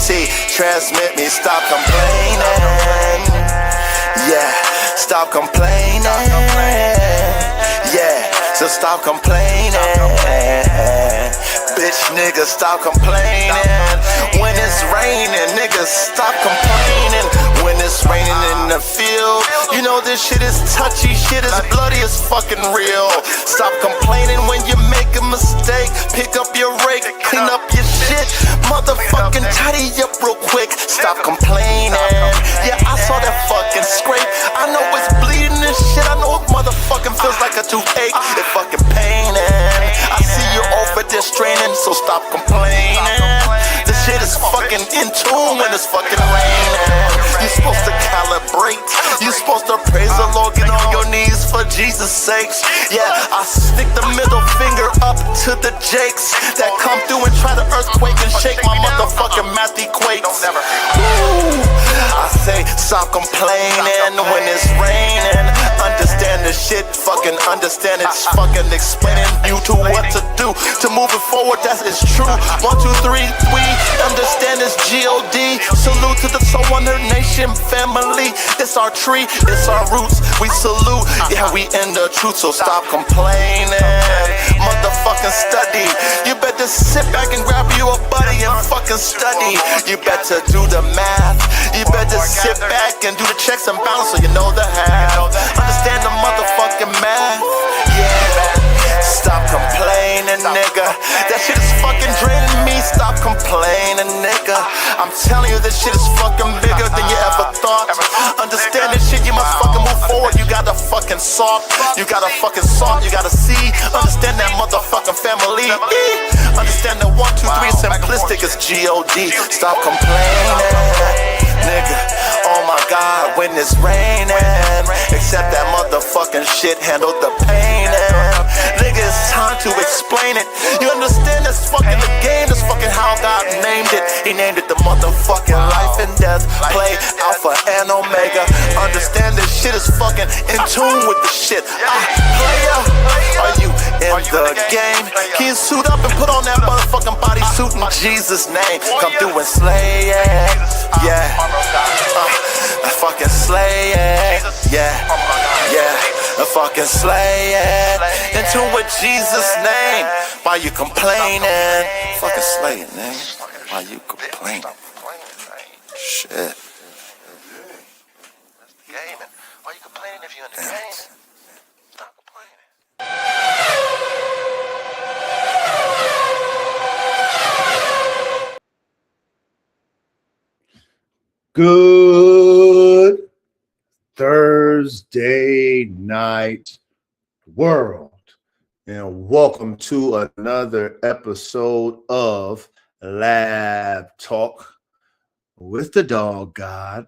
T, transmit me, stop complaining. Yeah, stop complaining. Yeah, so stop complaining. Bitch, niggas, stop complaining. When it's raining, niggas, stop complaining. When it's raining in the field, you know this shit is touchy, shit is bloody as fucking real. Stop complaining when you make a mistake. Pick up your rake, clean up your shit. Motherfucking tidy up real quick. Stop complaining. Yeah, I saw that fucking scrape. I know it's bleeding and shit. I know it motherfucking feels like a toothache. It fucking paining. I see you over there straining, so stop complaining. This shit is fucking in tune when it's fucking raining. You're supposed to calibrate. You're supposed to praise the Lord, get on your knees for Jesus' sakes. Yeah, I stick the middle finger up to the jakes that come through and try to earthquake and shake my motherfucking mathy quakes. Ooh, I say stop complaining when it's raining. Understand the shit, fucking understand it's fucking explaining you to what to do to move it forward. That is true. 1, 2, 3, we understand it's G-O-D. Salute to the Soul Wonder Nation family. It's our tree, it's our roots. We salute, yeah, we in the truth. So stop complaining, motherfucking study. You better sit back and grab you a buddy and fucking study. You better do the math. You better sit back and do the checks and balance so you know the half. Understand the motherfucking math. Yeah. Stop complaining, nigga. That shit is fucking draining me. Stop complaining, nigga. I'm telling you, this shit is fucking bigger than you ever thought. Understand this shit, you must fucking move forward. You gotta fucking salt. You gotta fucking salt. You gotta see. Understand that motherfucking family. Understand that 1, 2, 3 simplistic is G-O-D. Stop complaining, nigga. Oh my God, when it's raining, accept that motherfucking shit, handle the pain. Nigga, it's time to explain it. You understand that's fucking the game, that's fucking how God named it. He named it the motherfucking life and death play, Alpha and Omega. Understand this shit is fucking in tune with the shit. Player, are you in the game? Can you suit up and put on that motherfucking bodysuit in Jesus' name? Come through and slay it, yeah. I fucking slay it, yeah, yeah, I fucking slay it. Into with Jesus' name. Why you complaining? Fucking slay it, man. Why you complaining? Shit. That's the game. Why you complaining if you're in the game? Stop complaining. Good Thursday night, world, and welcome to another episode of Lab Talk with the Dog God,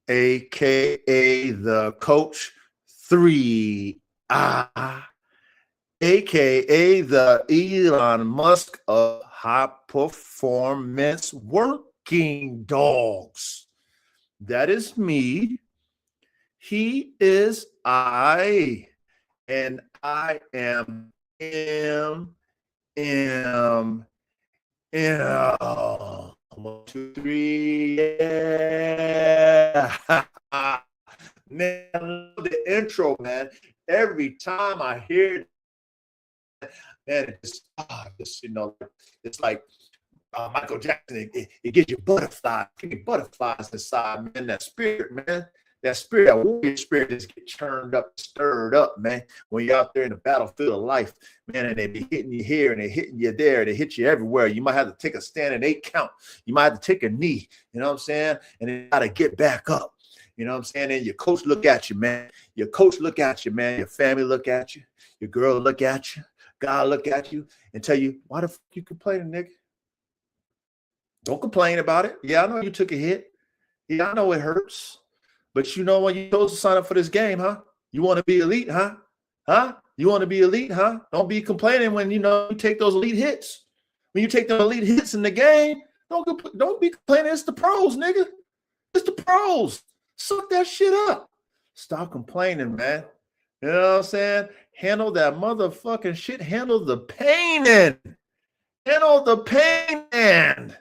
aka the Coach 3I, aka the Elon Musk of high performance working dogs. That is me. He is I, and I am M. 1, 2, 3. Yeah. Man, I love the intro, man. Every time I hear it, man, it's it's like Michael Jackson. It gives you butterflies. Give me butterflies inside, man. That spirit, man. That spirit, that warrior spirit, just get churned up, stirred up, man. When you're out there in the battlefield of life, man, and they be hitting you here and they hitting you there, they hit you everywhere. You might have to take a stand and 8 count. You might have to take a knee, you know what I'm saying? And then you got to get back up, you know what I'm saying? And your coach look at you, man. Your coach look at you, man. Your family look at you. Your girl look at you. God look at you and tell you, why the fuck you complaining, nigga? Don't complain about it. Yeah, I know you took a hit. Yeah, I know it hurts. But you know when you chose to sign up for this game, huh? You want to be elite, huh? You want to be elite, huh? Don't be complaining when you take those elite hits. When you take the elite hits in the game, don't be complaining. It's the pros, nigga. It's the pros. Suck that shit up. Stop complaining, man. You know what I'm saying? Handle that motherfucking shit. Handle the pain in. Handle the pain in.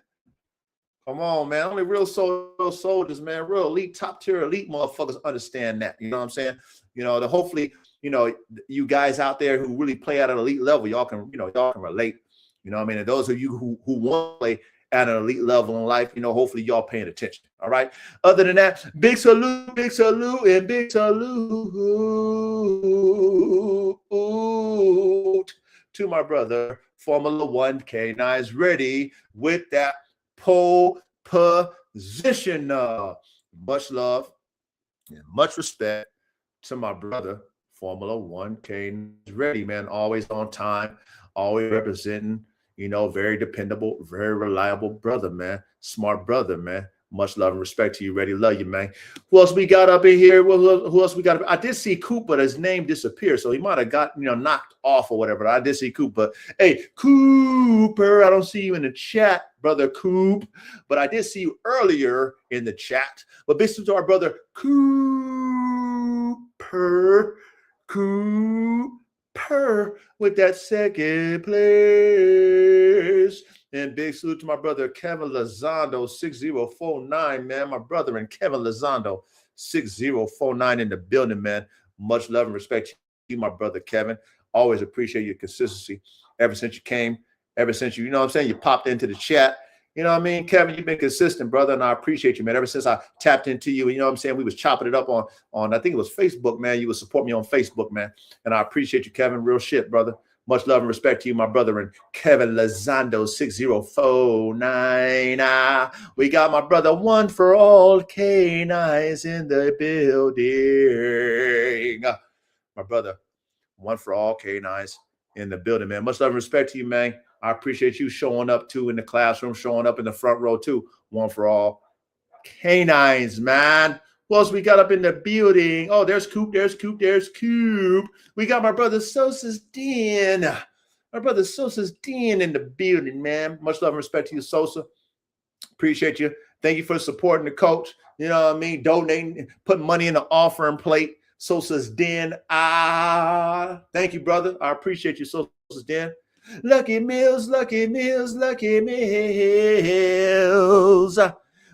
Come on, man. Only real soldiers, man. Real elite, top tier elite motherfuckers understand that. You know what I'm saying? You know, hopefully, you know, you guys out there who really play at an elite level, y'all can relate. You know what I mean? And those of you who want to play at an elite level in life, you know, hopefully y'all paying attention. All right. Other than that, big salute, and big salute to my brother, Formula One Canine is ready with that pole position. Much love and much respect to my brother, Formula One Canine is ready, man. Always on time, always representing. You know, very dependable, very reliable brother, man. Smart brother, man. Much love and respect to you. Ready, love you, man. Who else we got up in here? Who else we got? I did see Coop, but his name disappeared, so he might have got knocked off or whatever. I did see Coop, but hey, Cooper, I don't see you in the chat, brother Coop, but I did see you earlier in the chat. But big salute to our brother Cooper, with that second place. And big salute to my brother Kevin Lozando 6049, man. My brother and Kevin Lozando 6049 in the building, man. Much love and respect to you, my brother Kevin. Always appreciate your consistency ever since you came, ever since you know what I'm saying, you popped into the chat. You know what I mean, Kevin, you've been consistent, brother, and I appreciate you, man. Ever since I tapped into you, you know what I'm saying, we was chopping it up on I think it was Facebook, man. You would support me on Facebook, man, and I appreciate you, Kevin. Real shit, brother. Much love and respect to you, my brother, and Kevin Lozando 6049. We got my brother One for All Canines in the building. My brother One for All Canines in the building, man. Much love and respect to you, man. I appreciate you showing up too in the classroom, showing up in the front row too. One for All Canines, man. Who else we got up in the building? Oh, there's Coop. We got my brother Sosa's Den. My brother Sosa's Den in the building, man. Much love and respect to you, Sosa. Appreciate you. Thank you for supporting the coach. You know what I mean? Donating, putting money in the offering plate. Sosa's Den. Thank you, brother. I appreciate you, Sosa's Den. Lucky Mills.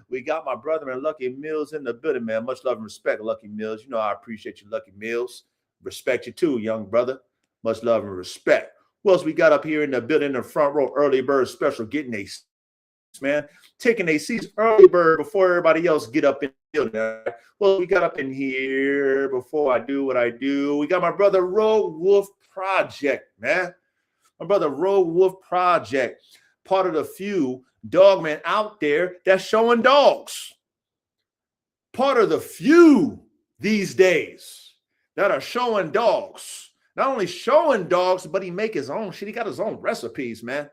We got my brother and Lucky Mills in the building, man. Much love and respect, Lucky Mills. You know I appreciate you, Lucky Mills. Respect you too, young brother. Much love and respect. Who else we got up here in the building in the front row? Early bird special, getting a man, taking a seats early bird before everybody else get up in the building. Well, we got up in here before I do what I do. We got my brother Rogue Wolf Project, man. My brother Rogue Wolf Project, part of the few dogmen out there that's showing dogs. Part of the few these days that are showing dogs. Not only showing dogs, but he make his own shit. He got his own recipes, man.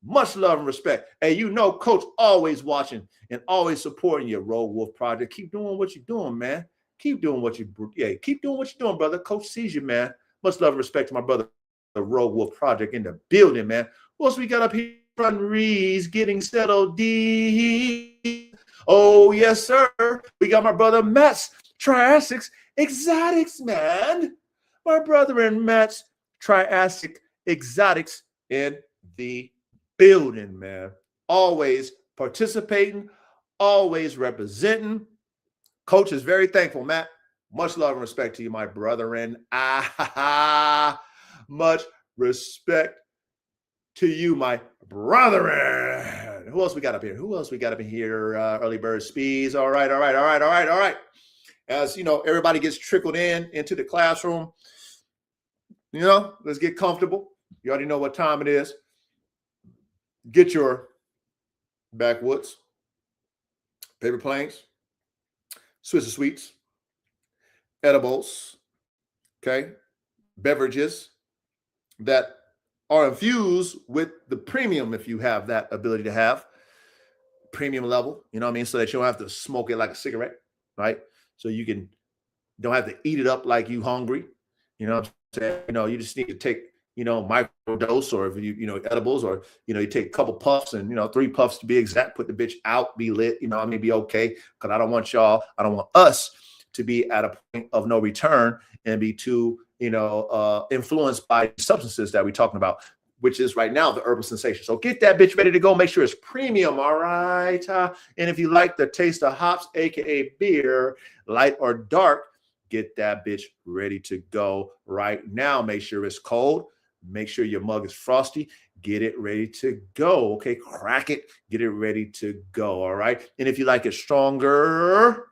Much love and respect. Hey, you know, Coach always watching and always supporting your Rogue Wolf Project. Keep doing what you're doing, man. Keep doing what you're doing, brother. Coach sees you, man. Much love and respect to my brother, the Rogue Wolf Project in the building, man. What else we got up here? Front Rees getting settled deep. Oh, yes, sir. We got my brother Matt's Triassic Exotics, man. My brother and Matt's Triassic Exotics in the building, man. Always participating, always representing. Coach is very thankful, Matt. Much love and respect to you, my brother, and much respect to you, my brother. Who else we got up here? Early bird speeds. All right. As you know, everybody gets trickled into the classroom. You know, let's get comfortable. You already know what time it is. Get your backwoods, paper planes, Swiss sweets, edibles, okay, beverages that are infused with the premium, if you have that ability to have premium level, you know what I mean? So that you don't have to smoke it like a cigarette, right? So you don't have to eat it up like you hungry. You know what I'm saying? You know, you just need to take, microdose, or if edibles, or, you take a couple puffs and, 3 puffs to be exact, put the bitch out, be lit, be okay. Because I don't want us to be at a point of no return and be too, influenced by substances that we're talking about. which is right now the herbal sensation. So get that bitch ready to go. Make sure it's premium, all right? And if you like the taste of hops, aka beer, light or dark, get that bitch ready to go right now. Make sure it's cold. Make sure your mug is frosty. Get it ready to go. Okay, crack it. Get it ready to go. All right. And if you like it stronger,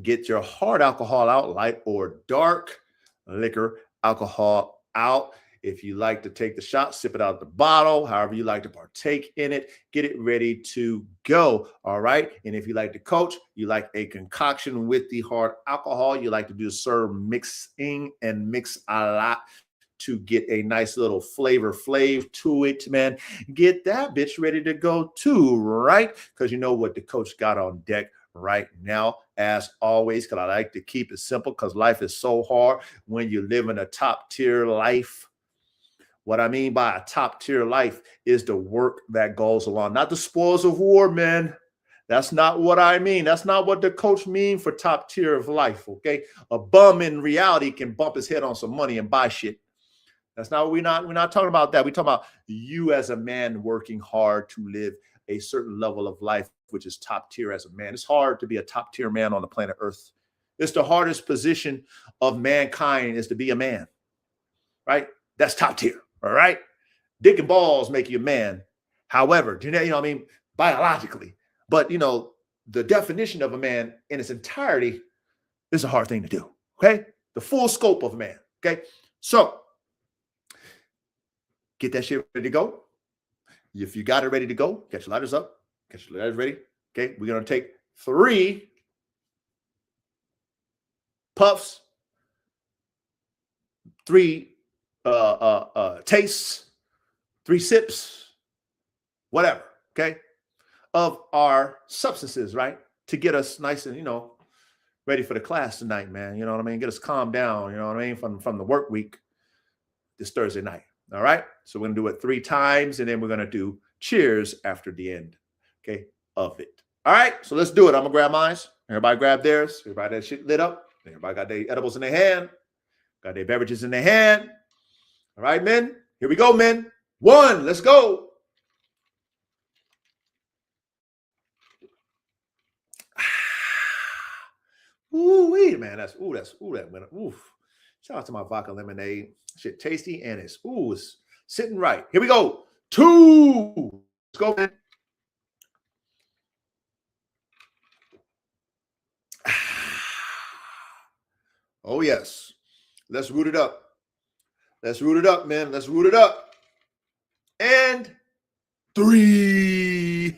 get your hard alcohol out, light or dark. Liquor, alcohol out. If you like to take the shot, sip it out of the bottle. However you like to partake in it, get it ready to go. All right. And if you like to coach, you like a concoction with the hard alcohol, you like to do serve mixing and mix a lot to get a nice little flavor to it, man. Get that bitch ready to go too, right? Because you know what the coach got on deck right now, as always, because I like to keep it simple because life is so hard when you live in a top tier life. What I mean by a top tier life is the work that goes along, not the spoils of war, man. That's not what I mean. That's not what the coach mean for top tier of life, okay? A bum in reality can bump his head on some money and buy shit. That's not, we're not talking about that. We're talking about you as a man working hard to live a certain level of life, which is top tier as a man. It's hard to be a top tier man on the planet Earth. It's the hardest position of mankind is to be a man, right? That's top tier, all right? Dick and balls make you a man. However, you know what I mean? Biologically. But, you know, the definition of a man in its entirety is a hard thing to do, okay? The full scope of a man, okay? So, get that shit ready to go. If you got it ready to go, get your lighters up, get your lighters ready. Okay, we're going to take 3 puffs, 3 tastes, 3 sips, whatever, okay, of our substances, right? To get us nice and, you know, ready for the class tonight, man. You know what I mean? Get us calmed down, you know what I mean, from the work week this Thursday night. All right. So we're going to do it 3 times, and then we're going to do cheers after the end, okay, of it. All right. So let's do it. I'm going to grab mine. Everybody grab theirs. Everybody that shit lit up. Everybody got their edibles in their hand. Got their beverages in their hand. All right, men. Here we go, men. 1. Let's go. Ooh, wait, man. That went. Oof. Shout out to my vodka lemonade. Shit tasty, and it's sitting right. Here we go. 2. Let's go, man. Oh, yes. Let's root it up. Let's root it up, man. Let's root it up. And 3.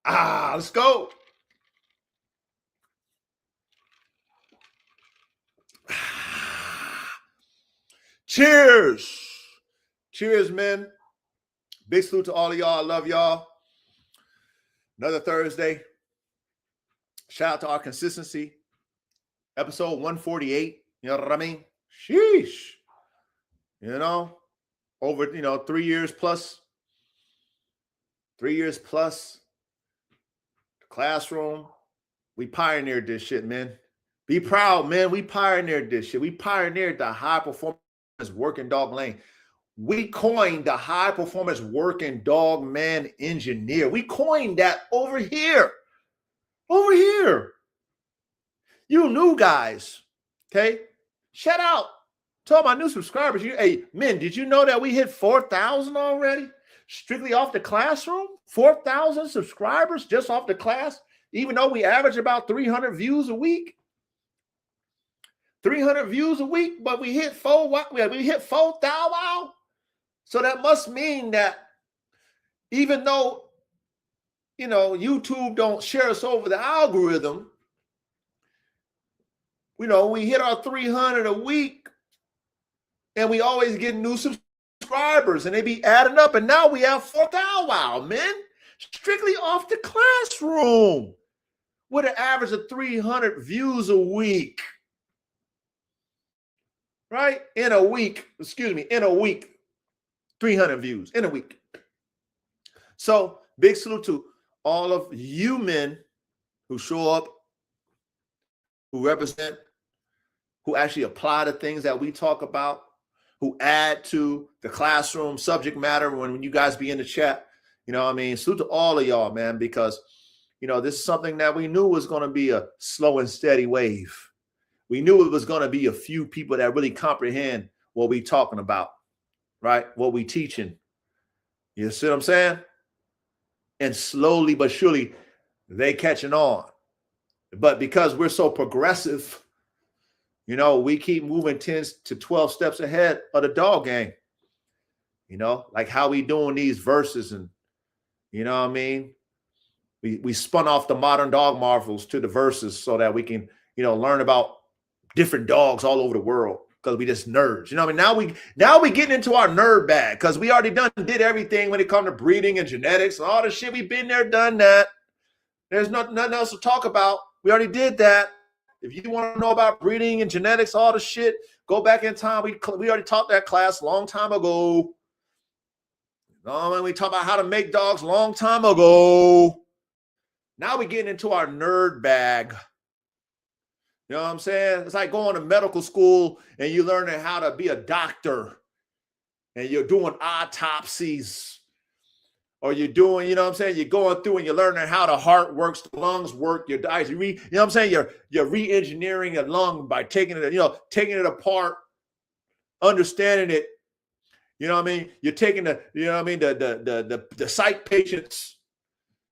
Let's go. Cheers. Cheers, man. Big salute to all of y'all. I love y'all. Another Thursday. Shout out to our consistency. Episode 148. You know what I mean? Sheesh. You know, over, 3 years plus. 3 years plus. The classroom. We pioneered this shit, man. Be proud, man. We pioneered this shit. We pioneered the high performance working dog lane. We coined the high performance working dog man engineer. We coined that over here. Over here. You new guys. Okay. Shout out to all my new subscribers. Hey, men, did you know that we hit 4,000 already? Strictly off the classroom? 4,000 subscribers just off the class, even though we average about 300 views a week. 300 views a week, but we hit 4,000. So that must mean that even though, YouTube don't share us over the algorithm, we hit our 300 a week and we always get new subscribers and they be adding up. And now we have 4,000. Wow, man. Strictly off the classroom with an average of 300 views a week. Right? In a week, 300 views in a week. So big salute to all of you men who show up, who represent, who actually apply the things that we talk about, who add to the classroom subject matter when you guys be in the chat. You know what I mean? Salute to all of y'all, man, because, you know, this is something that we knew was going to be a slow and steady wave. We knew it was going to be a few people that really comprehend what we talking about, right? What we teaching. You see what I'm saying? And slowly but surely, they catching on. But because we're so progressive, you know, we keep moving 10 to 12 steps ahead of the dog gang. You know, like how we doing these verses, and you know what I mean? We spun off the modern dog marvels to the verses so that we can, you know, learn about different dogs all over the world, because we just nerds. You know what I mean? Now we getting into our nerd bag, because we already did everything when it comes to breeding and genetics and all the shit. We've been there, done that. There's nothing else to talk about. We already did that. If you want to know about breeding and genetics, all the shit, go back in time. We already taught that class a long time ago. We talked about how to make dogs a long time ago. Now we're getting into our nerd bag. You know what I'm saying? It's like going to medical school and you learning how to be a doctor, and you're doing autopsies, or you're doing, you know what I'm saying? You're going through and you're learning how the heart works, the lungs work, your diet. You know what I'm saying? You're re-engineering a lung by taking it apart, understanding it. You know what I mean? You're taking the psych patients,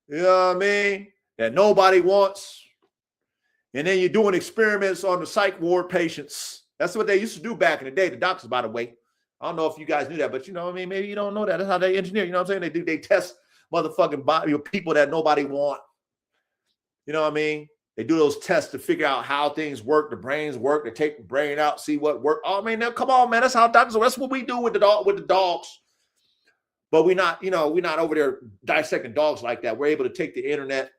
you know what I mean, that nobody wants. And then you're doing experiments on the psych ward patients. That's what they used to do back in the day. The doctors, by the way. I don't know if you guys knew that, but you know what I mean? Maybe you don't know that. That's how they engineer. You know what I'm saying? They test motherfucking body, people that nobody want. You know what I mean? They do those tests to figure out how things work, the brains work. They take the brain out, see what works. Oh, I mean, now, come on, man. That's how doctors. That's what we do with the dogs. But we're not over there dissecting dogs like that. We're able to take the internet,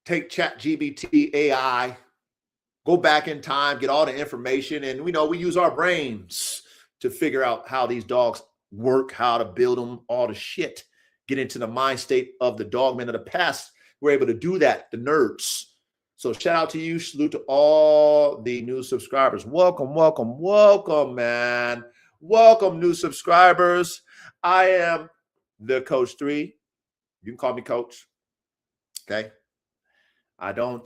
take ChatGPT, AI, go back in time, get all the information, and we use our brains to figure out how these dogs work, how to build them, all the shit. Get into the mind state of the dogman of the past. We're able to do that, the nerds. So shout out to you. Salute to all the new subscribers. Welcome, welcome, welcome, man. Welcome, new subscribers. I am the Coach 3. You can call me Coach. Okay. I don't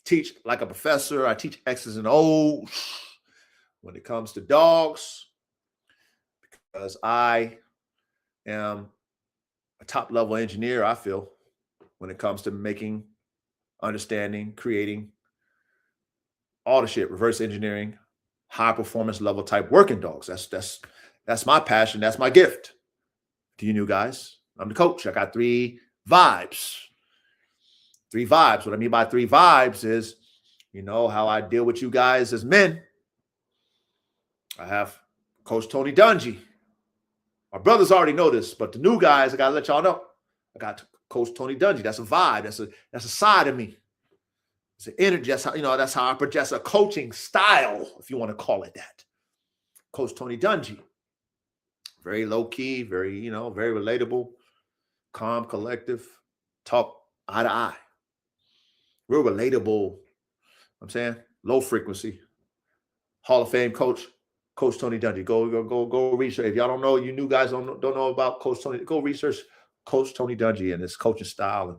teach like a professor. I teach X's and O's when it comes to dogs, because I am a top level engineer, I feel, when it comes to making, understanding, creating all the shit, reverse engineering, high performance level type working dogs. That's my passion. That's my gift to you new guys. I'm the coach. I got 3 vibes. 3 vibes. What I mean by 3 vibes is, how I deal with you guys as men. I have Coach Tony Dungy. My brothers already know this, but the new guys, I gotta let y'all know. I got Coach Tony Dungy. That's a vibe. That's a side of me. It's an energy. That's how I project a coaching style, if you want to call it that. Coach Tony Dungy. Very low key, very relatable, calm, collective, talk eye to eye. Real relatable. I'm saying low frequency. Hall of Fame coach Tony Dungy. Go research. If y'all don't know, you new guys don't know about Coach Tony, go research Coach Tony Dungy and his coaching style and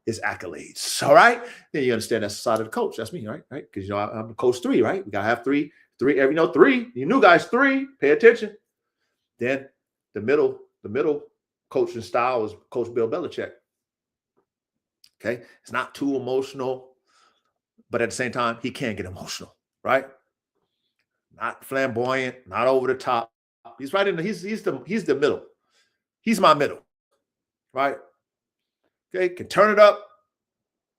his accolades. All right. Then you understand that's the side of the coach. That's me, right? Because I'm Coach 3, right? We gotta have three. Three. You new guys 3. Pay attention. Then the middle coaching style is Coach Bill Belichick. Okay, it's not too emotional, but at the same time, he can get emotional, right? Not flamboyant, not over the top. He's right in the he's the middle. He's my middle, right? Okay, can turn it up,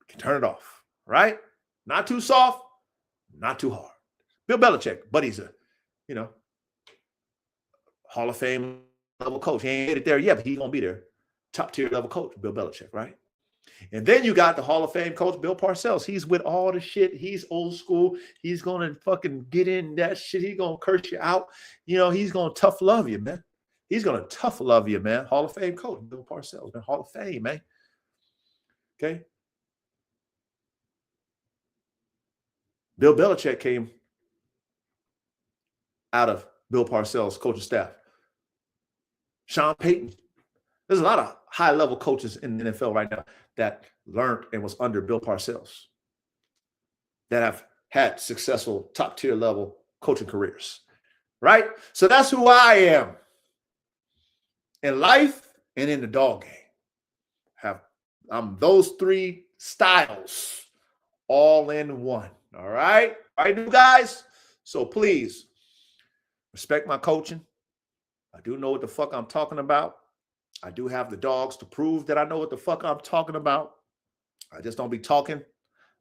can turn it off, right? Not too soft, not too hard. Bill Belichick, but he's a Hall of Fame level coach. He ain't get it there yet, but he's gonna be there. Top tier level coach, Bill Belichick, right? And then you got the Hall of Fame coach, Bill Parcells. He's with all the shit. He's old school. He's going to fucking get in that shit. He's going to curse you out. He's going to tough love you, man. He's going to tough love you, man. Hall of Fame coach, Bill Parcells, man. Hall of Fame, man. Okay. Bill Belichick came out of Bill Parcells' coaching staff. Sean Payton. There's a lot of high-level coaches in the NFL right now that learned and was under Bill Parcells that have had successful top-tier level coaching careers, right? So that's who I am in life and in the dog game. I'm those three styles all in one, all right? All right, you guys? So please respect my coaching. I do know what the fuck I'm talking about. I do have the dogs to prove that I know what the fuck I'm talking about. I just don't be talking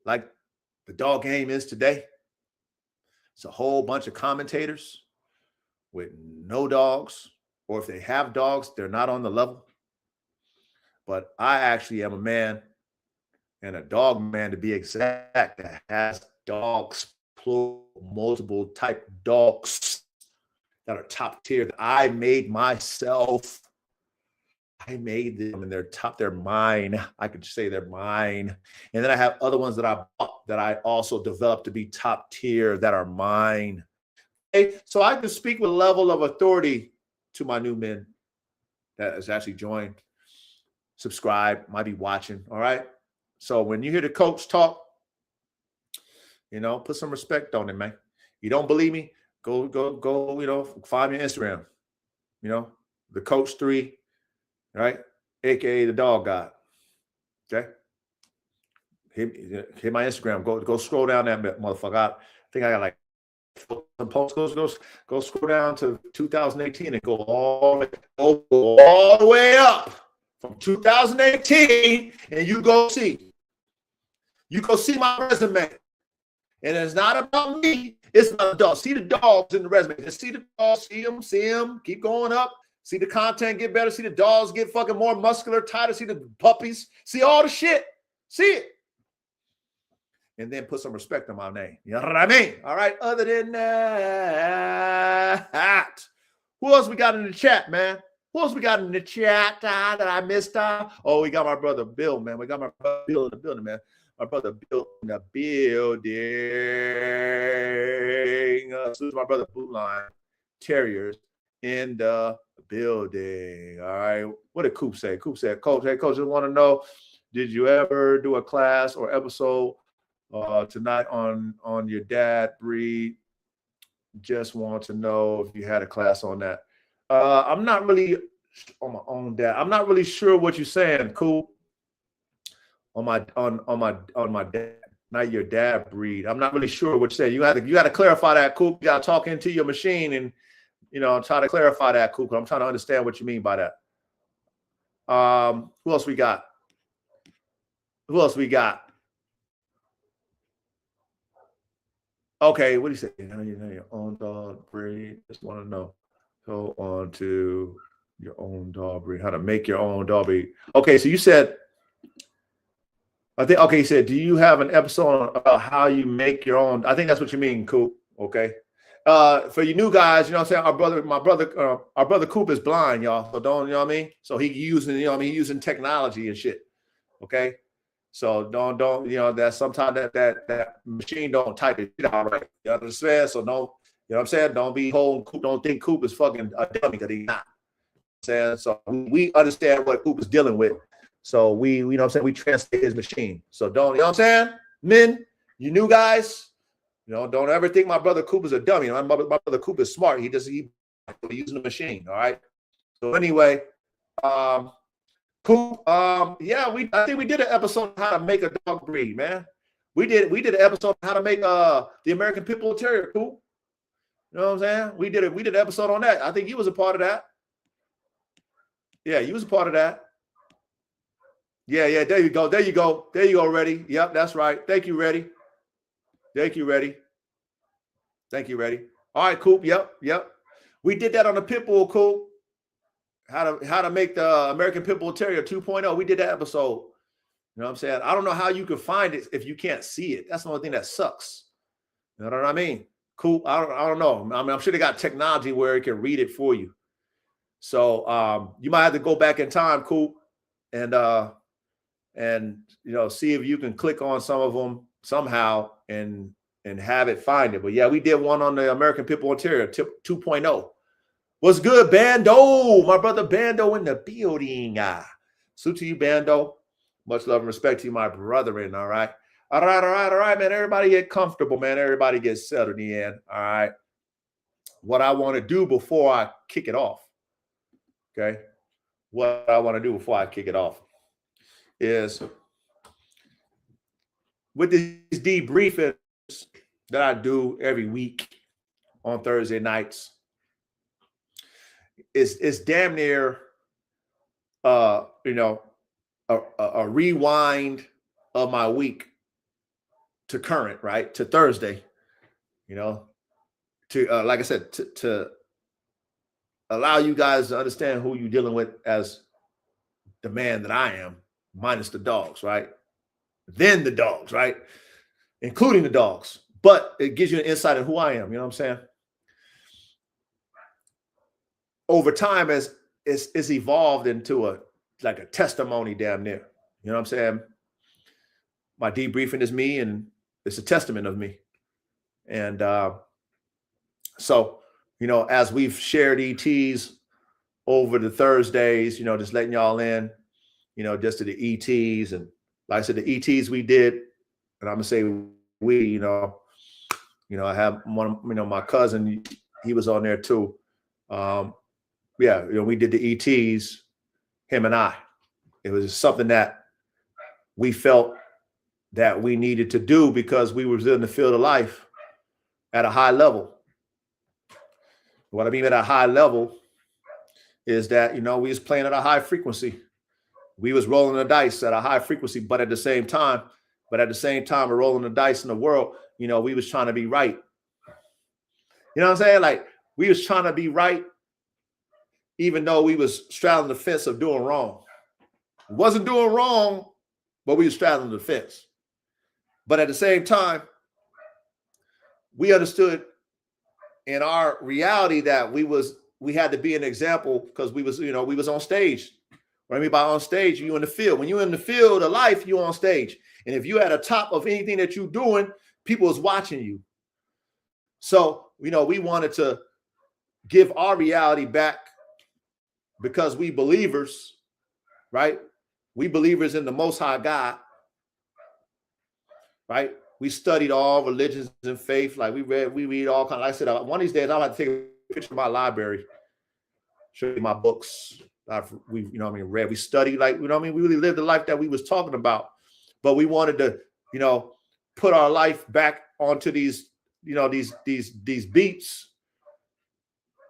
like the dog game is today. It's a whole bunch of commentators with no dogs, or if they have dogs, they're not on the level. But I actually am a man, and a dog man to be exact, that has dogs, plural, multiple type dogs that are top tier that I made myself. I made them and they're mine. I could say they're mine. And then I have other ones that I bought that I also developed to be top tier that are mine. Okay? So I can speak with a level of authority to my new men that has actually joined, subscribe, might be watching. All right. So when you hear the coach talk, put some respect on it, man. You don't believe me? Go, find me on Instagram. The Coach 3. Right, aka the Dog God. Okay, hit my Instagram. Go scroll down that motherfucker. I think I got like some posts. Go scroll down to 2018 and go all the way up from 2018, and you go see my resume. And it's not about me. It's about the dogs. See the dogs in the resume. Just see the dogs. See them. Keep going up. See the content get better. See the dogs get fucking more muscular, tighter. See the puppies. See all the shit. See it. And then put some respect on my name. You know what I mean? All right. Other than that, who else we got in the chat, man? Who else we got in the chat that I missed? Oh, we got my brother Bill, man. We got my brother Bill in the building, man. My brother Bill in the building. This is my brother Blue Line Terriers in the building. All right. What did Coop say? Coop said, Coach, hey, Coach, just want to know, did you ever do a class or episode tonight on your dad breed? Just want to know if you had a class on that. I'm not really on my own dad. I'm not really sure what you're saying, Coop. On my dad, not your dad breed. I'm not really sure what you're saying. You got to clarify that, Coop. You got to talk into your machine and try to clarify that, Coop. I'm trying to understand what you mean by that. Who else we got? Okay, what do you say? You know your own dog breed. Just want to know. Go on to your own dog breed. How to make your own dog breed. Okay, so you said. You said, do you have an episode about how you make your own? I think that's what you mean, Coop. Okay. For you new guys, you know what I'm saying? Our brother Coop is blind, y'all. So don't, you know what I mean? So he using, using technology and shit. Okay. So don't, that sometimes that machine don't type it out right. You understand? So don't, what I'm saying? Don't be holding Coop. Don't think Coop is fucking a dummy because he's not. Saying so we understand what Coop is dealing with. So we we translate his machine. So don't, you know what I'm saying? Men, you new guys, don't ever think my brother Coop is a dummy. My brother Coop is smart. He's using the machine. All right. So anyway, Coop, I think we did an episode on how to make a dog breed, man. We did an episode on how to make the American Pit Bull Terrier, Coop. You know what I'm saying? We did an episode on that. I think you was a part of that. Yeah, you was a part of that. Yeah, there you go, Reddy. Yep, that's right. Thank you, Reddy. All right, Coop. Yep. We did that on the Pit Bull, Coop. How to make the American Pit Bull Terrier 2.0. We did that episode. You know what I'm saying? I don't know how you can find it if you can't see it. That's the only thing that sucks. You know what I mean? Coop, I don't know. I mean, I'm sure they got technology where it can read it for you. So you might have to go back in time, Coop, and see if you can click on some of them somehow and and have it find it. But yeah, we did one on the American Pitbull Terrier, tip 2.0. What's good, Bando? My brother Bando in the building. Salute to you, Bando. Much love and respect to you, my brethren. All right. All right, man. Everybody get comfortable, man. Everybody get settled in. All right. What I want to do before I kick it off, okay? What I want to do before I kick it off is with these debriefings that I do every week on Thursday nights, it's damn near a rewind of my week to current, right? To Thursday, to like I said, to allow you guys to understand who you're dealing with as the man that I am, minus the dogs, right? Then the dogs, right? Including the dogs. But it gives you an insight of who I am, you know what I'm saying? Over time, as it's evolved into a testimony damn near. You know what I'm saying? My debriefing is me, and it's a testament of me. And so, as we've shared ETs over the Thursdays, just letting y'all in, just to the ETs. And like I said, the ETs we did, and I'm gonna say we, I have one, my cousin, he was on there too. We did the ETs, him and I. It was something that we felt that we needed to do because we were in the field of life at a high level. What I mean at a high level is that, we was playing at a high frequency. We was rolling the dice at a high frequency, but at the same time, we're rolling the dice in the world, we was trying to be right. You know what I'm saying? Like, we was trying to be right, even though we was straddling the fence of doing wrong. We wasn't doing wrong, but we was straddling the fence. But at the same time, we understood in our reality that we had to be an example because we was on stage. What I mean by on stage, you in the field. When you're in the field of life, you're on stage. And if you're at the top of anything that you're doing, people is watching you. So, we wanted to give our reality back because we believers, right? We believers in the Most High God, right? We studied all religions and faith. Like we read all kinds. Like I said, one of these days I'll have to take a picture of my library, show you my books. We studied, like, we really lived the life that we was talking about. But we wanted to, put our life back onto these, these beats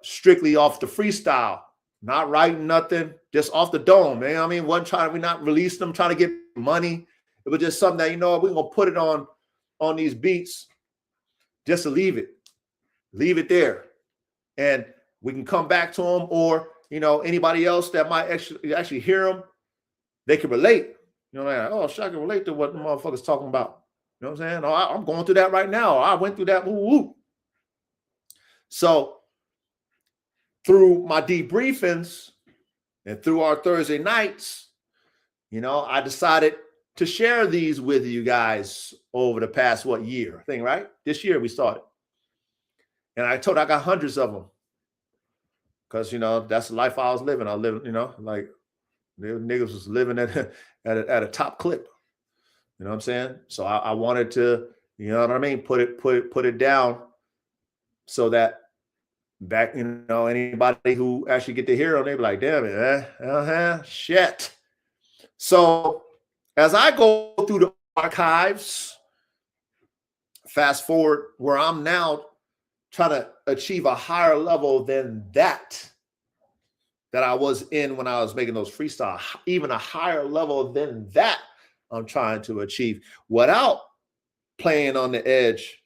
strictly off the freestyle, not writing nothing, just off the dome, man. We not releasing them, trying to get money. It was just something that, we're gonna put it on these beats just to leave it there. And we can come back to them, or, anybody else that might actually hear them, they can relate. Like, oh, I can relate to what the motherfucker's talking about. You know what I'm saying? Oh, I'm going through that right now. I went through that. Woo. So through my debriefings and through our Thursday nights, I decided to share these with you guys over the past, year? I think, right? This year we started. And I got hundreds of them. Because, that's the life I was living. I lived, like the niggas was living at a top clip. You know what I'm saying? So I wanted to, put it down so that back, anybody who actually get to hear them, they be like, damn it, shit. So as I go through the archives, fast forward where I'm now trying to achieve a higher level than that I was in when I was making those freestyle, even a higher level than that I'm trying to achieve without playing on the edge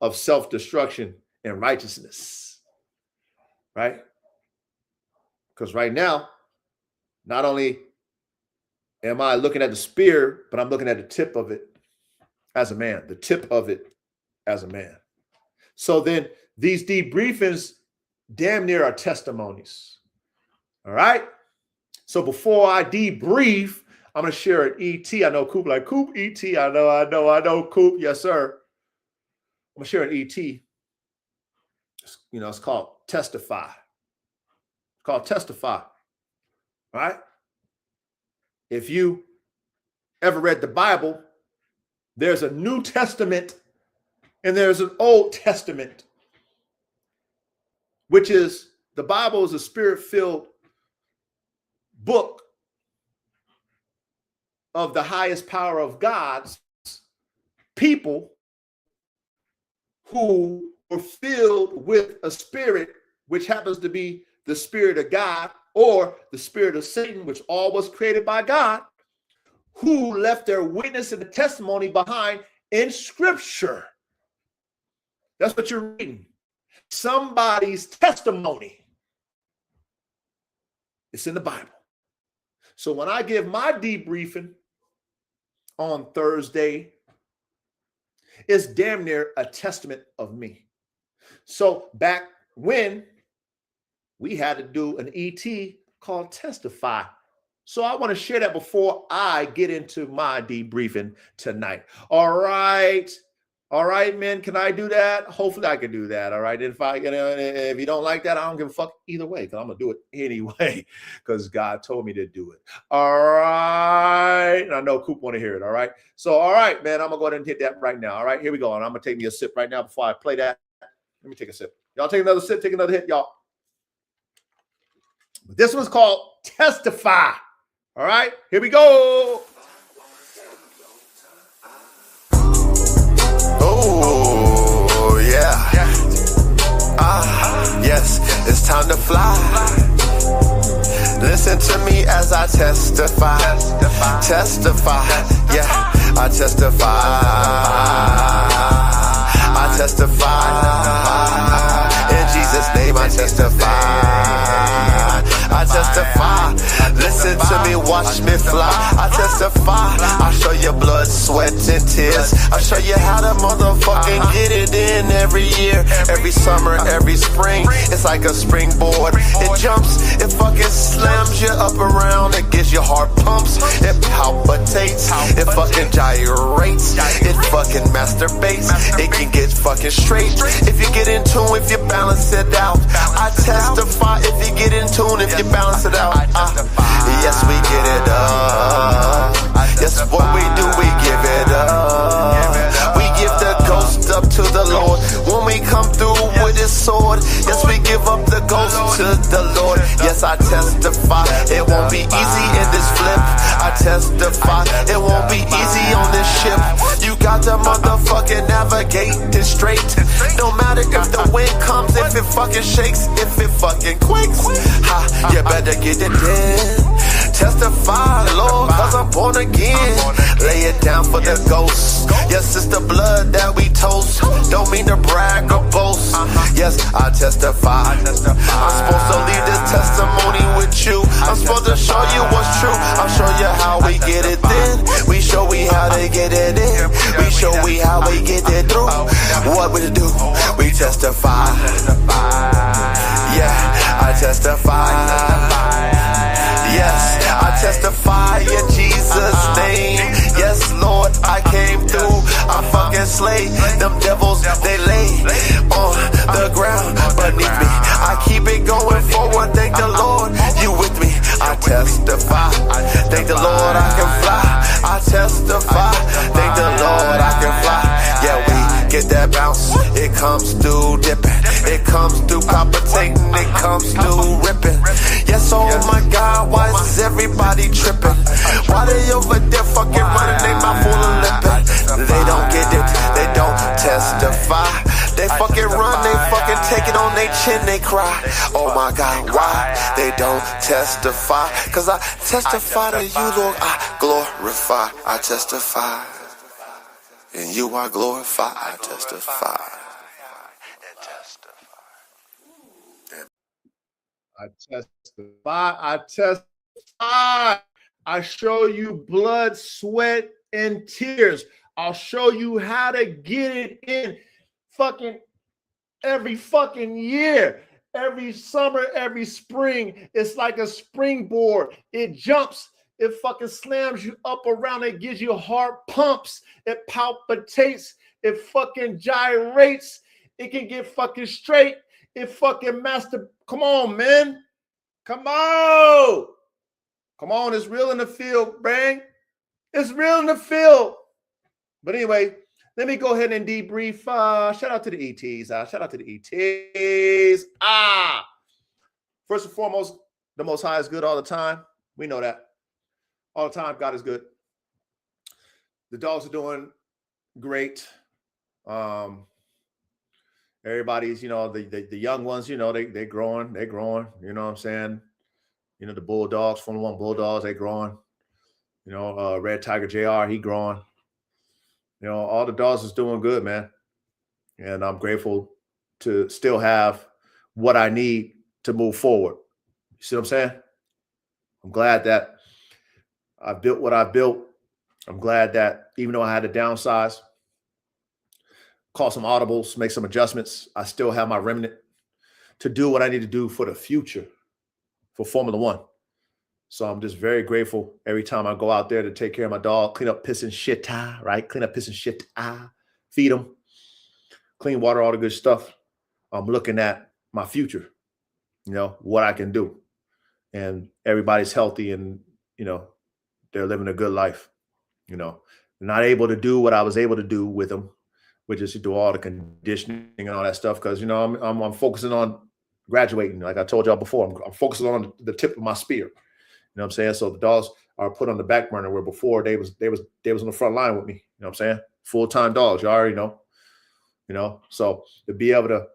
of self-destruction and righteousness, right? Because right now, not only am I looking at the spear, but I'm looking at the tip of it as a man, the tip of it as a man. So then these debriefings damn near are testimonies. All right. So before I debrief, I'm going to share an ET. I know Coop, like Coop, ET. I know Coop. Yes, sir. I'm going to share an ET. It's called Testify. It's called Testify. Right? If you ever read the Bible, there's a New Testament and there's an Old Testament, which is the Bible is a spirit-filled book of the highest power of God's people who were filled with a spirit, which happens to be the spirit of God or the spirit of Satan, which all was created by God, who left their witness and the testimony behind in Scripture. That's what you're reading. Somebody's testimony. It's in the Bible. So when I give my debriefing on Thursday, it's damn near a testament of me. So back when we had to do an ET called Testify. So I want to share that before I get into my debriefing tonight. All right. All right, man. Can I do that? Hopefully I can do that. All right. If you don't like that, I don't give a fuck either way, because I'm going to do it anyway, because God told me to do it. All right. And I know Coop want to hear it. All right. So, all right, man, I'm going to go ahead and hit that right now. All right. Here we go. And I'm going to take me a sip right now before I play that. Let me take a sip. Y'all take another sip. Take another hit, y'all. This one's called Testify. All right. Here we go. Oh, yeah. Yes, it's time to fly. Listen to me as I testify. Testify. Yeah, I testify. I testify. In Jesus' name, I testify. I testify. Listen to me, watch me fly. I testify. I'll show you blood, sweat, and tears. I'll show you how to motherfucking get it in every year, every summer, every spring. It's like a springboard. It jumps, it fucking slams you up around. It gives you heart pumps. It palpitates. It fucking gyrates. It fucking masturbates. It can get fucking straight if you get in tune, if you balance it out. I testify if you get in tune, if you balance it out. Yes, we get it up. Yes, what we do, we give it up. We give the ghost up to the Lord when we come through with his sword. Yes, we give up the ghost to the Lord. Yes, I testify. It won't be easy in this flip. I testify. It won't be easy on this ship. You got to motherfucking navigate it straight. No matter if the wind comes, if it fucking shakes, if it fucking quakes. Ha, you better get it in. Testify, Lord, cause I'm born again. Lay it down for the ghost. Yes, it's the blood that we toast. Don't mean to brag or boast. Yes, I testify. I'm supposed to leave this testimony with you. I'm supposed to show you what's true. I'll show you how we get it then. We show we how they get it in. We show we how we get it through. What we do? We testify. Yeah, I testify. Yes, I testify in Jesus' name. Yes, Lord, I came through. I fucking slay them devils. They lay on the ground beneath me. I keep it going forward. Thank the Lord, you with me. I testify. Thank the Lord, I can fly. I testify. Thank the Lord, I can fly. Yeah, we get that bounce. It comes through dipping. It comes through palpitating. It comes through ripping. Yes, oh my God, why is everybody tripping? Why they over there fucking running they mouth full of lipping? They don't get it, they don't testify. They fucking run, they fucking take it on their chin, they cry. Oh my God, why they don't testify? Cause I testify to you, Lord, I glorify, I testify. And you are glorified, I testify. I testify. I testify. I show you blood, sweat, and tears. I'll show you how to get it in fucking every fucking year, every summer, every spring. It's like a springboard. It jumps, It fucking slams you up around. It gives you heart pumps. It palpitates. It fucking gyrates. It can get fucking straight. It fucking Come on, man. Come on. Come on. It's real in the field, bang. It's real in the field. But anyway, let me go ahead and debrief. Shout out to the ETs. Shout out to the ETs. First and foremost, the Most High is good all the time. We know that. All the time, God is good. The dogs are doing great. Everybody's, the young ones, they're growing. You know what I'm saying? The Bulldogs, Formula One Bulldogs, they growing. Red Tiger JR, he growing. All the dogs is doing good, man. And I'm grateful to still have what I need to move forward. You see what I'm saying? I'm glad that I built what I built. I'm glad that even though I had to downsize, call some audibles, make some adjustments, I still have my remnant to do what I need to do for the future for Formula One. So I'm just very grateful every time I go out there to take care of my dog, clean up piss and shit, right? Clean up piss and shit, feed them, clean water, all the good stuff. I'm looking at my future, what I can do. And everybody's healthy and, they're living a good life. They're not able to do what I was able to do with them, which is to do all the conditioning and all that stuff. Because, I'm focusing on graduating. Like I told y'all before, I'm focusing on the tip of my spear. You know what I'm saying? So the dogs are put on the back burner where before they was on the front line with me. You know what I'm saying? Full-time dogs. You already know. So to be able to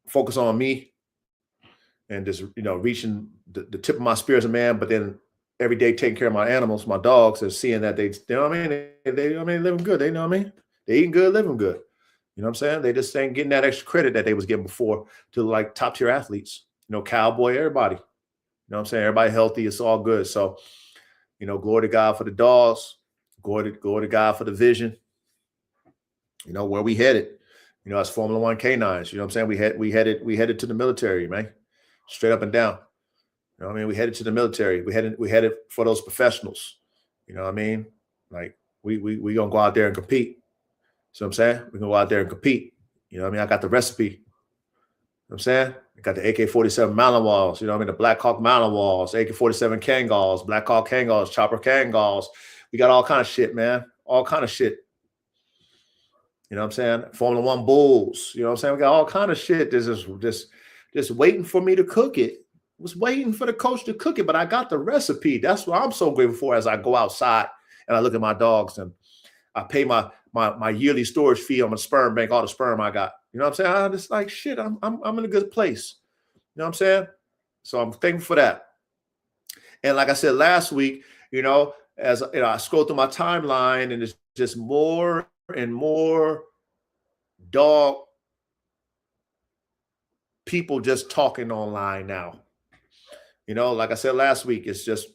focus on me and just, reaching the tip of my spear as a man, but then every day taking care of my animals, my dogs, and seeing that they living good. They know what I mean? They eating good, living good. You know what I'm saying? They just ain't getting that extra credit that they was getting before to like top tier athletes, Cowboy, everybody. You know what I'm saying? Everybody healthy. It's all good. So, glory to God for the dogs. Glory to God for the vision. Where we headed. As Formula One Canines. You know what I'm saying? We headed to the military, man. Straight up and down. You know what I mean? We headed to the military. We headed for those professionals. You know what I mean? Like we gonna go out there and compete. See what I'm saying? We're gonna go out there and compete. You know what I mean? I got the recipe. You know what I'm saying? I got the AK-47 Malinois, the Black Hawk Malinois, AK-47 Kangals, Black Hawk Kangals, Chopper Kangals. We got all kind of shit, man. All kind of shit. You know what I'm saying? Formula One Bulls. You know what I'm saying? We got all kind of shit. This is just waiting for me to cook it. I was waiting for the coach to cook it, but I got the recipe. That's what I'm so grateful for as I go outside and I look at my dogs and I pay my yearly storage fee on the sperm bank, all the sperm I got. You know what I'm saying? I'm just like, shit, I'm in a good place. You know what I'm saying? So I'm thankful for that. And like I said last week, as I scroll through my timeline and it's just more and more dog people just talking online now. Like I said last week, it's just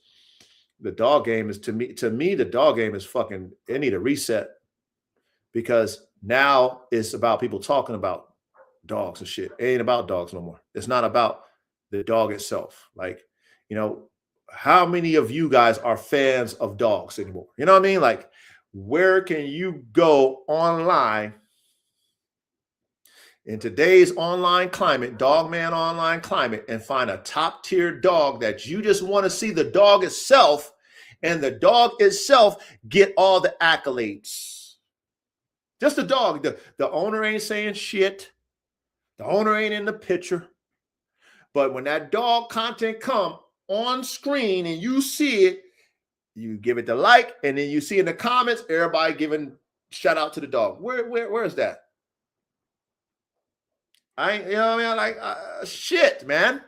the dog game is to me, the dog game is fucking, it need a reset because now it's about people talking about dogs and shit. It ain't about dogs no more. It's not about the dog itself. Like, how many of you guys are fans of dogs anymore? You know what I mean? Like, where can you go online in today's online climate, dogman online climate, and find a top tier dog that you just want to see the dog itself and the dog itself get all the accolades? Just the dog. The owner ain't saying shit. The owner ain't in the picture. But when that dog content come on screen and you see it, you give it the like, and then you see in the comments, everybody giving shout out to the dog. Where is that? Shit, man.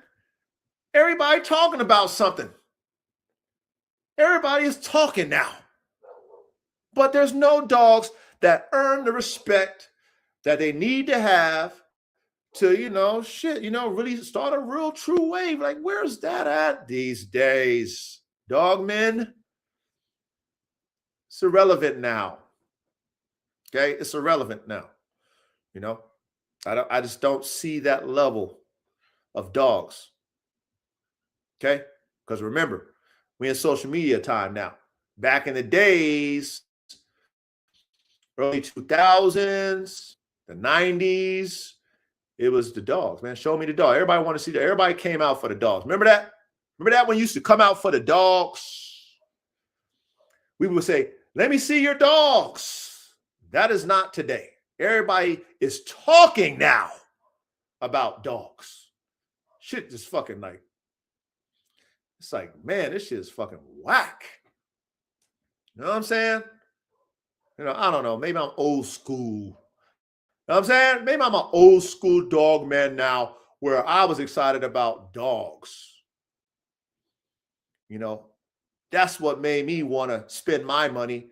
Everybody talking about something. Everybody is talking now. But there's no dogs that earn the respect that they need to have to, really start a real true wave. Like, where's that at these days? Dogmen, it's irrelevant now. Okay, it's irrelevant now. I just don't see that level of dogs. Okay, because remember, We in social media time now. Back in the days, early 2000s, the 90s, it was the dogs, man. Show me the dog. Everybody want to see that. Everybody came out for the dogs. Remember that? Remember that when you used to come out for the dogs? We would say, let me see your dogs. That is not today. Everybody is talking now about dogs. Shit just fucking like, it's like, man, this shit is fucking whack. You know what I'm saying? You know, I don't know. Maybe I'm old school. You know what I'm saying? Maybe I'm an old school dog man now where I was excited about dogs. You know, that's what made me want to spend my money.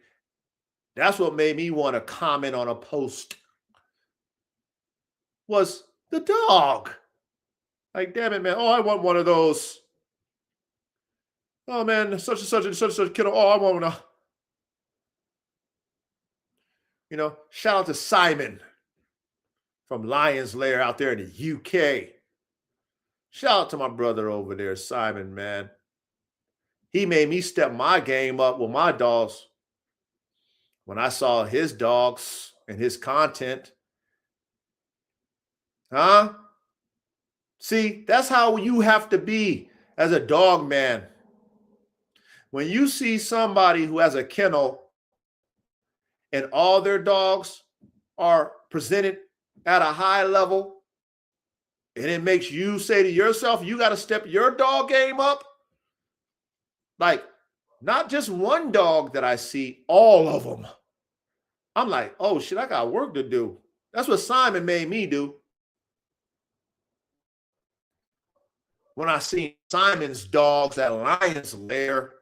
That's what made me want to comment on a post was the dog. Like, damn it, man. Oh, I want one of those. Oh, man, such and such and such and such kiddo. Oh, I want one. You know, shout out to Simon from Lion's Lair out there in the UK. Shout out to my brother over there, Simon, man. He made me step my game up with my dogs when I saw his dogs and his content. Huh? See, that's how you have to be as a dog man. When you see somebody who has a kennel and all their dogs are presented at a high level, and it makes you say to yourself, you got to step your dog game up. Like, not just one dog that I see, all of them. I'm like, oh shit, I got work to do. That's what Simon made me do. When I seen Simon's dogs at Lion's Lair,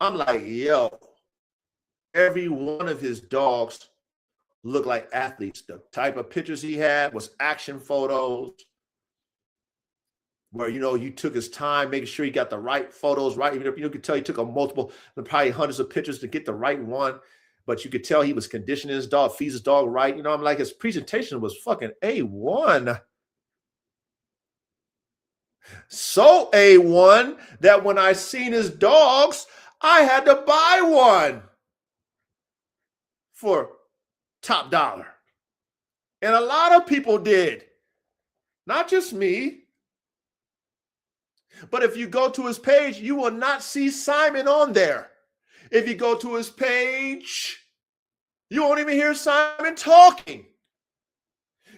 I'm like, yo, every one of his dogs looked like athletes. The type of pictures he had was action photos where, you know, you took his time, making sure he got the right photos, right? You could tell he took a multiple, probably hundreds of pictures to get the right one, but you could tell he was conditioning his dog, feeds his dog right. You know, I'm like, his presentation was fucking A1. So A1 that when I seen his dogs, I had to buy one for top dollar. And a lot of people did. Not just me. But if you go to his page, you will not see Simon on there. If you go to his page, you won't even hear Simon talking.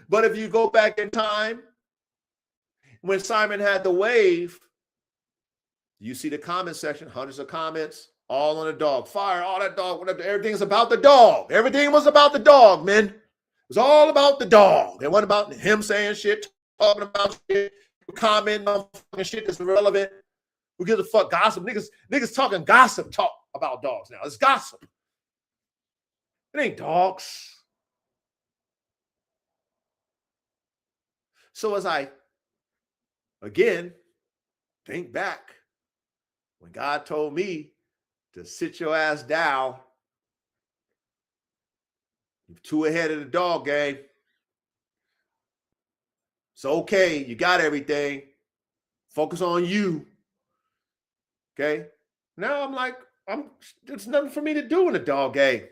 But if you go back in time, when Simon had the wave, you see the comment section, hundreds of comments, all on the dog. Fire, all that dog, whatever. Everything's about the dog. Everything was about the dog, man. It was all about the dog. It wasn't about him saying shit, talking about shit, commenting on fucking shit that's irrelevant. Who gives a fuck? Gossip. Niggas talking gossip talk about dogs now. It's gossip. It ain't dogs. So as I, again, think back when God told me to sit your ass down, you're too ahead of the dog game. It's okay. You got everything. Focus on you. Okay. Now I'm like, there's nothing for me to do in the dog game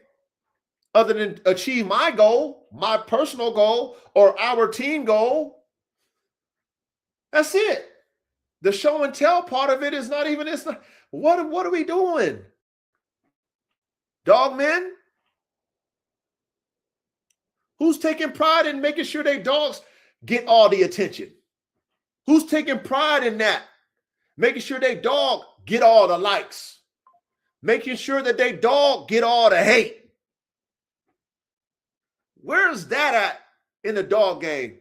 other than achieve my goal, my personal goal, or our team goal. That's it. The show and tell part of it is not even, it's not, what are we doing? Dog men? Who's taking pride in making sure their dogs get all the attention? Who's taking pride in that? Making sure their dog get all the likes. Making sure that their dog get all the hate. Where's that at in the dog game?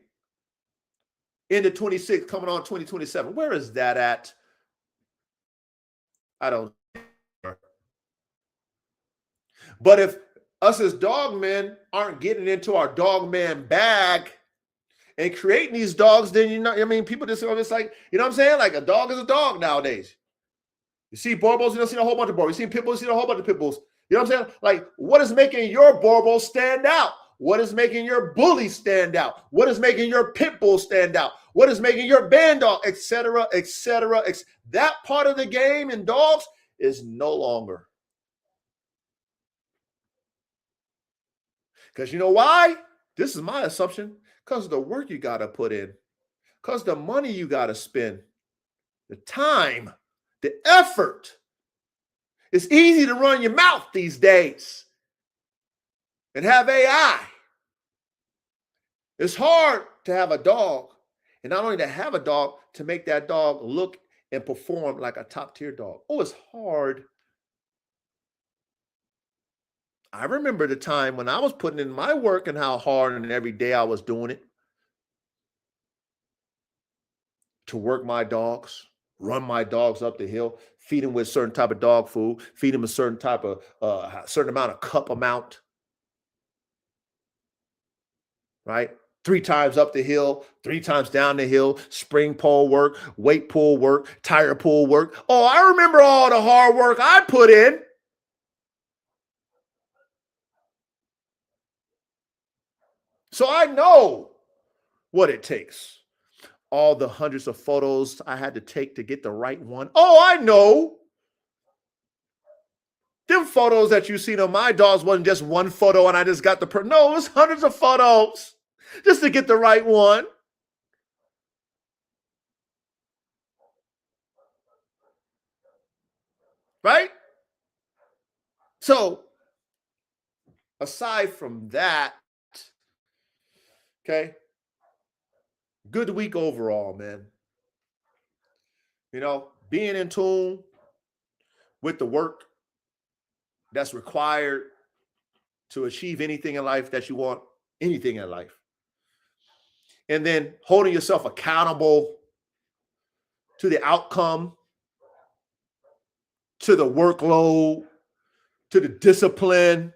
In the 26, coming on 2027. Where is that at? I don't know. But if us as dog men aren't getting into our dog man bag and creating these dogs, then people just it's like, you know what I'm saying? Like a dog is a dog nowadays. You see Borbos, you don't see a whole bunch of Borbos. You see pit bulls, you see a whole bunch of pit bulls. You know what I'm saying? Like, what is making your Borbo stand out? What is making your bully stand out? What is making your pit bull stand out? What is making your band dog, etc., etc. That part of the game in dogs is no longer. Because you know why? This is my assumption. Because of the work you got to put in. Because the money you got to spend. The time. The effort. It's easy to run your mouth these days and have AI. It's hard to have a dog, and not only to have a dog, to make that dog look and perform like a top-tier dog. Oh, it's hard. I remember the time when I was putting in my work and how hard and every day I was doing it to work my dogs, run my dogs up the hill, feed them with certain type of dog food, feed them a certain type of certain amount of cup amount, right? 3 times up the hill, 3 times down the hill, spring pole work, weight pull work, tire pull work. Oh, I remember all the hard work I put in. So I know what it takes. All the hundreds of photos I had to take to get the right one. Oh, I know. Them photos that you seen on my dogs wasn't just one photo and I just got the no, it was hundreds of photos just to get the right one. Right? So, aside from that, okay, good week overall, man. You know, being in tune with the work that's required to achieve anything in life that you want, anything in life. And then holding yourself accountable to the outcome, to the workload, to the discipline,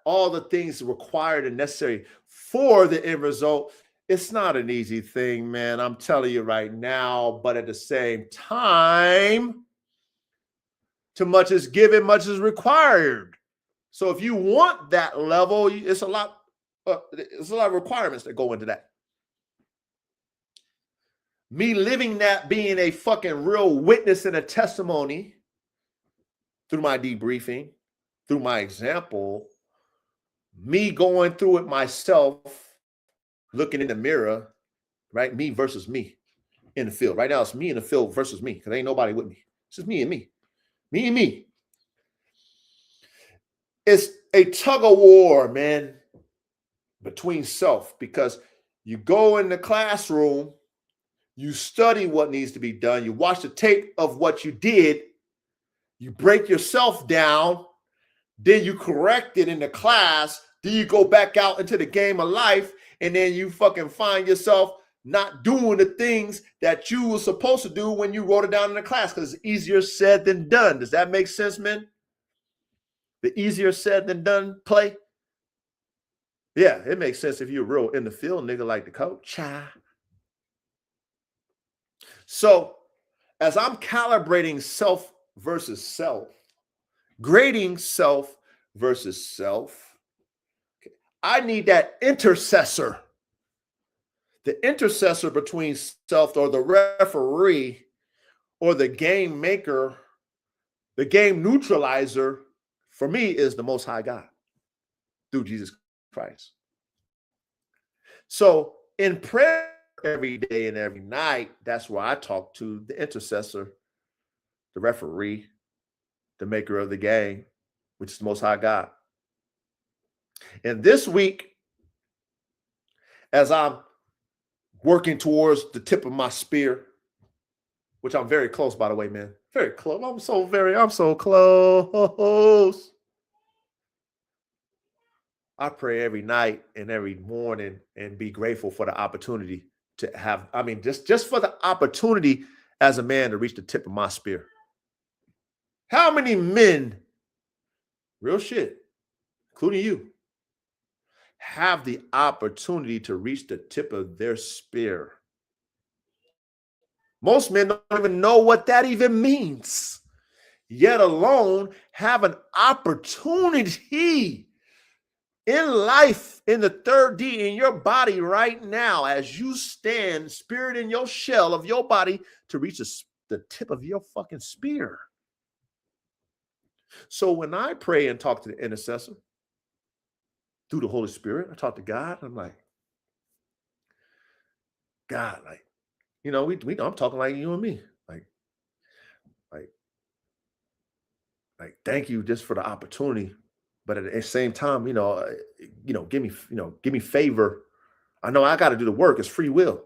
all the things required and necessary for the end result. It's not an easy thing, man. I'm telling you right now, but at the same time, too much is given, much is required. So if you want that level, it's a lot of requirements that go into that. Me living that, being a fucking real witness and a testimony through my debriefing, through my example, me going through it myself, looking in the mirror, right? Me versus me in the field. Right now, it's me in the field versus me because ain't nobody with me. It's just me and me. Me and me. It's a tug of war, man, between self, because you go in the classroom, you study what needs to be done, you watch the tape of what you did, you break yourself down, then you correct it in the class, then you go back out into the game of life, and then you fucking find yourself not doing the things that you were supposed to do when you wrote it down in the class, because it's easier said than done. Does that make sense, man? The easier said than done play? Yeah, it makes sense if you're real in the field nigga like the coach. So as I'm calibrating self versus self, grading self versus self, I need that intercessor. The intercessor between self, or the referee, or the game maker, the game neutralizer, for me, is the Most High God through Jesus Christ. So in prayer every day and every night, that's where I talk to the intercessor, the referee, the maker of the game, which is the Most High God. And this week, as I'm working towards the tip of my spear, which I'm very close, by the way, man. Very close. I'm so close. I pray every night and every morning and be grateful for the opportunity to have, just for the opportunity as a man to reach the tip of my spear. How many men, real shit, including you, have the opportunity to reach the tip of their spear? Most men don't even know what that even means, yet alone have an opportunity in life, in the third D, in your body right now, as you stand, spirit in your shell of your body to reach the tip of your fucking spear. So when I pray and talk to the intercessor through the Holy Spirit, I talk to God. I'm like, God, like, I'm talking like you and me, like, like, thank you just for the opportunity, but at the same time, give me favor. I know I got to do the work. It's free will,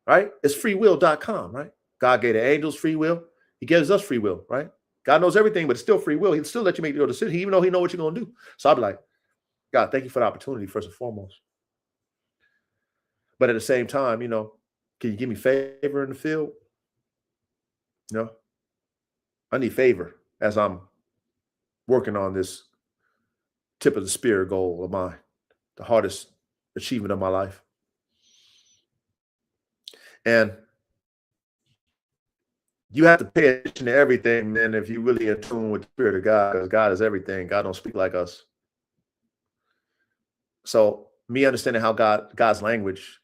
right? It's freewill.com, right? God gave the angels free will. He gives us free will, right? God knows everything, but it's still free will. He'll still let you make your decision, even though he knows what you're going to do. So I'll be like, God, thank you for the opportunity, first and foremost. But at the same time, can you give me favor in the field? I need favor as I'm working on this tip of the spear goal of mine, the hardest achievement of my life. And you have to pay attention to everything, man, if you really in tune with the Spirit of God, because God is everything. God don't speak like us. So me understanding how God's language,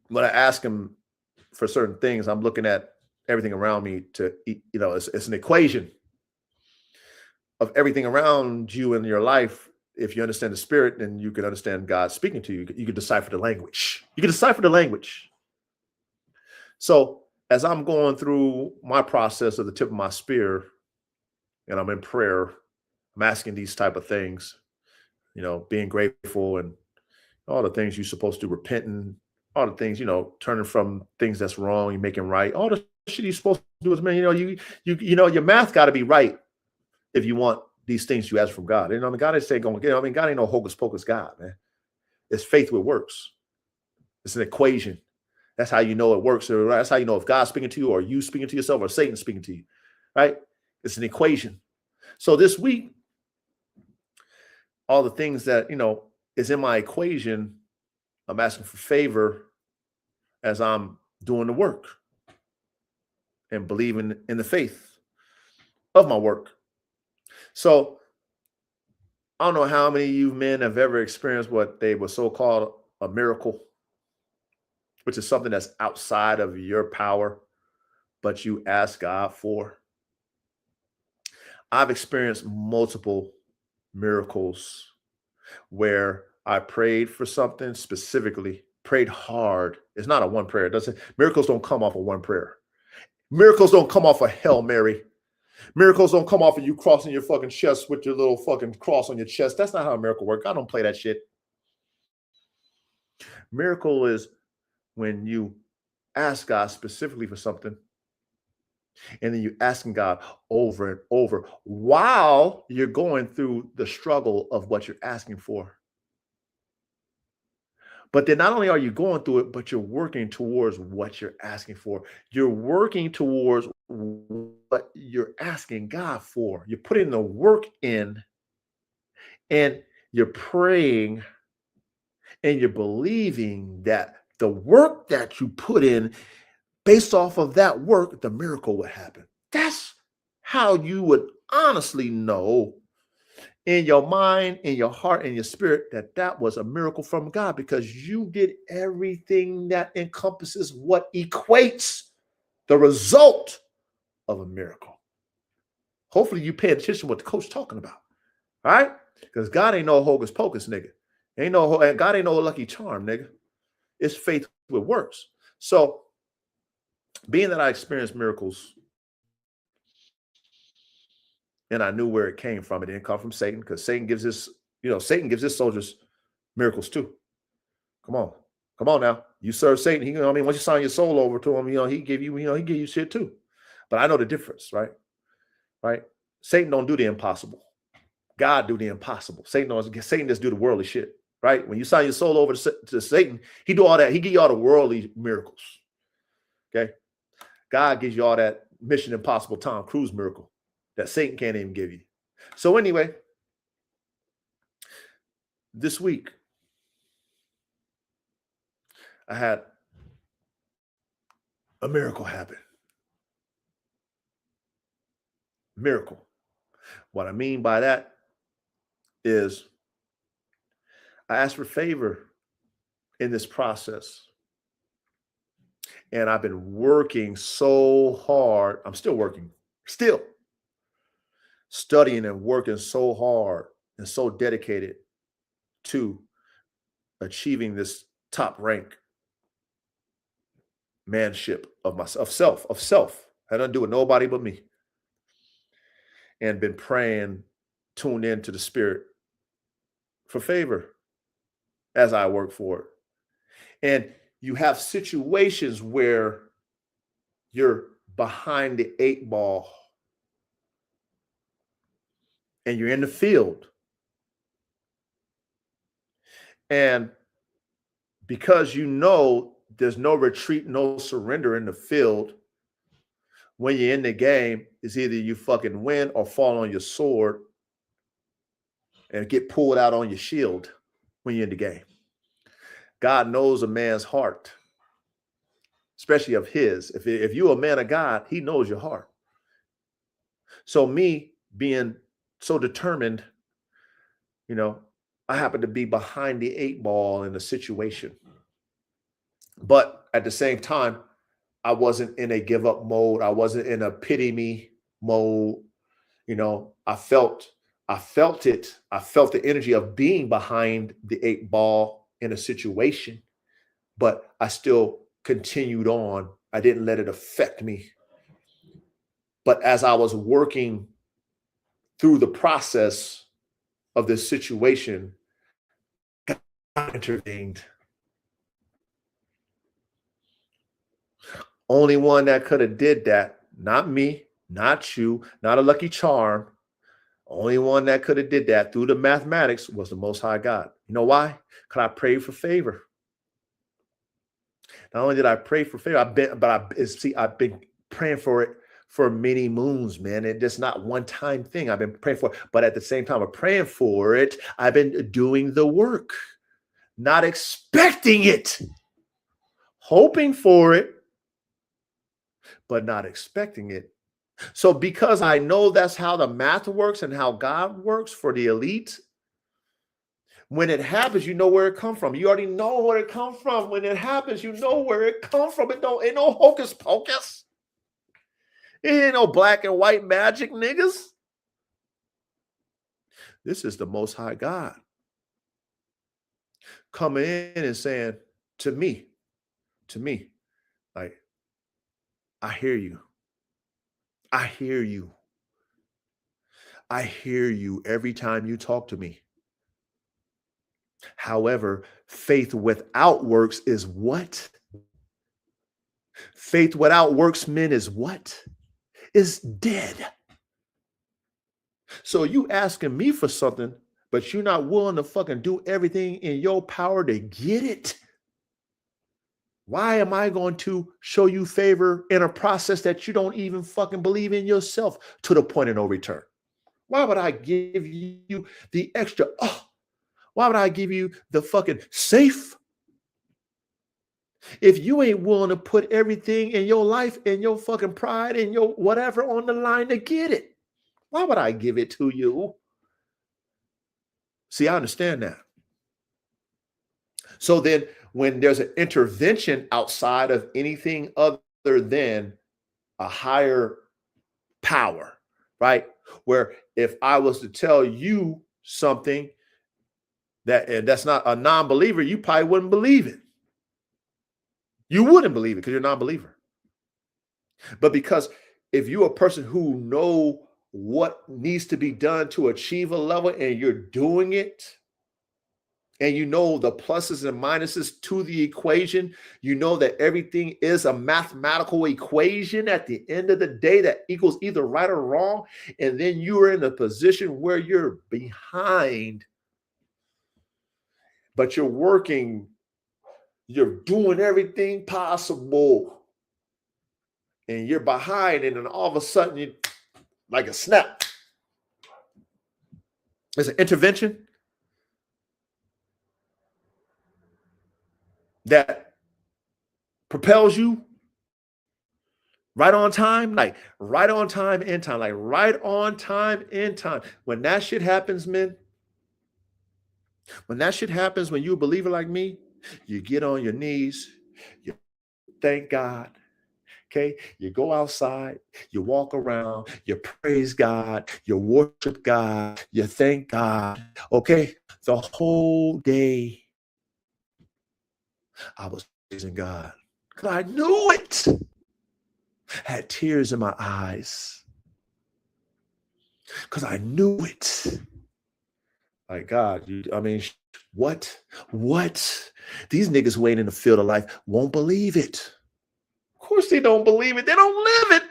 when I ask him for certain things, I'm looking at everything around me it's an equation of everything around you in your life. If you understand the Spirit, then you can understand God speaking to you. You can decipher the language. You can decipher the language. So as I'm going through my process of the tip of my spear and I'm in prayer, I'm asking these type of things, being grateful and all the things you're supposed to do, repenting, all the things, turning from things that's wrong, you're making right, all the shit you're supposed to do is, man, your math got to be right if you want these things you ask from God. God is saying, God ain't no hocus pocus God, man. It's faith with works. It's an equation. That's how you know it works. That's how you know if God's speaking to you or you speaking to yourself or Satan speaking to you, right? It's an equation. So this week, all the things that, is in my equation, I'm asking for favor as I'm doing the work and believing in the faith of my work. So I don't know how many of you men have ever experienced what they were so-called a miracle, which is something that's outside of your power, but you ask God for. I've experienced multiple miracles where I prayed for something specifically, prayed hard. It's not a one prayer. Miracles don't come off of one prayer. Miracles don't come off of Hail Mary. Miracles don't come off of you crossing your fucking chest with your little fucking cross on your chest. That's not how a miracle works. I don't play that shit. Miracle is when you ask God specifically for something, and then you're asking God over and over while you're going through the struggle of what you're asking for. But then not only are you going through it, but you're working towards what you're asking for. You're working towards what you're asking God for. You're putting the work in and you're praying and you're believing that the work that you put in, based off of that work, the miracle would happen. That's how you would honestly know in your mind, in your heart, in your spirit, that was a miracle from God, because you did everything that encompasses what equates the result of a miracle. Hopefully you pay attention to what the coach talking about, all right? Because God ain't no hocus pocus, nigga. God ain't no lucky charm, nigga. It's faith with works. So being that I experienced miracles and I knew where it came from, it didn't come from Satan, because Satan gives his soldiers miracles too. Come on now. You serve Satan. Once you sign your soul over to him, he give you shit too. But I know the difference, right? Right? Satan don't do the impossible. God do the impossible. Satan just do the worldly shit, right? When you sign your soul over to Satan, he do all that. He give you all the worldly miracles. Okay? God gives you all that Mission Impossible Tom Cruise miracle that Satan can't even give you. So anyway, this week, I had a miracle happen. Miracle. What I mean by that is I asked for favor in this process. And I've been working so hard. I'm still working, still studying and working so hard and so dedicated to achieving this top rank manship of myself, of self. Had nothing to do with nobody but me. And been praying, tuned into the spirit for favor as I work for it. And you have situations where you're behind the 8 ball and you're in the field. And because you know there's no retreat, no surrender in the field, when you're in the game, it's either you fucking win or fall on your sword and get pulled out on your shield when you're in the game. God knows a man's heart, especially of his. If you're a man of God, he knows your heart. So me being so determined, you know, I happen to be behind the 8 ball in a situation. But at the same time, I wasn't in a give up mode. I wasn't in a pity me mode. You know, I felt it. I felt the energy of being behind the 8 ball in a situation, but I still continued on. I didn't let it affect me. But as I was working through the process of this situation, God intervened. Only one that could have did that, not me, not you, not a lucky charm. Only one that could have did that through the mathematics was the Most High God. You know why? Because I prayed for favor. Not only did I pray for favor, I've been praying for it for many moons, man. And it's not one time thing. I've been praying for it, but at the same time of praying for it, I've been doing the work, not expecting it, hoping for it, but not expecting it. So because I know that's how the math works and how God works for the elite, when it happens, you know where it come from. You already know where it come from. When it happens, you know where it come from. It ain't no hocus pocus. It ain't no black and white magic, niggas. This is the Most High God coming in and saying to me, like, I hear you. I hear you. I hear you every time you talk to me. However, faith without works is what? Faith without works, men, is what? Is dead. So you asking me for something, but you're not willing to fucking do everything in your power to get it. Why am I going to show you favor in a process that you don't even fucking believe in yourself to the point of no return? Why would I give you the extra? Why would I give you the fucking safe? If you ain't willing to put everything in your life and your fucking pride and your whatever on the line to get it, why would I give it to you? See, I understand that. So then when there's an intervention outside of anything other than a higher power, right? Where if I was to tell you something that's not a non-believer, you probably wouldn't believe it. You wouldn't believe it because you're a non-believer. But because if you're a person who know what needs to be done to achieve a level and you're doing it, and you know the pluses and minuses to the equation, you know that everything is a mathematical equation at the end of the day that equals either right or wrong, and then you are in a position where you're behind, but you're working, you're doing everything possible, and you're behind, and then all of a sudden, you like a snap. There's an intervention that propels you right on time, like right on time in time, like right on time in time. When that shit happens, men, When that shit happens, when you're a believer like me, you get on your knees, you thank God. Okay, you go outside, you walk around, you praise God, you worship God, you thank God. Okay, the whole day I was praising God because I knew it. I had tears in my eyes because I knew it. Like, God, what? These niggas who ain't in the field of life won't believe it. Of course they don't believe it. They don't live it.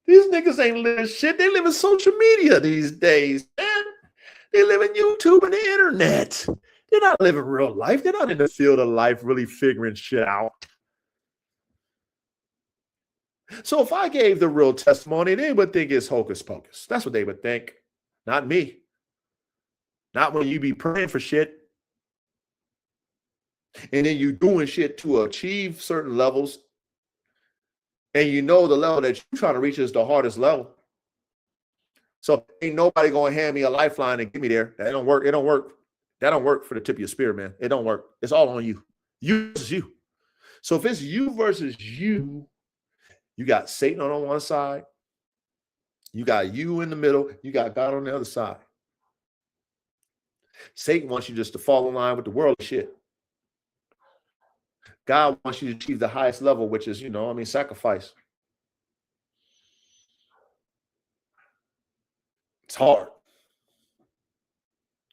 These niggas ain't living shit. They live in social media these days, man. They live in YouTube and the internet. They're not living real life. They're not in the field of life really figuring shit out. So if I gave the real testimony, they would think it's hocus pocus. That's what they would think. Not me. Not when you be praying for shit. And then you doing shit to achieve certain levels. And you know the level that you're trying to reach is the hardest level. So ain't nobody going to hand me a lifeline and get me there. That don't work. It don't work. That don't work for the tip of your spear, man. It don't work. It's all on you. You versus you. So if it's you versus you, you got Satan on one side. You got you in the middle. You got God on the other side. Satan wants you just to fall in line with the world shit. God wants you to achieve the highest level, which is, sacrifice. It's hard.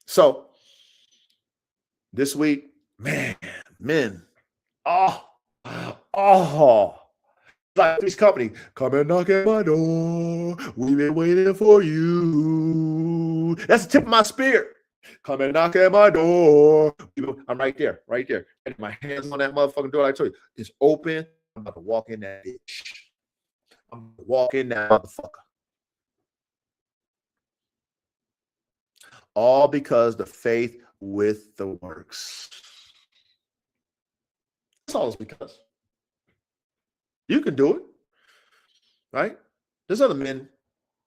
So this week, men, like this company, come and knock at my door. We've been waiting for you. That's the tip of my spear. Come and knock at my door. I'm right there. And my hands on that motherfucking door. Like I told you, it's open. I'm about to walk in that bitch. I'm going to walk in that motherfucker. All because the faith with the works. That's all it's because. You can do it. Right? There's other men.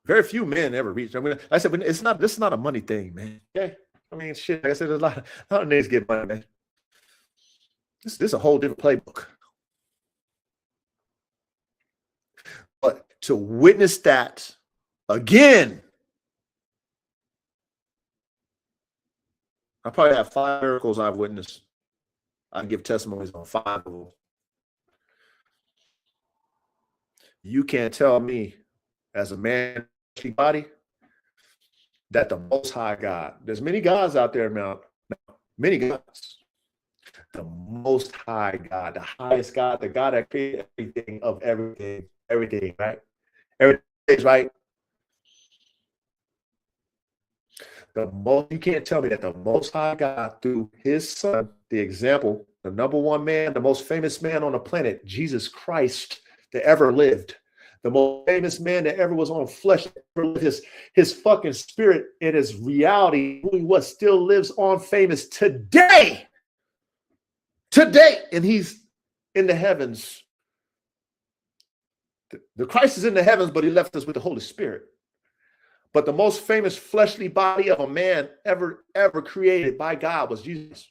Very few men ever reach. This is not a money thing, man. Okay. Shit. Like I said, there's a lot of niggas get money, man. This is a whole different playbook. But to witness that again, I probably have 5 miracles I've witnessed. I give testimonies on 5 of them. You can't tell me as a man body that the Most High God, there's many gods out there now, many gods. The Most High God, the highest God, the God that created everything of everything, right? Everything is right. You can't tell me that the Most High God, through his son, the example, the number one man, the most famous man on the planet, Jesus Christ, that ever lived, the most famous man that ever was on flesh, his fucking spirit and his reality, who he was, still lives on famous today. And he's in the heavens. The Christ is in the heavens, but he left us with the Holy Spirit. But the most famous fleshly body of a man ever created by God was Jesus.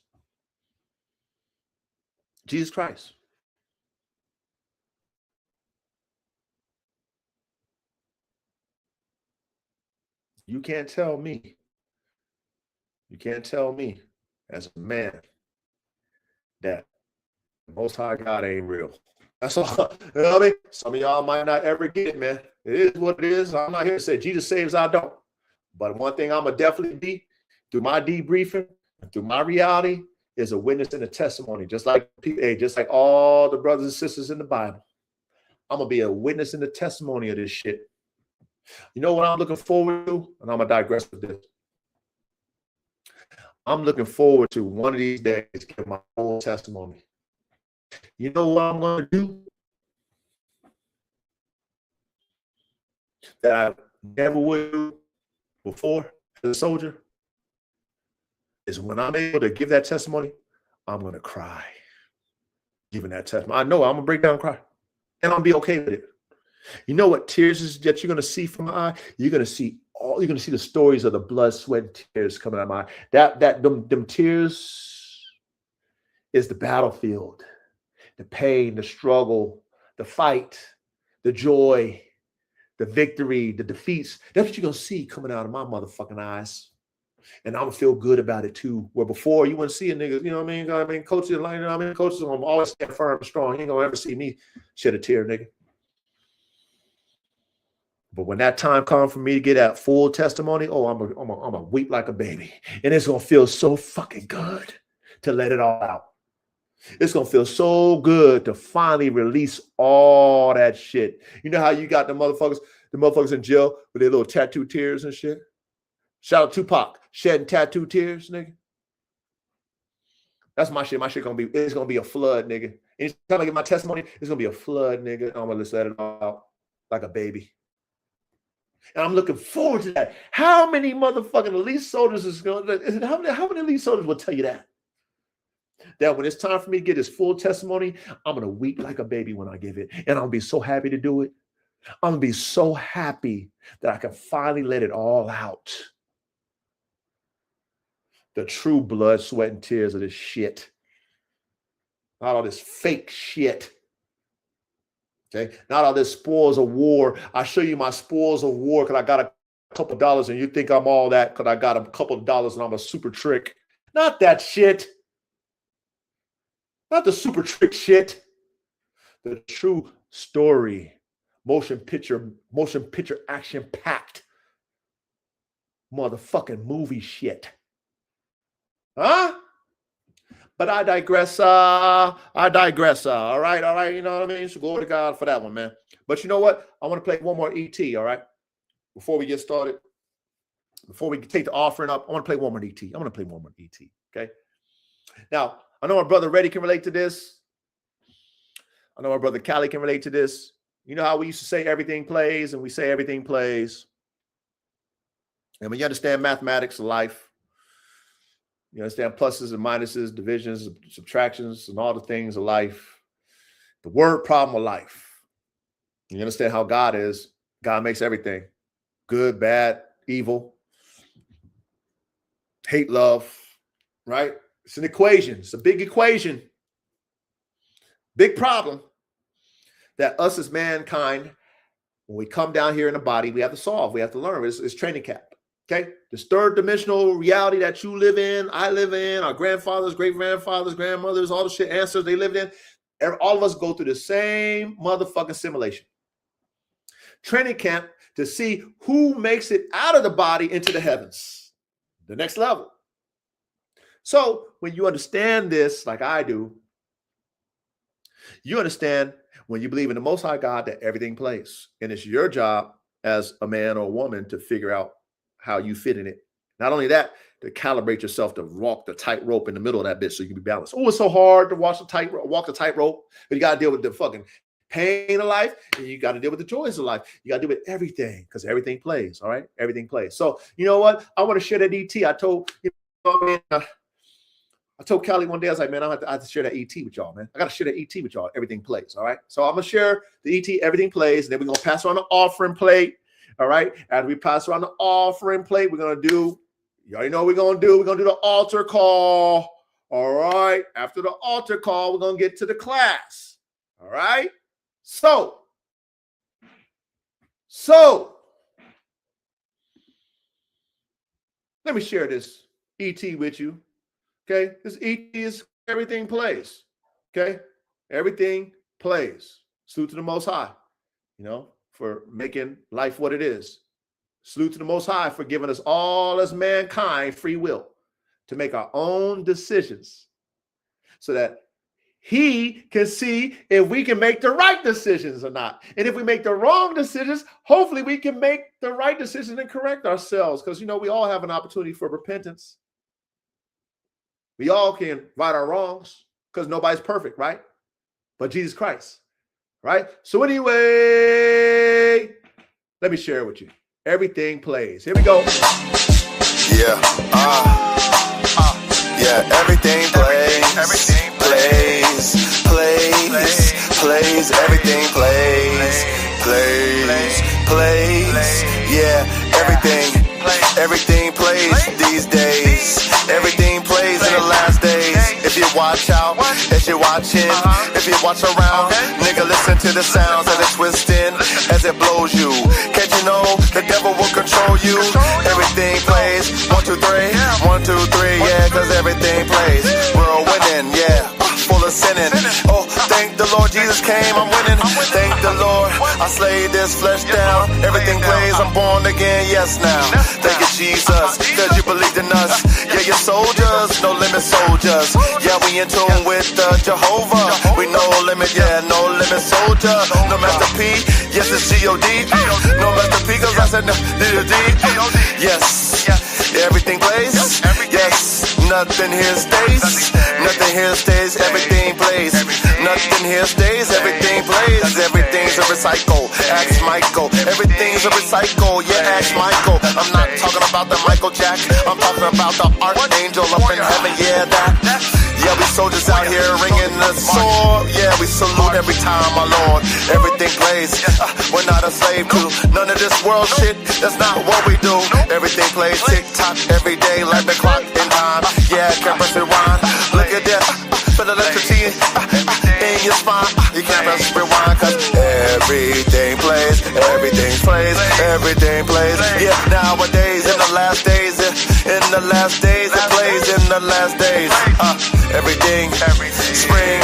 Jesus Christ. You can't tell me as a man that the Most High God ain't real. That's all. You know what I mean? Some of y'all might not ever get it, man. It is what it is. I'm not here to say Jesus saves, I don't. But one thing I'm going to definitely be, through my debriefing, through my reality, is a witness and a testimony. Just like all the brothers and sisters in the Bible. I'm going to be a witness and a testimony of this shit. You know what I'm looking forward to? And I'm going to digress with this. I'm looking forward to one of these days to give my own testimony. You know what I'm going to do? That I never would do before as a soldier is when I'm able to give that testimony, I'm going to cry. Giving that testimony. I know I'm going to break down and cry. And I'll be okay with it. You know what tears is that you're going to see from my eye? You're going to see all you're gonna see the stories of the blood, sweat, and tears coming out of my eye. Them tears is the battlefield, the pain, the struggle, the fight, the joy, the victory, the defeats. That's what you're gonna see coming out of my motherfucking eyes. And I'm gonna feel good about it too. Where before you wouldn't see a nigga, you know what I mean? Coaches, like, coaches, I'm always stand firm and strong. You ain't gonna ever see me shed a tear, nigga. But when that time comes for me to get that full testimony, oh, I'm a weep like a baby. And it's gonna feel so fucking good to let it all out. It's gonna feel so good to finally release all that shit. You know how you got the motherfuckers in jail with their little tattoo tears and shit? Shout out Tupac, shedding tattoo tears, nigga. That's my shit. My shit it's gonna be a flood, nigga. Anytime I get my testimony, it's gonna be a flood, nigga. I'm gonna just let it all out like a baby. And I'm looking forward to that. How many motherfucking elite soldiers how many elite soldiers will tell you that? That when it's time for me to get this full testimony, I'm gonna weep like a baby when I give it. And I'm gonna be so happy to do it. I'm gonna be so happy that I can finally let it all out. The true blood, sweat, and tears of this shit. Not all this fake shit. Okay, not all this spoils of war. I show you my spoils of war because I got a couple of dollars and you think I'm all that because I got a couple of dollars and I'm a super trick. Not that shit. Not the super trick shit. The true story. Motion picture action packed. Motherfucking movie shit. Huh? But I digress. All right. You know what I mean? So glory to God for that one, man. But you know what? I want to play one more ET, all right? Before we get started, before we take the offering up, I want to play one more ET. I'm going to play one more ET, okay? Now, I know my brother Reddy can relate to this. I know my brother Callie can relate to this. You know how we used to say everything plays, and we say everything plays. And when you understand mathematics of life, you understand pluses and minuses, divisions, subtractions, and all the things of life. The word problem of life. You understand how God is. God makes everything. Good, bad, evil. Hate, love. Right? It's an equation. It's a big equation. Big problem that us as mankind, when we come down here in the body, we have to solve. We have to learn. It's training camp. Okay, this third dimensional reality that you live in, I live in, our grandfathers, great grandfathers, grandmothers, all the shit ancestors they lived in, all of us go through the same motherfucking simulation. Training camp to see who makes it out of the body into the heavens, the next level. So when you understand this, like I do, you understand when you believe in the Most High God that everything plays, and it's your job as a man or a woman to figure out how you fit in it. Not only that, to calibrate yourself to walk the tightrope in the middle of that bitch so you can be balanced. Oh, it's so hard to walk the tightrope, but you got to deal with the fucking pain of life, and you got to deal with the joys of life. You got to deal with everything because everything plays. All right, everything plays. So you know what? I want to share that ET. I told Callie one day, I was like, man, I have to share that ET with y'all, man. I got to share that ET with y'all. Everything plays. All right. So I'm gonna share the ET. Everything plays, and then we're gonna pass around the offering plate. All right. After we pass around the offering plate, we're going to do, you already know what we're going to do. We're going to do the altar call. All right. After the altar call, we're going to get to the class. All right. So let me share this ET with you. Okay. This ET is everything plays. Okay. Everything plays. Salute to the Most High, you know, for making life what it is. Salute to the Most High for giving us all as mankind free will to make our own decisions so that he can see if we can make the right decisions or not. And if we make the wrong decisions, hopefully we can make the right decisions and correct ourselves. Because, you know, we all have an opportunity for repentance. We all can right our wrongs because nobody's perfect, right? But Jesus Christ. Right? So anyway, let me share it with you. Everything plays. Here we go. Yeah. Everything plays. Everything plays. Everything plays. Yeah. Everything plays these days. Everything plays in the last days. If you watch out, as you're watching, if you watch around, nigga, listen to the sounds as it twists in, as it blows you. Can't you know the devil will control you? Everything plays 1, 2, 3, 1, 2, 3, yeah, cause everything plays. We're winning, yeah, full of sinning. Oh, thank the Lord Jesus came, I'm winning. Thank the Lord, I slayed this flesh down. Everything plays, I'm born again, yes now. Thank you, Jesus, cause you believed in us. Yeah, you're soldiers, no limit soldiers. Yeah, we in tune with Jehovah. We no limit, yeah, no limit soldier. No Master P, yes, it's G-O-D. No Master P, cause I said no, D-O-D. Yes, everything plays. Yes, nothing here stays. Nothing here stays, everything plays. Nothing here stays, everything plays. Everything's a recycle, ask Michael. Everything's a recycle, yeah, ask Michael. I'm not talking about the Michael Jack, I'm talking about the archangel up in heaven, yeah, that. Yeah, we soldiers out here ringing the sword. Yeah, we salute every time, my Lord. Everything plays, we're not a slave to none of this world shit, that's not what we do. Everything plays tick-tock every day like the clock in time. Yeah, can't press rewind. Look at that, feel the electricity in your spine. You can't press rewind cause everything plays. Everything plays, everything plays. Yeah, nowadays, in the last days, in the last days, it plays in the last days. Everything, spring,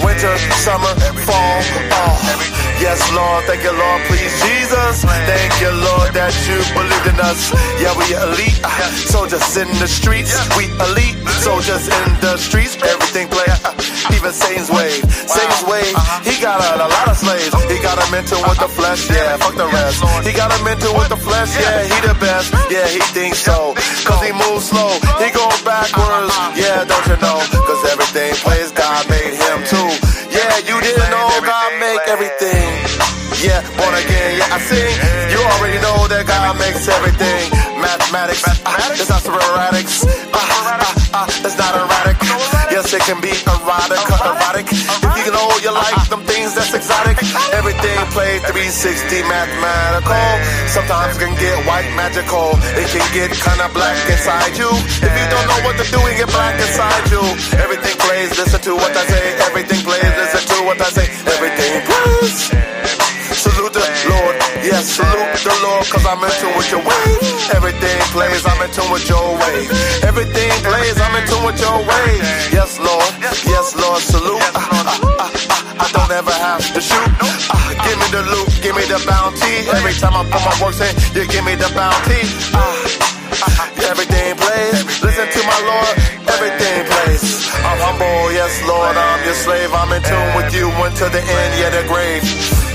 winter, summer, fall, yes, Lord, thank you, Lord, please, Jesus. Thank you, Lord, that you believed in us. Yeah, we elite, soldiers in the streets. We elite, soldiers in the streets. Everything play, even Satan's wave. Satan's wave, he got a lot of slaves. He got him into with the flesh, yeah, fuck the rest. He got him into with the flesh, yeah, he the best. Yeah, he thinks so, cause he moves slow. He goes backwards, yeah, don't you know? Cause everything plays, God made him too. Yeah, you didn't know God make everything. Yeah, born again, yeah, I sing. You already know that God makes everything. Mathematics, it's not sporadics. It's not erratic. Yes, it can be erotic. If you know you like them things that's exotic. Everything plays 360 mathematical. Sometimes it can get white magical. It can get kinda black inside you. If you don't know what to do, it get black inside you. Everything plays, listen to what I say. Everything plays, listen to what I say. Everything plays. Salute the Lord, yes, salute the Lord, cause I'm in tune with your wave. Everything plays, I'm in tune with your wave. Everything plays, I'm in tune with your wave. Yes, Lord, salute. I don't ever have to shoot. Give me the loot, give me the bounty. Every time I put my works in, you give me the bounty. Everything plays, listen to my Lord, everything plays. I'm humble, yes, Lord, I'm your slave. I'm in tune with you until the end, yeah, the grave.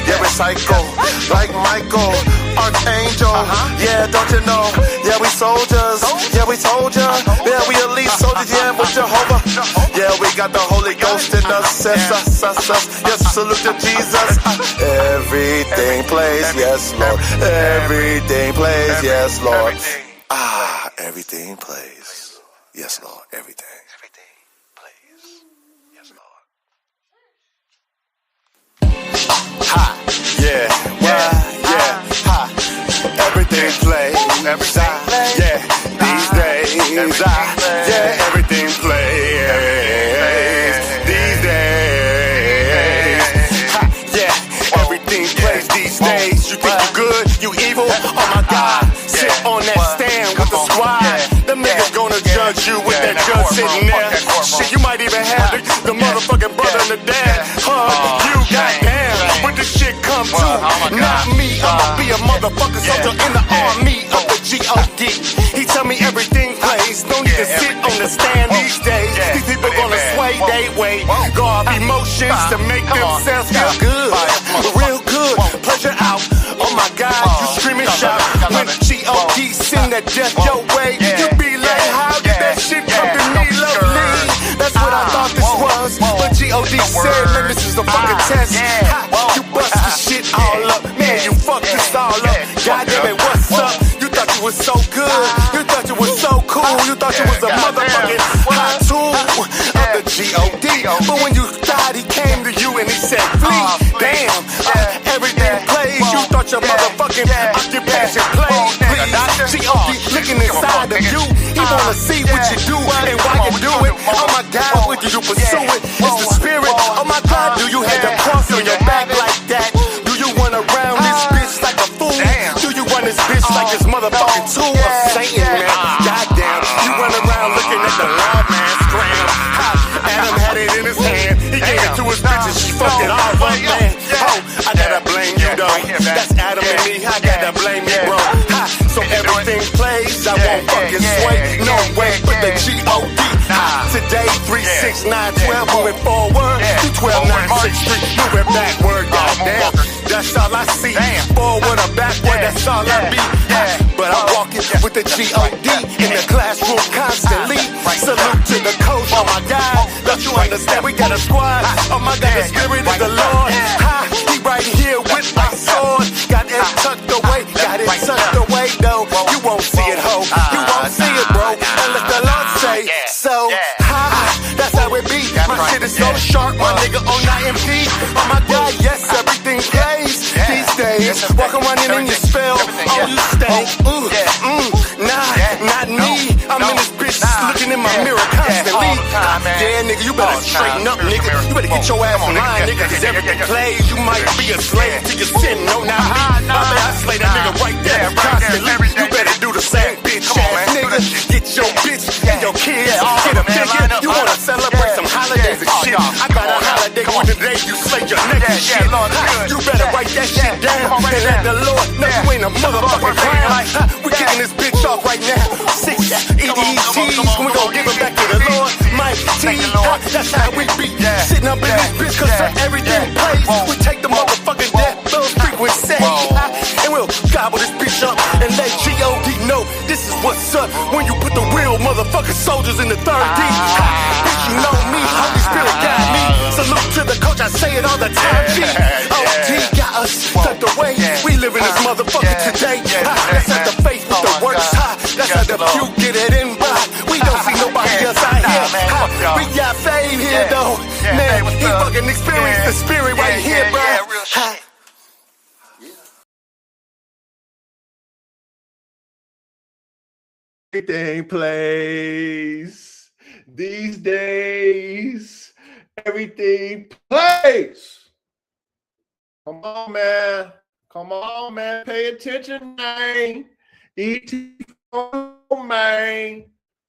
Yeah, recycle, like Michael, archangel. Yeah, don't you know? Yeah, we soldiers. Yeah, we soldier. Yeah, we elite soldiers. Yeah, with Jehovah. Yeah, we got the Holy Ghost in us. Yes, salute to Jesus. Everything plays, yes, Lord. Everything plays, yes, Lord. Everything plays, yes, Lord. Everything. Yeah, everything plays, yeah, these days, yeah, everything plays, these days, yeah, everything plays these days. You think you good, you evil, oh my God, sit on that stand with the squad. Them niggas gonna judge you with that judge sitting there. Shit, you might even have the motherfucking brother and the dad. You goddamn, when the shit come to, not me, I'ma be a motherfucking soldier in the army of the G.O.D. He tell me everything plays, no need to sit on the stand these days. These people gonna sway they way, go off emotions to make themselves feel good, real good, pleasure out. Oh my God, you scream and shout when G.O.D. send that death your way. You be like, how did that shit come to me, lovely? That's what I thought this was, but G.O.D. said, man, this is the fucking test. You bust the shit all up, man, you fucked this all up. Goddamn it, what's up? You thought you was so good, you thought you was so cool, you thought you was a motherfucking hot tool of the G.O.D. But when you died, he came to you and he said, flee. Damn, everything plays. You thought your motherfucking occupation played, please. you. He wanna see what you do and why you do it. Oh my God, would you pursue it? It's the spirit. Oh my God, do you have the cross on your back like that? Do you run around this bitch like a fool? Do you run this bitch like this motherfucking tool of Satan, man? Goddamn, you run around looking at the law, man, scram. Adam had it in his hand. He gave it to his bitches. She fucked it all up, man. Oh, I gotta blame you, though. That's Adam and me. I gotta blame you, bro. So everything plays. I won't fucking sway. No way, but the G-O-D. Today, 3, 6, 9, 12. Moving forward. 2, 12, 9, 6, 3. Moving backward, goddamn. That's all I see. Forward or backward, that's all I be. But I'm walking with the G-O-D in the classroom constantly. Salute to the coach. Oh my God, don't you understand? We got a squad. Oh my God, the spirit is the Lord. He right here with my sword. Got it tucked away. Got it tucked away though. You won't see it, ho. You won't see it, bro. Unless the Lord say so. That's how it be. My shit is so sharp, my nigga on IMP. Oh my God, yes, everything plays these days. Walk around in your spell. Oh, you stay. Not me. I'm in this bitch looking in my mirror constantly. Yeah, nigga, you better straighten up, nigga. You better get your ass in line, nigga, cause everything plays. You might be a slave to your sin. No, now I slay that nigga right there constantly. You better do the same, bitch ass nigga. Get your bitch and your kids. Get a figure. You wanna celebrate some holidays and shit. I got a holiday on the day you slay your nigga shit. You better write that shit down and let the Lord know you ain't a motherfucking clown. We kicking this bitch off right now. 6 EDTs, we gon' give it back to the Lord. Mike T, that's how we be. Sitting up in this bitch cause everything plays. We take the motherfucking death bills frequency. And we'll gobble this bitch up and let G.O.D. know this is what's up when you put the real motherfucking soldiers in the 3rd D. Bitch, you know me, Holy Spirit got me. Salute to the coach, I say it all the time. G.O.D. got us tucked away. We live in this motherfucker today. Let's have the faith with the works high. Let's have the few get it in by. We don't see nobody else out here. We got fame here though. Man, he fucking experienced the spirit right here, bro. Everything plays these days. Everything plays. Come on, man. Come on, man. Pay attention, man. EP148, man.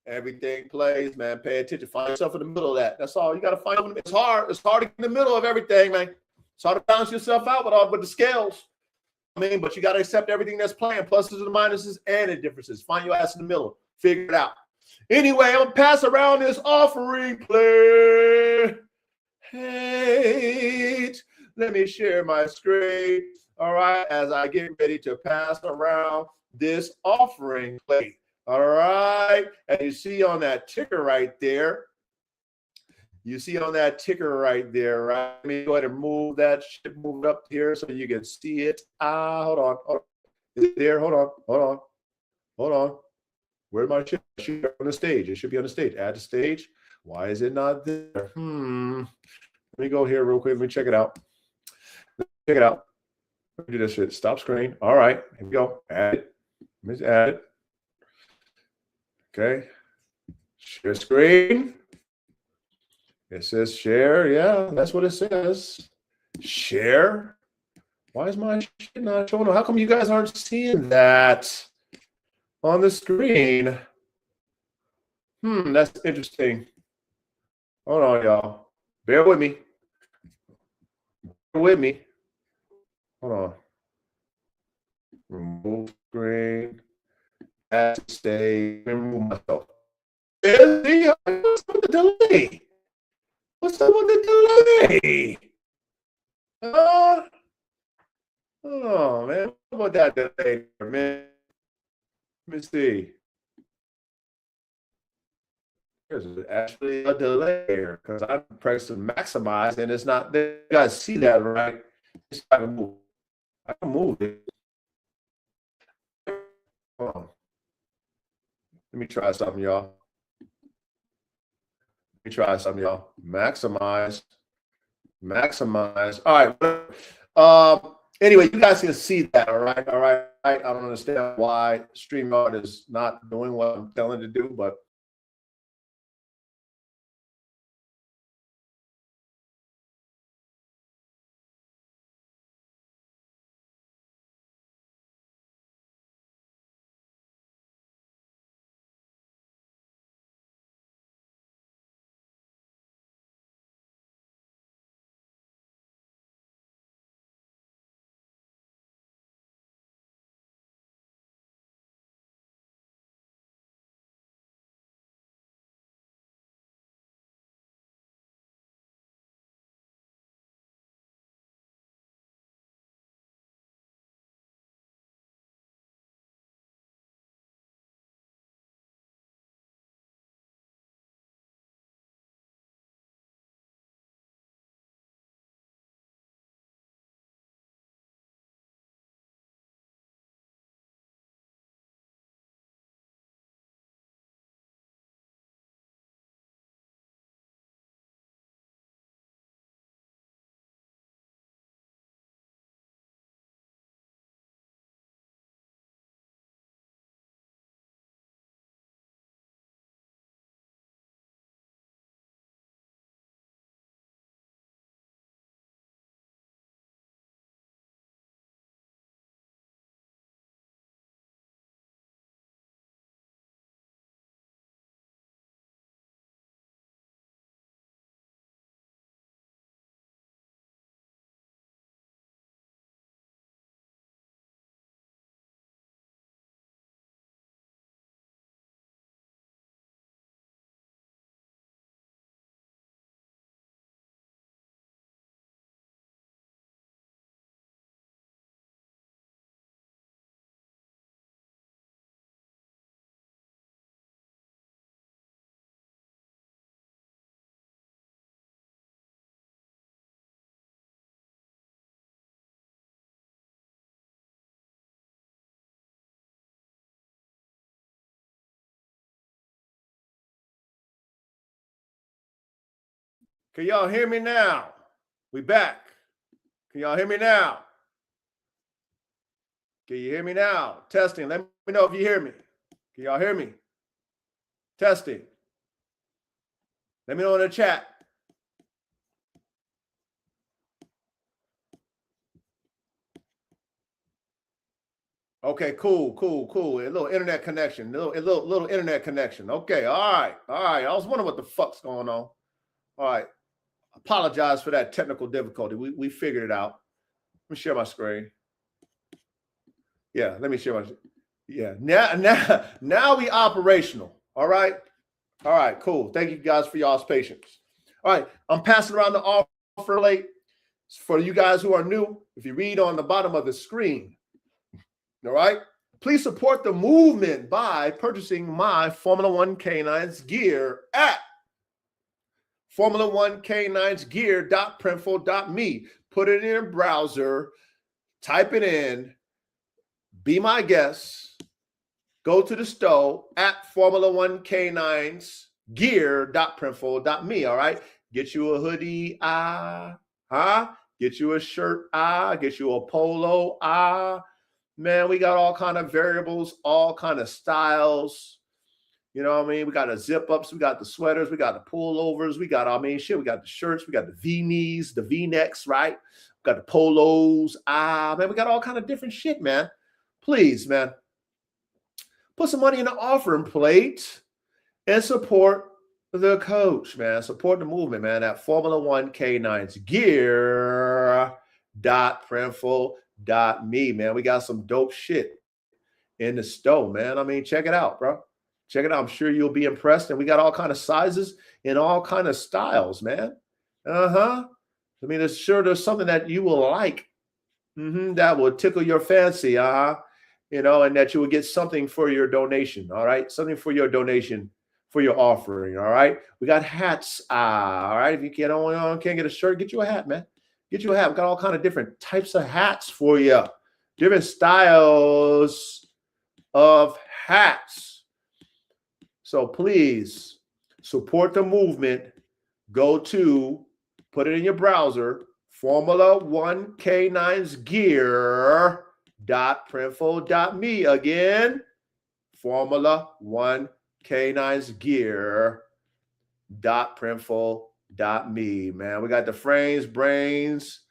Everything plays, man. Pay attention. Find yourself in the middle of that. That's all. You got to find it. It's hard. It's hard to get in the middle of everything, man. It's hard to balance yourself out with the scales. I mean, but you got to accept everything that's playing, pluses and minuses and the differences. Find your ass in the middle. Figure it out. Anyway, I'm going to pass around this offering plate. Let me share my screen. All right, as I get ready to pass around this offering plate. All right, and you see on that ticker right there. Right? Let me go ahead and move that shit, move it up here so you can see it. Hold on. Is it there? Hold on. Where's my shit? It should be on the stage. It should be on the stage. Add to stage. Why is it not there? Let me go here real quick. Let me check it out. Let me do this shit. Stop screen. All right. Here we go. Add it. Let's add it. Okay. Share screen. It says share. Yeah, that's what it says. Share. Why is my shit not showing up? How come you guys aren't seeing that on the screen? That's interesting. Hold on, y'all. Bear with me. Hold on. Remove screen. Add to stage. Remove myself. What's with the delay? What's up with the delay? Oh, man. What about that delay, man? Let me see. There's actually a delay here because I pressed to maximize and it's not there. You guys see that, right? I can move it. Hold on. Let me try something, y'all. Maximize. All right. Anyway, you guys can see that. All right. I don't understand why StreamYard is not doing what I'm telling it to do, but can y'all hear me now? We back. Can y'all hear me now? Can you hear me now? Testing. Let me know if you hear me. Can y'all hear me? Testing. Let me know in the chat. Okay, cool. A little internet connection. A little internet connection. Okay, all right. I was wondering what the fuck's going on. All right. Apologize for that technical difficulty. We figured it out. Let me share my screen. Yeah, let me share my. Yeah, now we operational. All right, cool. Thank you guys for y'all's patience. All right, I'm passing around the offer late for you guys who are new. If you read on the bottom of the screen, all right, please support the movement by purchasing my Formula One Canines gear at Formula1K9sgear.printful.me. Put it in your browser, type it in, be my guest, go to the store at Formula1K9sgear.printful.me. All right. Get you a hoodie, get you a shirt, get you a polo, man. We got all kind of variables, all kind of styles. You know what I mean? We got the zip ups, we got the sweaters, we got the pullovers, we got, we got the shirts, we got the V-knees, the V-necks, right? We got the polos, man, we got all kind of different shit, man. Please, man, put some money in the offering plate and support the coach, man. Support the movement, man, at Formula1K9sgear.printful.me, man. We got some dope shit in the store, man. I mean, check it out, bro. Check it out. I'm sure you'll be impressed. And we got all kind of sizes and all kind of styles, man. I mean, there's something that you will like, that will tickle your fancy, you know, and that you will get something for your donation. All right, something for your donation, for your offering. All right, we got hats. All right, if you can't get a shirt, get you a hat, man. Get you a hat. We got all kind of different types of hats for you, different styles of hats. So please support the movement. Go to, put it in your browser, Formula1K9sgear.printful.me. formula1canines.printful.me. Again, formula1caninesgear.printful.me. Man, we got the frames, brains,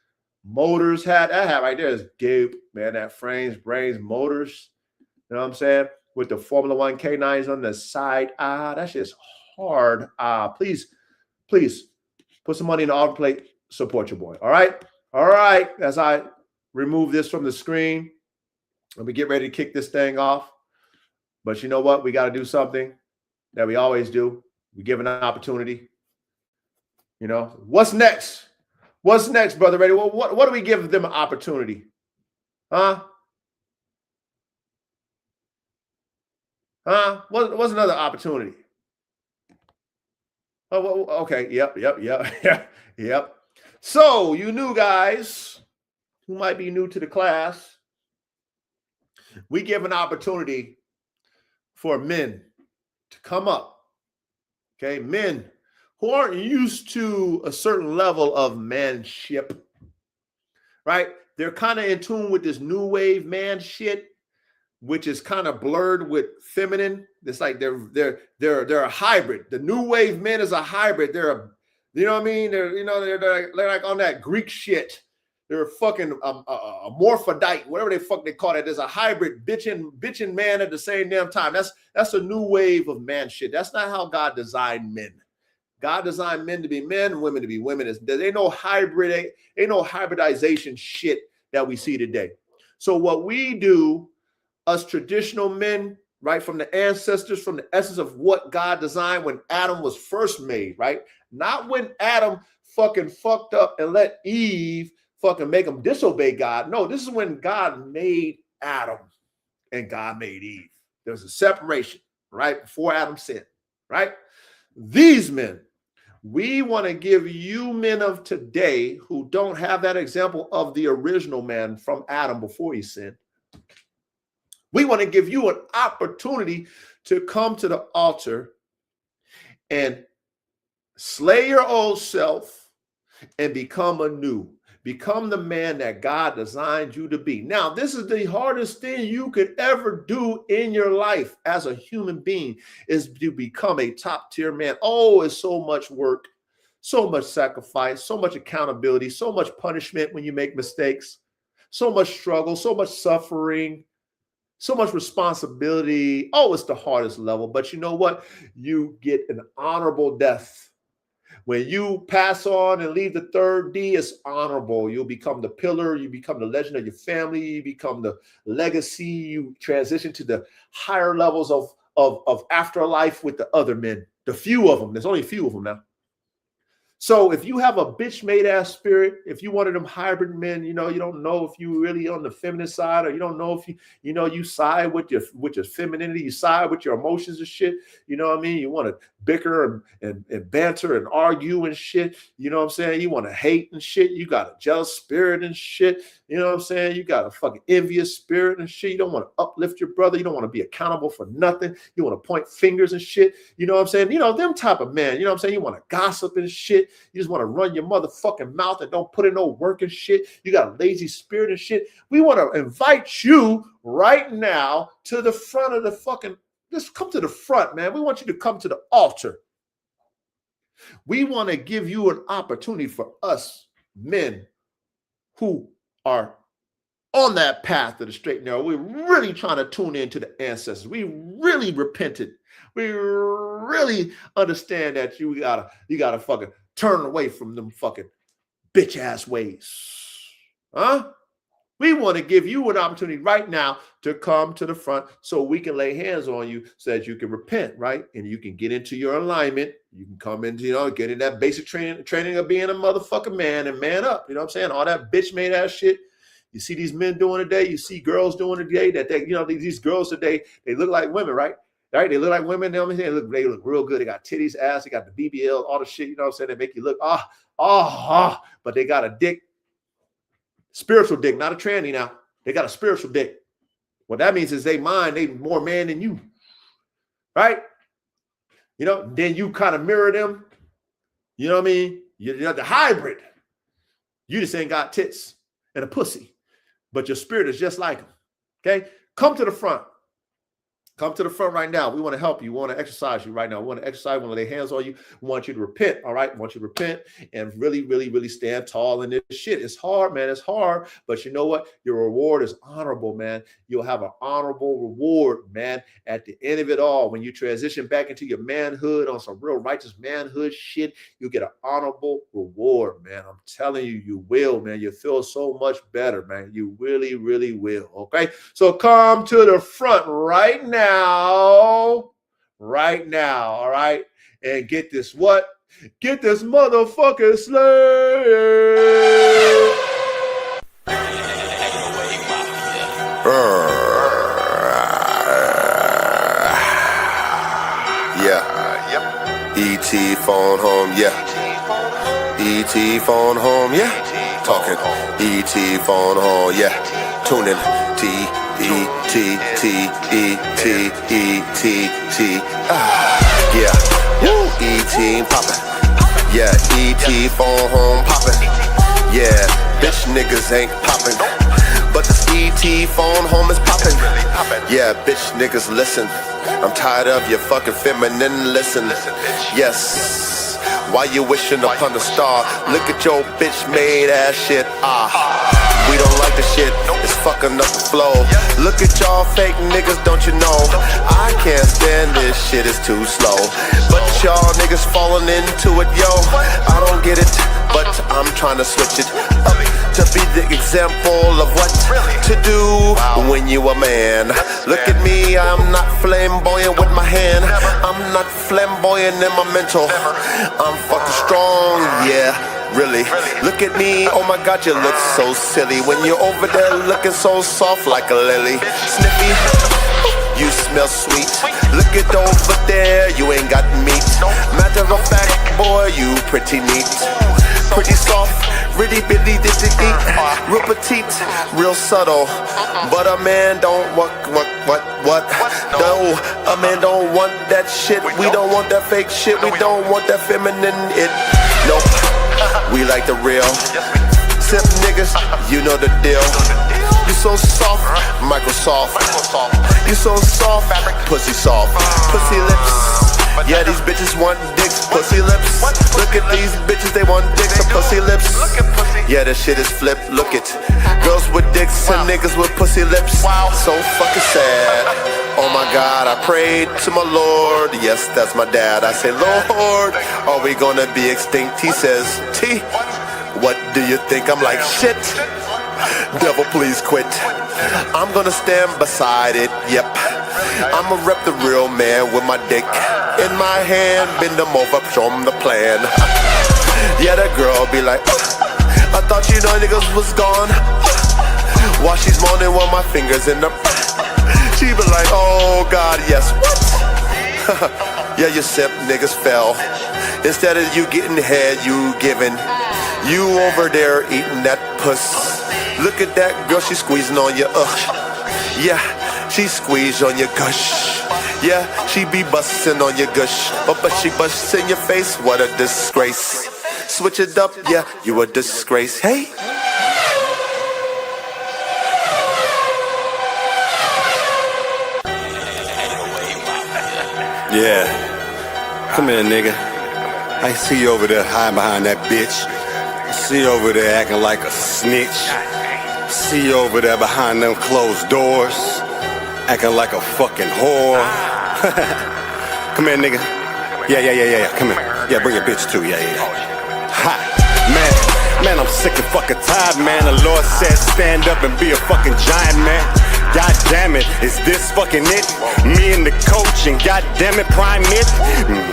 motors hat. That hat right there is dope, man. That frames, brains, motors. You know what I'm saying? With the Formula 1 Canines on the side. That shit's hard. Please put some money in the offer plate. Support your boy. All right. All right. As I remove this from the screen, and we get ready to kick this thing off. But you know what? We got to do something that we always do. We give an opportunity. You know, what's next? What's next, brother? Ready? Well, what do we give them an opportunity? Huh? What's another opportunity? Oh, okay. Yep. So, you new guys who might be new to the class, we give an opportunity for men to come up. Okay, men who aren't used to a certain level of manship, right? They're kind of in tune with this new wave man shit, which is kind of blurred with feminine. It's like they're a hybrid. The new wave men is a hybrid. They're a, you know what I mean? They're like on that Greek shit. They're a fucking a morphodite, whatever they fuck they call it. There's a hybrid bitchin' man at the same damn time. That's a new wave of man shit. That's not how God designed men. God designed men to be men, women to be women. There ain't no hybridization shit that we see today. So what we do, us traditional men, right, from the ancestors, from the essence of what God designed when Adam was first made, right? Not when Adam fucking fucked up and let Eve fucking make him disobey God. No, this is when God made Adam and God made Eve. There's a separation, right? Before Adam sinned, right? These men, we want to give you men of today who don't have that example of the original man from Adam before he sinned. We want to give you an opportunity to come to the altar and slay your old self and become anew. Become the man that God designed you to be. Now, this is the hardest thing you could ever do in your life as a human being, is to become a top tier man. Oh, it's so much work, so much sacrifice, so much accountability, so much punishment when you make mistakes, so much struggle, so much suffering, so much responsibility. Oh, it's the hardest level. But you know what? You get an honorable death. When you pass on and leave the third D, it's honorable. You'll become the pillar. You become the legend of your family. You become the legacy. You transition to the higher levels of afterlife with the other men. The few of them. There's only a few of them now. So if you have a bitch made ass spirit, if you one of them hybrid men, you don't know if you really on the feminine side, or you don't know if you side with your femininity, you side with your emotions and shit. You know what I mean? You want to bicker and banter and argue and shit. You know what I'm saying? You want to hate and shit. You got a jealous spirit and shit. You know what I'm saying? You got a fucking envious spirit and shit. You don't want to uplift your brother. You don't want to be accountable for nothing. You want to point fingers and shit. You know what I'm saying? Them type of men. You know what I'm saying? You want to gossip and shit. You just want to run your motherfucking mouth and don't put in no work and shit. You got a lazy spirit and shit. We want to invite you right now to the front of the fucking, just come to the front, man. We want you to come to the altar. We want to give you an opportunity for us men who are on that path to the straight and narrow. We're really trying to tune into the ancestors. We really repented. We really understand that you gotta fucking turn away from them fucking bitch ass ways. Huh? We want to give you an opportunity right now to come to the front so we can lay hands on you so that you can repent, right? And you can get into your alignment. You can come into, get in that basic training of being a motherfucking man and man up. You know what I'm saying? All that bitch made ass shit. You see these men doing today. You see girls doing today that these girls today, they look like women, right? Right? They look like women. You know what I'm saying? They look real good. They got titties, ass. They got the BBL, all the shit. You know what I'm saying? They make you look, but they got a dick. Spiritual dick, not a tranny now. They got a spiritual dick. What that means is they more man than you. Right? Then you kind of mirror them. You know what I mean? You're the hybrid. You just ain't got tits and a pussy. But your spirit is just like them. Okay? Come to the front. Come to the front right now. We want to help you. We want to exercise you right now. We want to exercise. We want to lay hands on you. We want you to repent. All right. We want you to repent and really, really, really stand tall in this shit. It's hard, man. It's hard. But you know what? Your reward is honorable, man. You'll have an honorable reward, man, at the end of it all. When you transition back into your manhood on some real righteous manhood shit, you'll get an honorable reward, man. I'm telling you, you will, man. You feel so much better, man. You really, really will. Okay. So come to the front right now. Right now, all right, and get this what? Get this motherfucking slave. Yeah. ET phone home, yeah. ET phone home, yeah. Talking ET phone home, yeah. Tuning T. Yeah. Woo. ET poppin'. Yeah. ET phone home poppin'. Yeah. Bitch niggas ain't poppin'. But this ET phone home is poppin'. Yeah. Bitch niggas listen. I'm tired of your fucking feminine listen. Yes. Why you wishing upon a star? Look at your bitch made ass shit. We don't like the shit, it's fucking up the flow. Look at y'all fake niggas, don't you know? I can't stand this shit, it's too slow. But y'all niggas falling into it, yo. I don't get it, but I'm trying to switch it up to be the example of what to do when you a man. Look at me, I'm not flamboyant with my hand. I'm not flamboyant in my mental. I'm fucking strong, yeah. Really? Look at me, oh my god, you look so silly when you're over there looking so soft like a lily. Sniffy, you smell sweet. Look at over there, you ain't got meat. Matter of fact, boy, you pretty neat. Pretty soft, really bitty, real petite, real subtle. But a man don't what? No, a man don't want that shit. We don't want that fake shit. We don't want that feminine it. Nope. We like the real. Simp niggas, you know the deal. You so soft, Microsoft. You so soft, pussy soft. Pussy lips. Yeah, these bitches want dicks, pussy lips. Look at these bitches, they want dicks and pussy lips. Yeah, the shit is flipped, look it. Girls with dicks and niggas with pussy lips. So fucking sad. Oh my God, I prayed to my Lord. Yes, that's my dad. I say, Lord, are we gonna be extinct? He says, T, what do you think? I'm like, shit. Devil, please quit. I'm gonna stand beside it, yep. I'ma rep the real man with my dick in my hand, bend them over, show them the plan. Yeah, that girl be like, I thought you know niggas was gone. While she's moaning with my fingers in the she be like, oh God, yes, what? Yeah, you simp niggas fell. Instead of you getting head, you giving. You over there eating that puss. Look at that girl, she squeezing on you, yeah, she squeeze on your gush. Yeah, she be busting on your gush. But she busts in your face, what a disgrace. Switch it up, yeah, you a disgrace. Hey. Yeah, come here, nigga. I see you over there hiding behind that bitch. I see you over there acting like a snitch. See you over there behind them closed doors, acting like a fucking whore. Come here, nigga. Yeah. Come here. Yeah, bring your bitch too. Yeah. Ha, man, I'm sick and fucking tired, man. The Lord said stand up and be a fucking giant, man. God damn it, is this fucking it? Me and the coach and god damn it, prime it.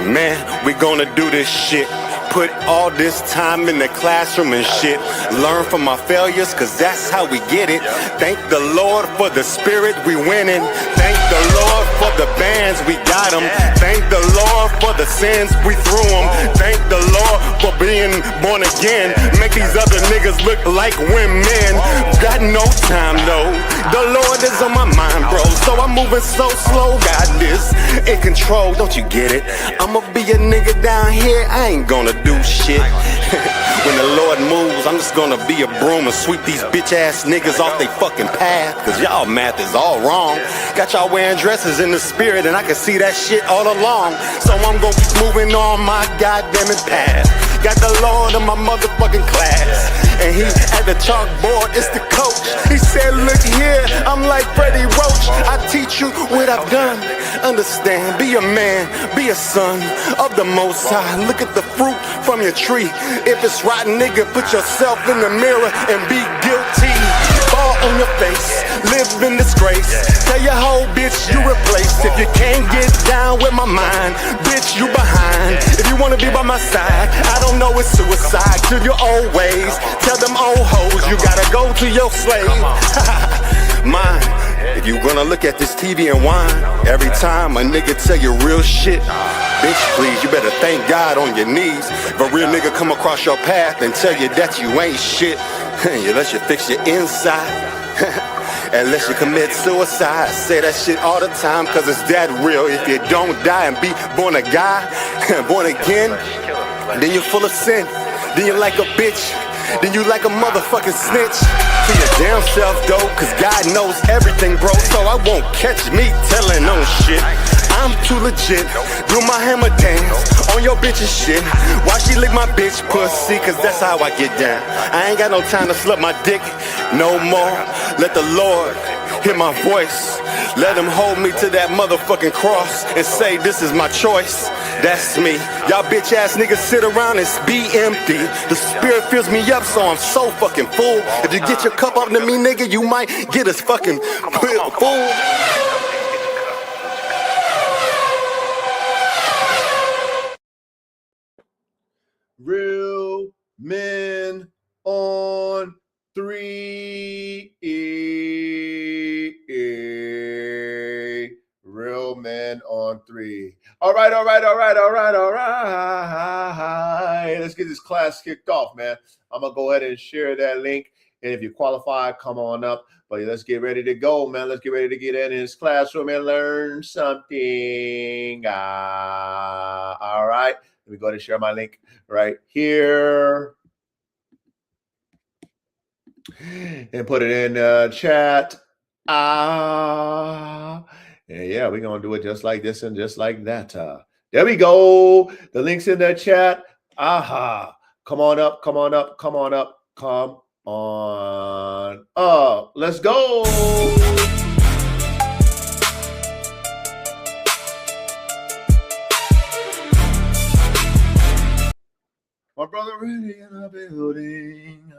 Man, we gonna do this shit. Put all this time in the classroom and shit. Learn from my failures, cause that's how we get it. Thank the Lord for the spirit we winning. Thank the Lord for the bands, we got them. Thank the Lord for the sins we threw them. Thank the Lord for being born again. Make these other niggas look like women. Got no time, though. The Lord is on my mind, bro. So I'm moving so slow, got this in control, don't you get it? I'ma be a nigga down here, I ain't gonna do shit. When the Lord moves, I'm just gonna be a broom and sweep these bitch ass niggas off they fucking path. Cause y'all math is all wrong. Got y'all wearing dresses in the spirit and I can see that shit all along. So I'm gonna keep moving on my goddamn path. Got the Lord in my motherfucking class. And he at the chalkboard, it's the coach. He said, look here, I'm like Freddie Roach. I teach you what I've done. Understand, be a man, be a son of the Most High. Look at the fruit from your tree. If it's rotten, nigga, put yourself in the mirror and be guilty. Fall on your face, live in disgrace. Tell your whole bitch you replaced. If you can't get down with my mind, bitch, you behind. If you wanna be by my side, I don't know, it's suicide to your old ways. Tell them old hoes you gotta go to your slave. Mine. If you gonna look at this TV and whine every time a nigga tell you real shit, bitch, please, you better thank God on your knees. If a real nigga come across your path and tell you that you ain't shit, unless you fix your inside, unless you commit suicide. I say that shit all the time cause it's that real. If you don't die and be born a guy, born again, then you're full of sin. Then you're like a bitch. Then you like a motherfucking snitch. To your damn self though, cause God knows everything, bro. So I won't catch me telling on shit. I'm too legit, do my hammer dance on your bitch's shit. Why she lick my bitch pussy, cause that's how I get down. I ain't got no time to slap my dick no more. Let the Lord hear my voice. Let him hold me to that motherfucking cross and say this is my choice. That's me. Y'all bitch ass niggas sit around and be empty. The spirit fills me up so I'm so fucking full. If you get your cup up to me, nigga, you might get us fucking full. Real men on 3. Real men on 3. All right. Let's get this class kicked off, man. I'm gonna go ahead and share that link. And if you qualify, come on up. But let's get ready to go, man. Let's get ready to get in this classroom and learn something. All right. Let me go ahead and share my link right here. And put it in chat. Yeah, we're going to do it just like this and just like that. There we go. The link's in the chat. Come on up. Let's go. My brother ready in the building.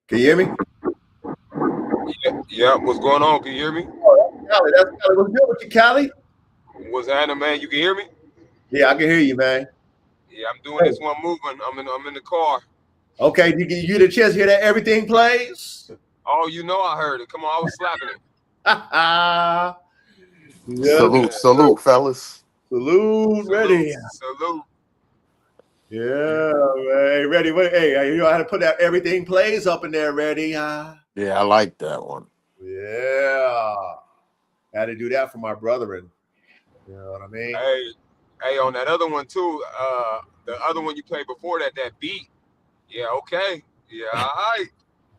Can you hear me? Yeah, what's going on? Can you hear me? Callie, that's Callie. What's good with you, Callie? What's happening, man? You can hear me? Yeah, I can hear you, man. Yeah, I'm doing this one moving. I'm in the car. Okay, you get a chance to hear that everything plays? Oh, you know I heard it. Come on, I was slapping it. Yeah. Salute, fellas. Salute, ready. Salute. Yeah, man. Ready. Wait, hey, you know how to put that everything plays up in there, ready? Yeah, I like that one. Yeah. Had to do that for my brethren. You know what I mean? Hey, on that other one too, the other one you played before that beat. Yeah, okay. Yeah, all right.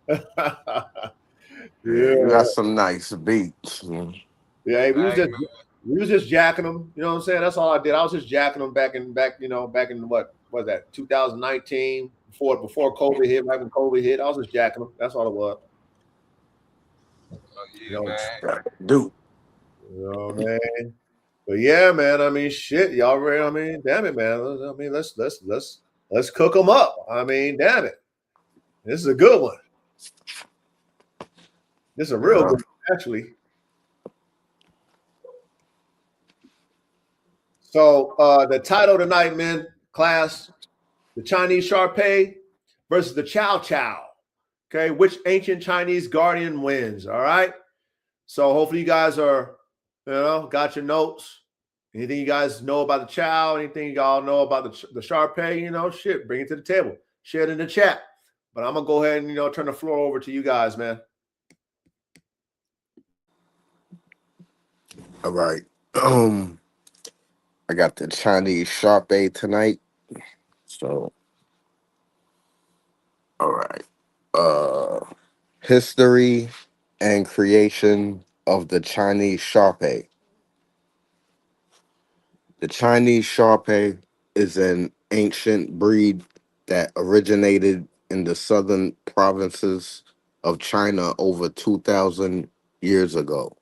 Yeah. You got some nice beats. Yeah, we was just jacking them. You know what I'm saying? That's all I did. I was just jacking them back in what was that, 2019, before COVID hit, right when COVID hit. I was just jacking them. That's all it was. Oh, yeah, man. Dude. You know, man. But yeah, man. I mean, shit, y'all ready? I mean, damn it, man. I mean, let's cook them up. I mean, damn it. This is a good one. This is a real good one, actually. So the title tonight, man, class, the Chinese Shar-Pei versus the Chow Chow. Okay, which ancient Chinese guardian wins? All right. So hopefully you guys are, got your notes. Anything you guys know about the Chow, anything y'all know about the Shar-Pei, shit, bring it to the table. Share it in the chat. But I'm gonna go ahead and turn the floor over to you guys, man. All right. I got the Chinese Shar-Pei tonight. So, all right. History and creation of the Chinese Shar-Pei. The Chinese Shar-Pei is an ancient breed that originated in the southern provinces of China over 2,000 years ago,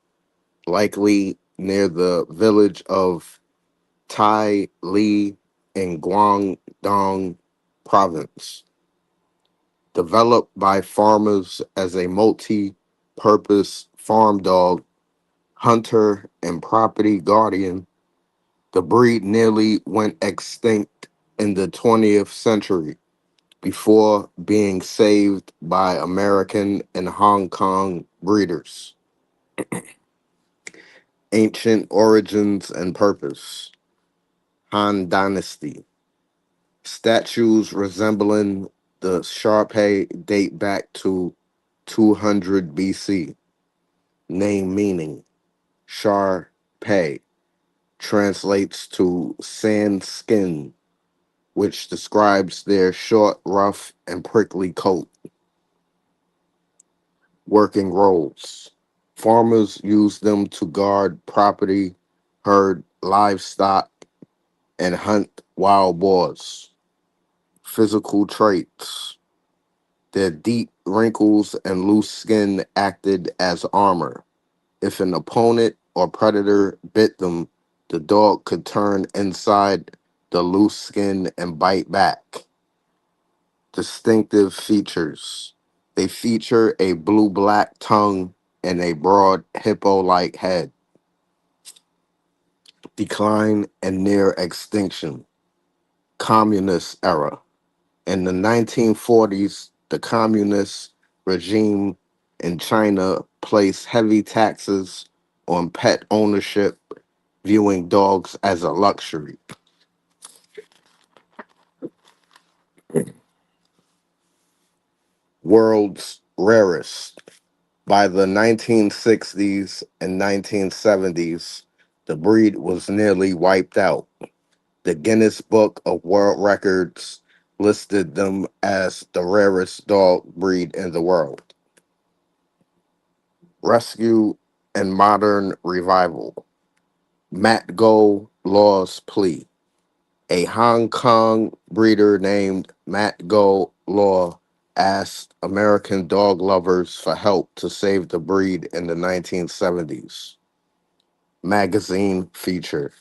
likely near the village of Tai Li in Guangdong province. Developed by farmers as a multi-purpose farm dog, hunter, and property guardian, the breed nearly went extinct in the 20th century before being saved by American and Hong Kong breeders. Ancient origins and purpose. Han Dynasty. Statues resembling the Shar-Pei date back to 200 BC. Name meaning. Shar-Pei translates to sand skin, which describes their short, rough, and prickly coat. Working roles. Farmers use them to guard property, herd livestock, and hunt wild boars. Physical traits. Their deep wrinkles and loose skin acted as armor. If an opponent or predator bit them, the dog could turn inside the loose skin and bite back. Distinctive features. They feature a blue-black tongue and a broad hippo-like head. Decline and near extinction. Communist era. In the 1940s, the communist regime in China placed heavy taxes on pet ownership, viewing dogs as a luxury. World's rarest. By the 1960s and 1970s, the breed was nearly wiped out. The Guinness Book of World Records listed them as the rarest dog breed in the world. Rescue and modern revival. Matt Go Law's plea. A Hong Kong breeder named Matt Go Law asked American dog lovers for help to save the breed in the 1970s. Magazine feature.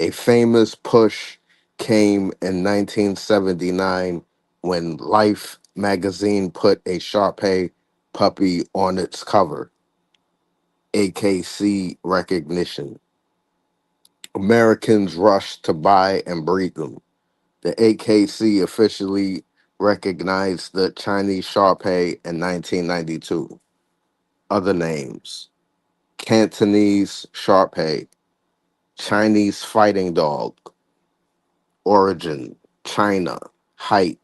A famous push came in 1979 when Life magazine put a Shar-Pei puppy on its cover. AKC recognition. Americans rushed to buy and breed them. The AKC officially recognized the Chinese Shar-Pei in 1992. Other names. Cantonese Shar-Pei, Chinese fighting dog. Origin, China. Height,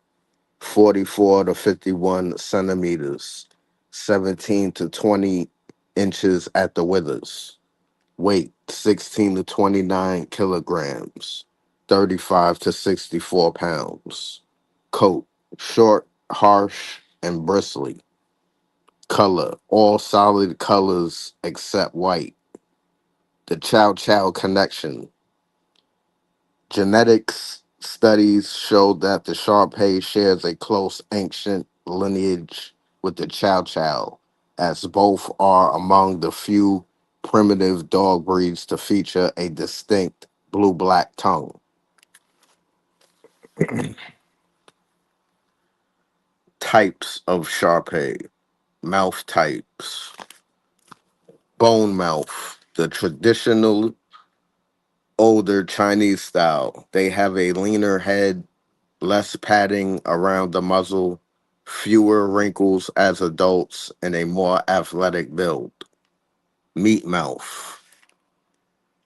44 to 51 centimeters, 17 to 20 inches at the withers. Weight, 16 to 29 kilograms, 35 to 64 pounds. Coat, short, harsh, and bristly. Color, all solid colors except white. The Chow Chow connection. Genetics studies showed that the Shar-Pei shares a close ancient lineage with the Chow Chow, as both are among the few primitive dog breeds to feature a distinct blue-black tongue. Types of Shar-Pei. Mouth types. Bone mouth, the traditional older Chinese style. They have a leaner head, less padding around the muzzle, fewer wrinkles as adults, and a more athletic build. meat mouth,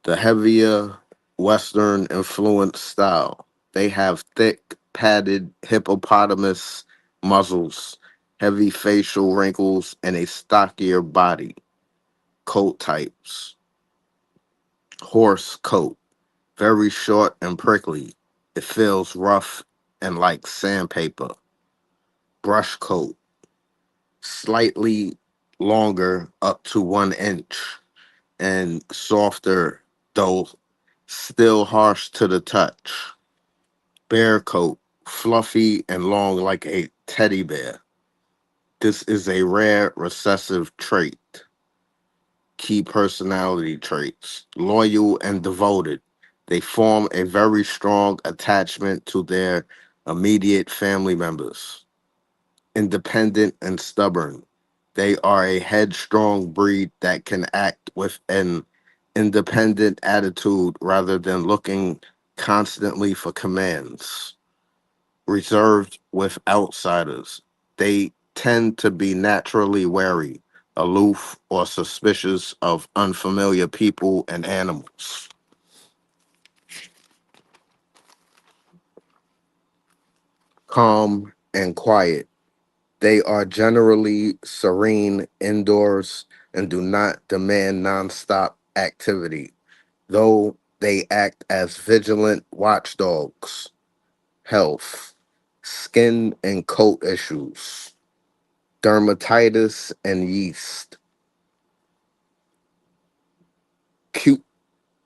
the heavier Western influenced style. They have thick, padded hippopotamus muzzles, heavy facial wrinkles, and a stockier body. Coat types: horse coat, very short and prickly. It feels rough and like sandpaper. Brush coat, slightly longer, up to 1 inch, and softer, though still harsh to the touch. Bear coat, fluffy and long like a teddy bear. This is a rare recessive trait. Key personality traits: loyal and devoted. They form a very strong attachment to their immediate family members. Independent and stubborn. They are a headstrong breed that can act with an independent attitude rather than looking constantly for commands. Reserved with outsiders. They tend to be naturally wary, aloof, or suspicious of unfamiliar people and animals. Calm and quiet. They are generally serene indoors and do not demand nonstop activity, though they act as vigilant watchdogs. Health, skin and coat issues, dermatitis and yeast,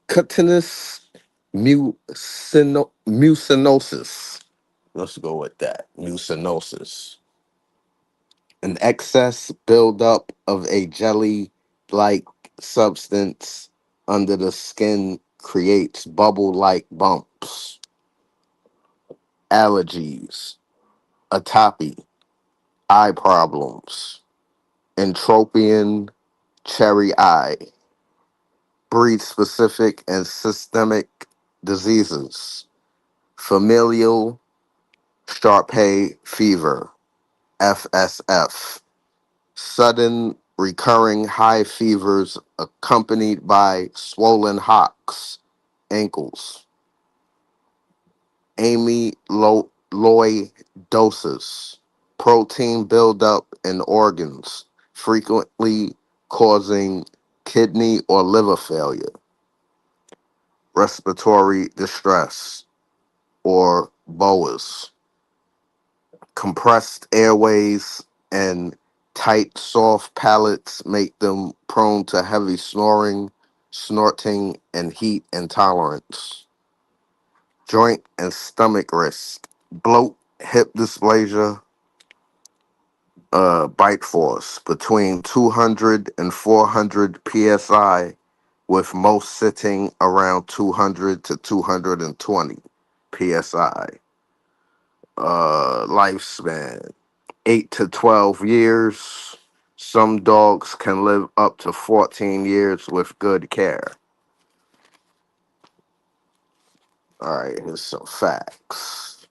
cutaneous mucinosis. Let's go with that. Mucinosis. An excess buildup of a jelly like substance under the skin creates bubble like bumps. Allergies, atopy, eye problems, entropion, cherry eye, breed specific and systemic diseases, familial Shar-Pei fever, FSF, sudden recurring high fevers accompanied by swollen hocks, ankles, amyloidosis, protein buildup in organs, frequently causing kidney or liver failure, respiratory distress, or BOAs, compressed airways and tight, soft palates make them prone to heavy snoring, snorting, and heat intolerance. Joint and stomach risk, bloat, hip dysplasia, bite force between 200 and 400 psi, with most sitting around 200 to 220 psi. Lifespan 8 to 12 years. Some dogs can live up to 14 years with good care. All right, here's some facts.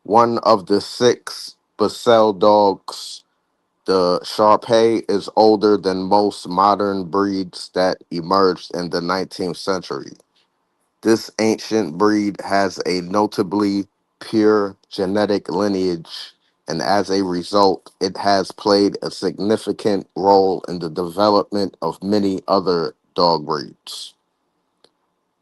One of the six Basel dogs, the Shar-Pei, is older than most modern breeds that emerged in the 19th century. This ancient breed has a notably pure genetic lineage, and as a result, it has played a significant role in the development of many other dog breeds.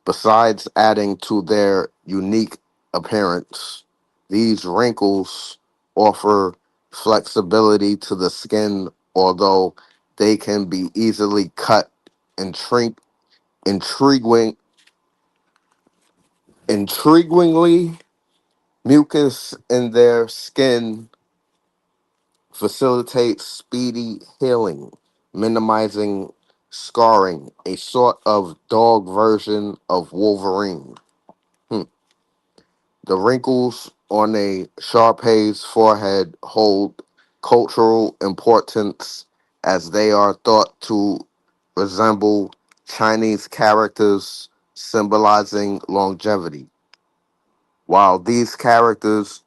Besides adding to their unique appearance, these wrinkles offer flexibility to the skin, although they can be easily cut and shrink. Intriguing, intriguingly, mucus in their skin facilitates speedy healing, minimizing scarring, a sort of dog version of Wolverine. Hmm. The wrinkles on a Shar-Pei's forehead hold cultural importance as they are thought to resemble Chinese characters symbolizing longevity. While these characters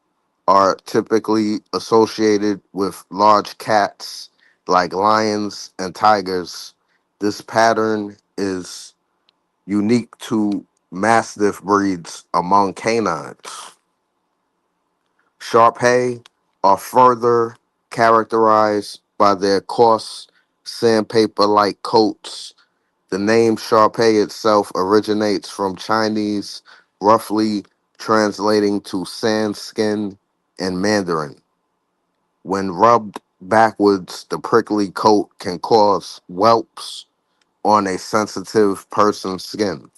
are typically associated with large cats like lions and tigers, This pattern is unique to Mastiff breeds among canines. Shar-Pei are further characterized by their coarse, sandpaper-like coats. The name Shar-Pei itself originates from Chinese, roughly translating to sand skin in Mandarin. When rubbed backwards, the prickly coat can cause whelps on a sensitive person's skin.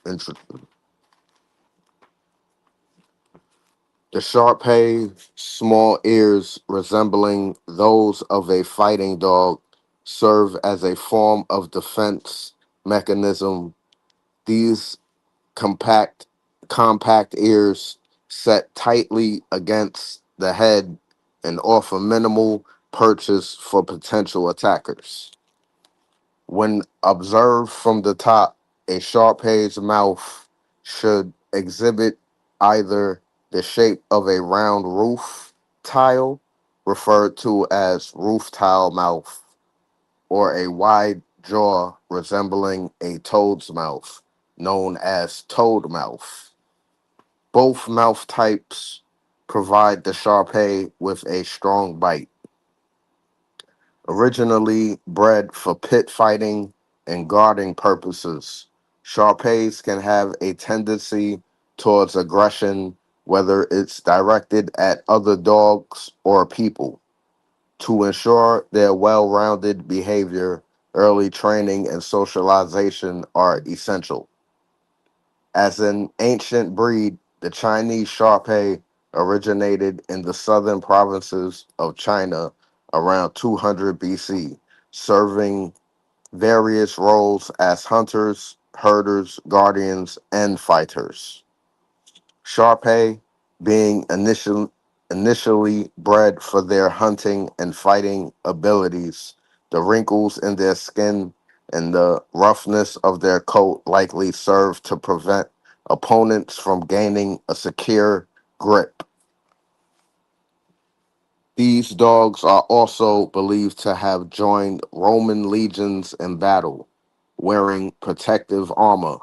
Interesting. The Shar-Pei, small ears resembling those of a fighting dog, serve as a form of defense mechanism. These compact compact ears set tightly against the head and offer minimal purchase for potential attackers. When observed from the top, a Shar-Pei's mouth should exhibit either the shape of a round roof tile, referred to as roof tile mouth, or a wide jaw resembling a toad's mouth, known as toad mouth. Both mouth types provide the Shar-Pei with a strong bite. Originally bred for pit fighting and guarding purposes, Shar-Peis can have a tendency towards aggression, whether it's directed at other dogs or people. To ensure their well rounded behavior, early training and socialization are essential. As an ancient breed, the Chinese Shar-Pei originated in the southern provinces of China around 200 BC, serving various roles as hunters, herders, guardians, and fighters. Shar-Pei being initially bred for their hunting and fighting abilities, the wrinkles in their skin and the roughness of their coat likely serve to prevent opponents from gaining a secure grip. These dogs are also believed to have joined Roman legions in battle, wearing protective armor.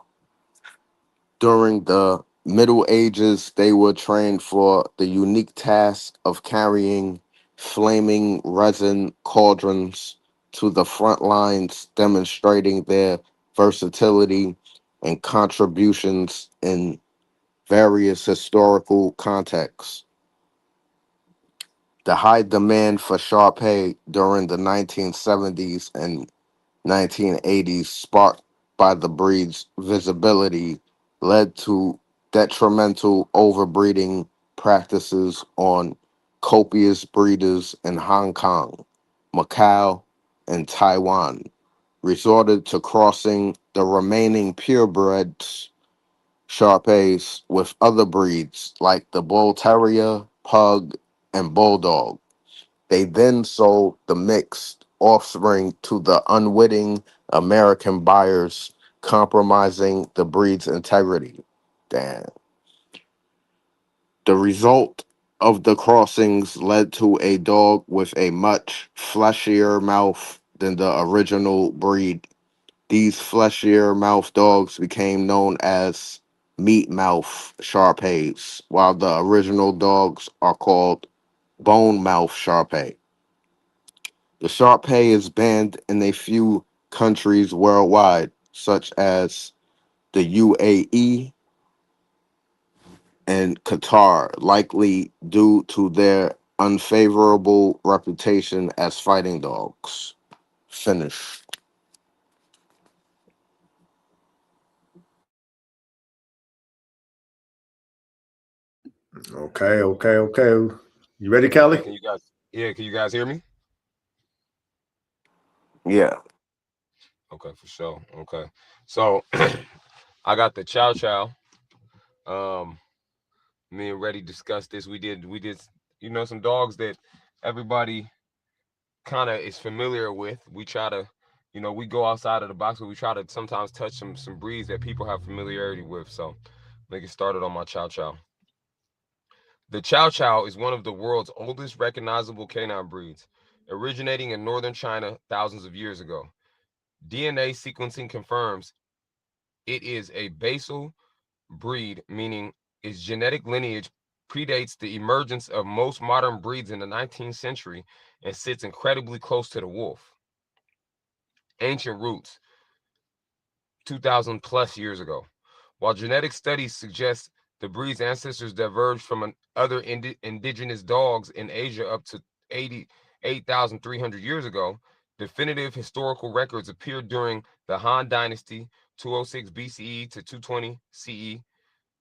During the Middle Ages, they were trained for the unique task of carrying flaming resin cauldrons to the front lines, demonstrating their versatility and contributions in various historical contexts. The high demand for Shar-Pei during the 1970s and 1980s, sparked by the breed's visibility, led to detrimental overbreeding practices on copious breeders in Hong Kong, Macau, and Taiwan, resorted to crossing the remaining purebreds Shar-Peis with other breeds like the Bull Terrier, Pug, and Bulldog. They then sold the mixed offspring to the unwitting American buyers, compromising the breed's integrity. Damn. The result of the crossings led to a dog with a much fleshier mouth than the original breed. These fleshier mouth dogs became known as meat mouth Shar-Peis, while the original dogs are called bone mouth Shar-Pei. The Shar-Pei is banned in a few countries worldwide, such as the UAE and Qatar, likely due to their unfavorable reputation as fighting dogs. Finish. Okay. You ready, Kelly? Yeah, can you guys hear me? Yeah. Okay, for sure. Okay. So I got the Chow Chow. Um, Me and Reddy discussed this. We did some dogs that everybody kind of is familiar with. We try to, we go outside of the box, but we try to sometimes touch some breeds that people have familiarity with. So let me get started on my Chow Chow. The Chow Chow is one of the world's oldest recognizable canine breeds, originating in northern China thousands of years ago. DNA sequencing confirms it is a basal breed, meaning its genetic lineage predates the emergence of most modern breeds in the 19th century and sits incredibly close to the wolf. Ancient roots, 2,000 plus years ago. While genetic studies suggest the breed's ancestors diverged from other indigenous dogs in Asia up to 8,300 years ago, definitive historical records appeared during the Han Dynasty, 206 BCE to 220 CE.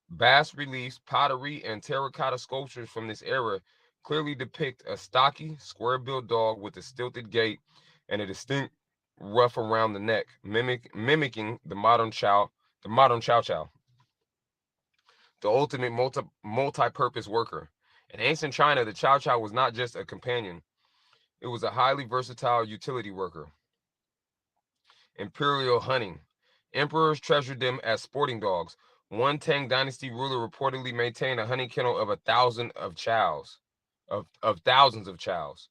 Bas reliefs, pottery, and terracotta sculptures from this era clearly depict a stocky, square-built dog with a stilted gait and a distinct ruff around the neck, mimicking the modern Chow Chow, the ultimate multi-purpose worker. In ancient China, the Chow Chow was not just a companion; it was a highly versatile utility worker. Imperial hunting. Emperors treasured them as sporting dogs. One Tang Dynasty ruler reportedly maintained a hunting kennel of 1,000 of chows, of thousands of chows.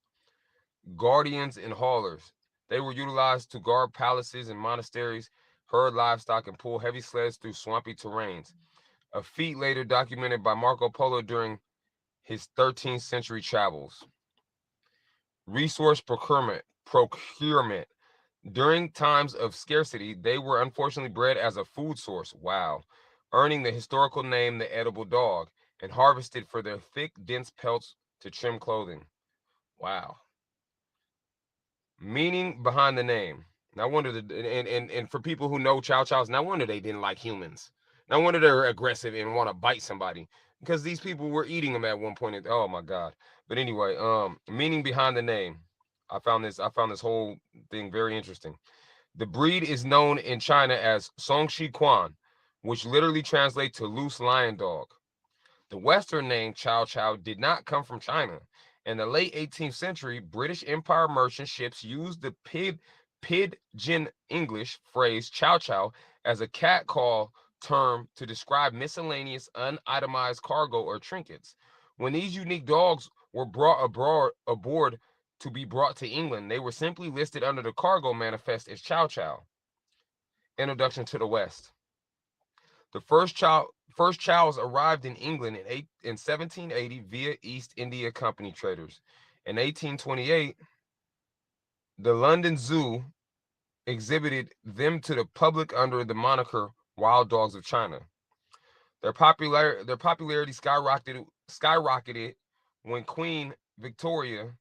Guardians and haulers. They were utilized to guard palaces and monasteries, herd livestock, and pull heavy sleds through swampy terrains. A feat later documented by Marco Polo during his 13th century travels. Resource procurement. During times of scarcity, they were unfortunately bred as a food source. Wow. Earning the historical name the edible dog and harvested for their thick, dense pelts to trim clothing. Wow. Meaning behind the name. No wonder and for people who know Chow Chows, no wonder they didn't like humans. No wonder they're aggressive and want to bite somebody because these people were eating them at one point. Oh my God. But anyway, meaning behind the name. I found this whole thing very interesting. The breed is known in China as Songshi Quan, which literally translates to loose lion dog. The Western name Chow Chow did not come from China. In the late 18th century, British Empire merchant ships used the pidgin English phrase Chow Chow as a catcall term to describe miscellaneous unitemized cargo or trinkets. When these unique dogs were brought aboard to be brought to England, they were simply listed under the cargo manifest as Chow Chow. Introduction to the West. The first chows arrived in England in 1780 via East India Company traders. In 1828, the London Zoo exhibited them to the public under the moniker Wild Dogs of China. Their popularity skyrocketed when Queen Victoria,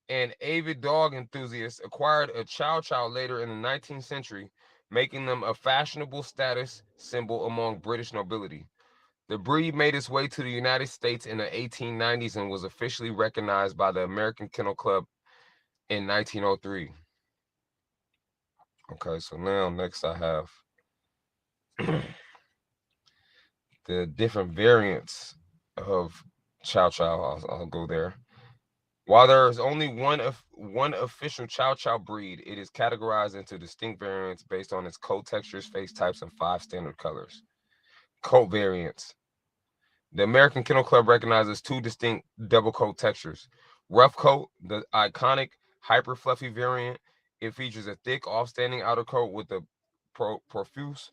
an avid dog enthusiast, acquired a Chow Chow later in the 19th century, making them a fashionable status symbol among British nobility. The breed made its way to the United States in the 1890s and was officially recognized by the American Kennel Club in 1903. Okay, so now next I have the different variants of Chow Chow. I'll go there. While there is only one official Chow Chow breed, it is categorized into distinct variants based on its coat textures, face types, and 5 standard colors. Coat variants. The American Kennel Club recognizes 2 distinct double coat textures. Rough coat, the iconic hyper fluffy variant. It features a thick, off-standing outer coat with a profuse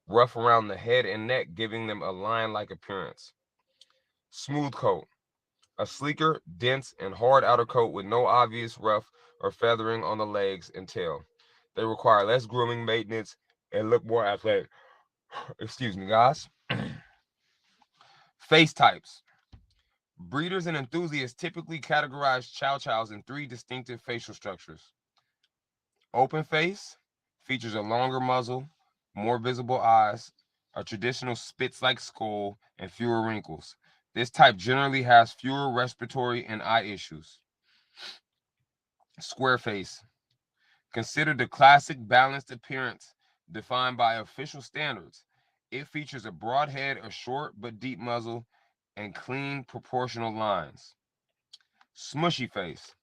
rough around the head and neck, giving them a lion-like appearance. Smooth coat. A sleeker, dense, and hard outer coat with no obvious rough or feathering on the legs and tail. They require less grooming, maintenance, and look more athletic. Excuse me, guys. Face types. Breeders and enthusiasts typically categorize Chow Chows in 3 distinctive facial structures. Open face features a longer muzzle, more visible eyes, a traditional Spitz-like skull, and fewer wrinkles. This type generally has fewer respiratory and eye issues. Square face. Considered the classic balanced appearance defined by official standards. It features a broad head, a short but deep muzzle, and clean proportional lines. Smushy face.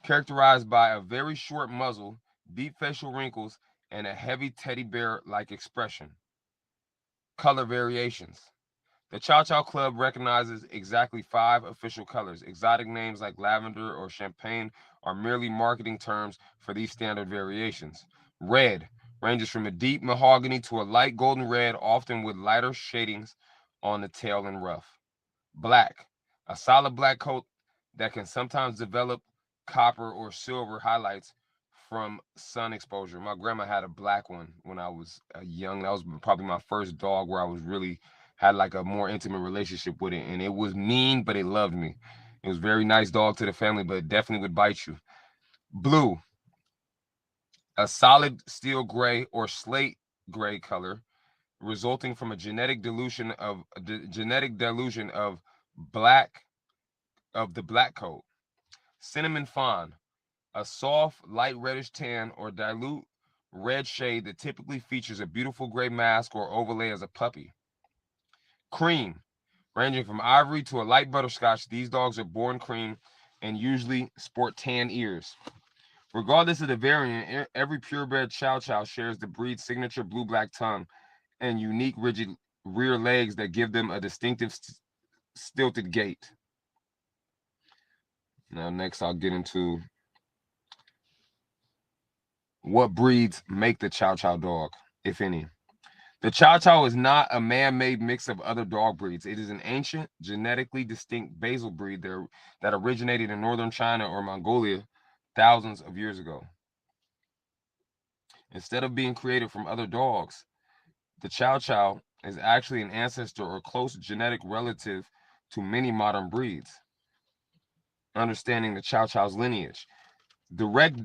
Characterized by a very short muzzle, deep facial wrinkles, and a heavy teddy bear-like expression. Color variations. The Chow Chow Club recognizes exactly 5 official colors. Exotic names like lavender or champagne are merely marketing terms for these standard variations. Red ranges from a deep mahogany to a light golden red, often with lighter shadings on the tail and ruff. Black, a solid black coat that can sometimes develop copper or silver highlights from sun exposure. My grandma had a black one when I was young. That was probably my first dog where I was really had like a more intimate relationship with it, and it was mean, but it loved me. It was a very nice dog to the family, but it definitely would bite you. Blue, a solid steel gray or slate gray color, resulting from a genetic dilution of black of the black coat. Cinnamon fawn, a soft, light reddish tan or dilute red shade that typically features a beautiful gray mask or overlay as a puppy. Cream, ranging from ivory to a light butterscotch, these dogs are born cream and usually sport tan ears. Regardless of the variant, every purebred Chow Chow shares the breed's signature blue-black tongue and unique rigid rear legs that give them a distinctive stilted gait. Now, next I'll get into what breeds make the Chow Chow dog, if any. The Chow Chow is not a man-made mix of other dog breeds. It is an ancient, genetically distinct basal breed that originated in northern China or Mongolia thousands of years ago. Instead of being created from other dogs, the Chow Chow is actually an ancestor or close genetic relative to many modern breeds. Understanding the Chow Chow's lineage. Direct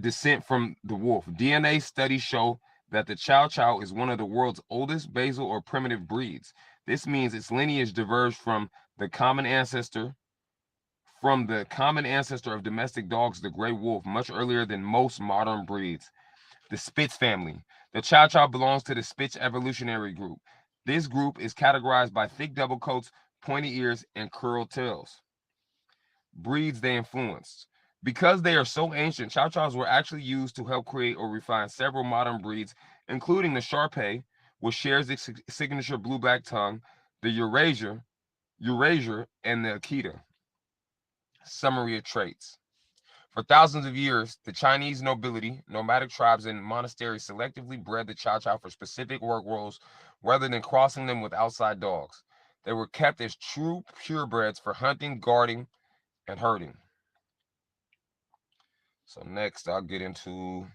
descent from the wolf. DNA studies show that the Chow Chow is one of the world's oldest basal or primitive breeds. This means its lineage diverged from the common ancestor of domestic dogs, the gray wolf, much earlier than most modern breeds. The Spitz family. The Chow Chow belongs to the Spitz evolutionary group. This group is categorized by thick double coats, pointy ears, and curled tails. Breeds they influenced. Because they are so ancient, Chow Chows were actually used to help create or refine several modern breeds, including the Shar-Pei, which shares its signature blue-black tongue, the Eurasia, and the Akita. Summary of traits. For thousands of years, the Chinese nobility, nomadic tribes, and monasteries selectively bred the Chow Chow for specific work roles rather than crossing them with outside dogs. They were kept as true purebreds for hunting, guarding, and herding. So next I'll get into,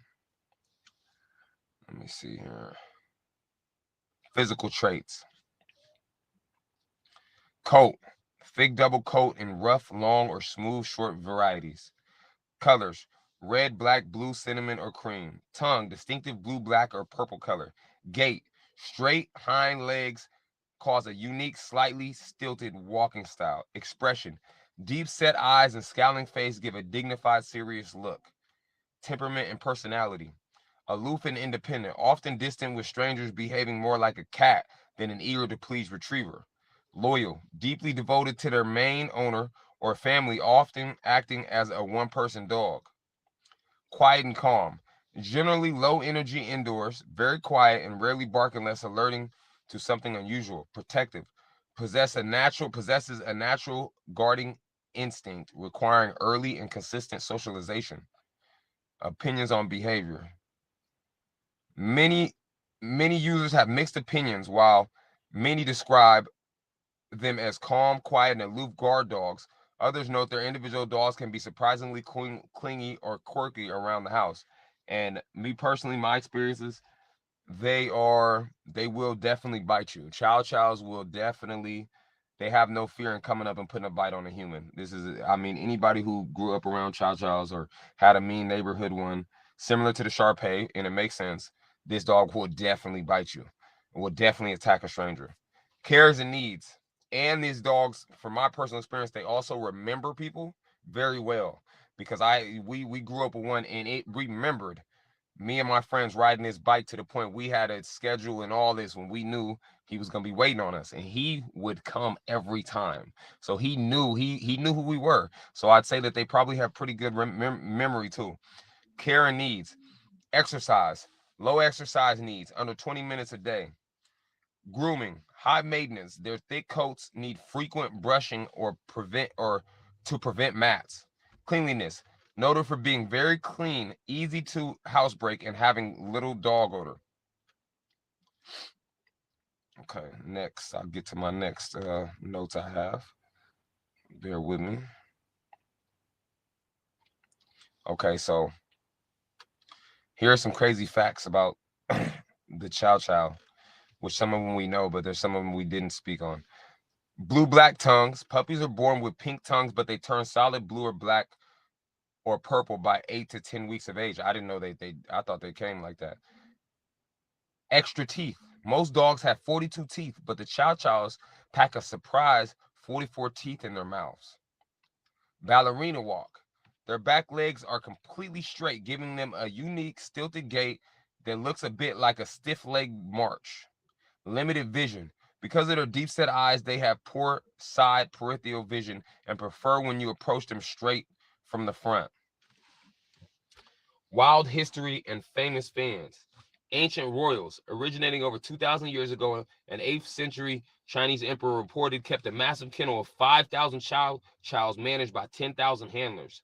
let me see here, physical traits. Coat, thick double coat in rough, long, or smooth, short varieties. Colors, red, black, blue, cinnamon, or cream. Tongue, distinctive blue, black, or purple color. Gait, straight hind legs cause a unique, slightly stilted walking style. Expression, deep set eyes and scowling face give a dignified, serious look. Temperament and personality. Aloof and independent, often distant with strangers, behaving more like a cat than an eager to please retriever. Loyal, deeply devoted to their main owner or family, often acting as a one-person dog. Quiet and calm, generally low energy indoors, very quiet and rarely bark unless alerting to something unusual. Protective, possesses a natural guarding instinct requiring early and consistent socialization. Opinions on behavior. Many users have mixed opinions, while many describe them as calm, quiet, and aloof guard dogs. Others note their individual dogs can be surprisingly clingy or quirky around the house. And me personally, my experiences, they will definitely bite you. Chow Chows will definitely, they have no fear in coming up and putting a bite on a human. This is, I mean, anybody who grew up around Chow Chows or had a mean neighborhood one, similar to the Shar-Pei, and it makes sense, this dog will definitely bite you. It will definitely attack a stranger. Cares and needs. And these dogs, from my personal experience, they also remember people very well, because we grew up with one and it remembered me and my friends riding his bike to the point we had a schedule and all this when we knew he was going to be waiting on us, and he would come every time. So he knew who we were. So I'd say that they probably have pretty good memory too. Care and needs. Exercise. Low exercise needs, under 20 minutes a day. Grooming. High maintenance. Their thick coats need frequent brushing to prevent mats. Cleanliness. Noted for being very clean, easy to housebreak, and having little dog odor. Okay, next. I'll get to my next notes I have. Bear with me. Okay, so here are some crazy facts about the Chow Chow, which some of them we know, but there's some of them we didn't speak on. Blue-black tongues. Puppies are born with pink tongues, but they turn solid blue or black or purple by 8 to 10 weeks of age. I didn't know I thought they came like that. Extra teeth. Most dogs have 42 teeth, but the Chow Chows pack a surprise 44 teeth in their mouths. Ballerina walk. Their back legs are completely straight, giving them a unique stilted gait that looks a bit like a stiff leg march. Limited vision. Because of their deep-set eyes, they have poor side peripheral vision and prefer when you approach them straight from the front. Wild history and famous fans. Ancient royals, originating over 2,000 years ago, an 8th century Chinese emperor reported kept a massive kennel of 5,000 chows managed by 10,000 handlers.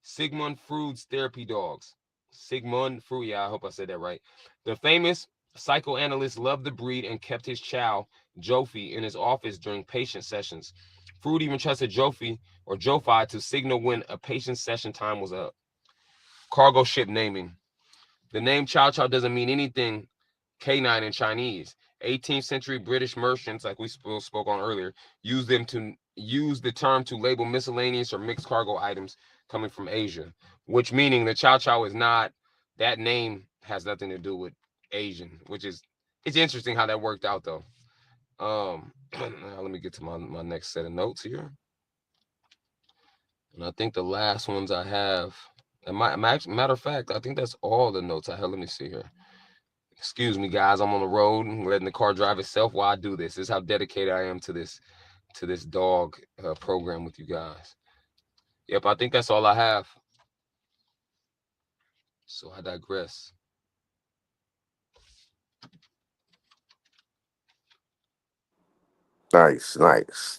Sigmund Freud's therapy dogs. Sigmund Freud, yeah, I hope I said that right. The famous psychoanalyst loved the breed and kept his chow, Jofi, in his office during patient sessions. Freud even trusted Jofi to signal when a patient session time was up. Cargo ship naming. The name Chow Chow doesn't mean anything canine in Chinese. 18th century British merchants, like we spoke on earlier, use the term to label miscellaneous or mixed cargo items coming from Asia, which meaning the Chow Chow is not, that name has nothing to do with Asian, it's interesting how that worked out though. Now let me get to my next set of notes here. And I think the last ones I have, and matter of fact, I think that's all the notes I have. Let me see here. Excuse me, guys. I'm on the road and letting the car drive itself while I do this. This is how dedicated I am to this dog program with you guys. Yep, I think that's all I have. So I digress. Nice.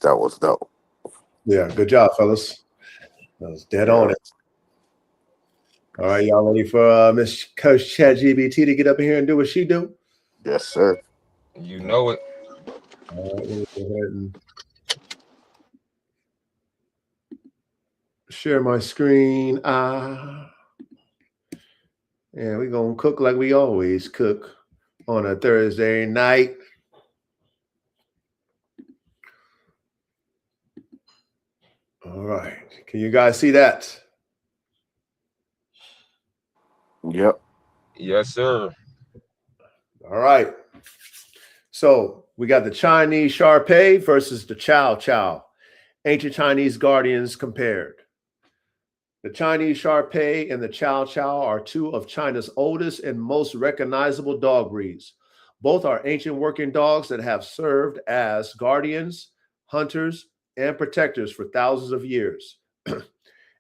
That was dope. Yeah, good job, fellas. That was dead on it. All right, y'all ready for Miss Coach ChatGPT to get up in here and do what she do? Yes, sir. You know it. All right, let me go ahead and share my screen. And we're going to cook like we always cook on a Thursday night. All right. Can you guys see that? Yep. Yes, sir. All right. So we got the Chinese Shar-Pei versus the Chow Chow. Ancient Chinese guardians compared. The Chinese Shar-Pei and the Chow Chow are two of China's oldest and most recognizable dog breeds. Both are ancient working dogs that have served as guardians, hunters, and protectors for thousands of years.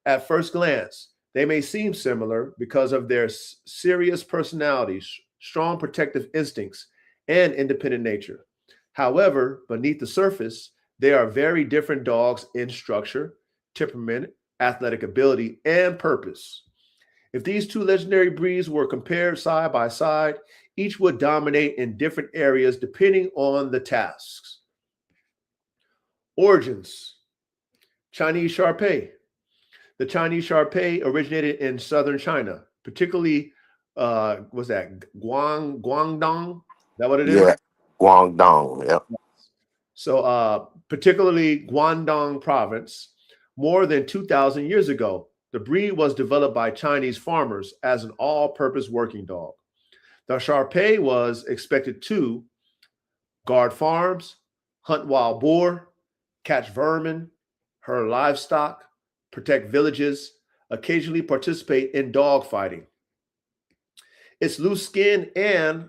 At first glance, they may seem similar because of their serious personalities, strong protective instincts, and independent nature. However, beneath the surface, they are very different dogs in structure, temperament, athletic ability, and purpose. If these two legendary breeds were compared side by side, each would dominate in different areas depending on the tasks. Origins. Chinese Shar-Pei. The Chinese Shar-Pei originated in southern China, particularly, was that Guangdong? Is that what it is? Yeah, Guangdong. Yep. So, particularly Guangdong province, more than 2,000 years ago. The breed was developed by Chinese farmers as an all-purpose working dog. The Shar-Pei was expected to guard farms, hunt wild boar, catch vermin, herd livestock, protect villages, occasionally participate in dog fighting. Its loose skin and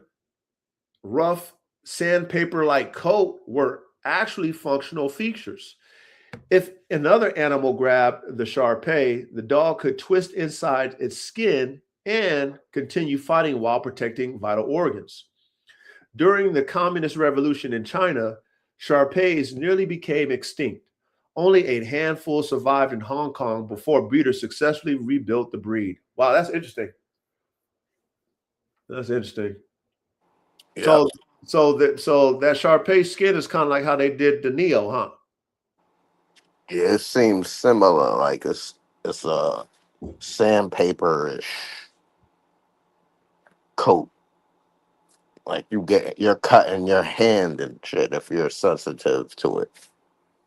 rough sandpaper-like coat were actually functional features. If another animal grabbed the Shar-Pei, the dog could twist inside its skin and continue fighting while protecting vital organs. During the Communist Revolution in China, Shar-Peis nearly became extinct. Only a handful survived in Hong Kong before breeders successfully rebuilt the breed. Wow, that's interesting. That's interesting. Yeah. So that Shar-Pei skin is kind of like how they did the Neo, huh? Yeah, it seems similar. Like it's a sandpaper-ish coat. Like you're cutting your hand and shit if you're sensitive to it.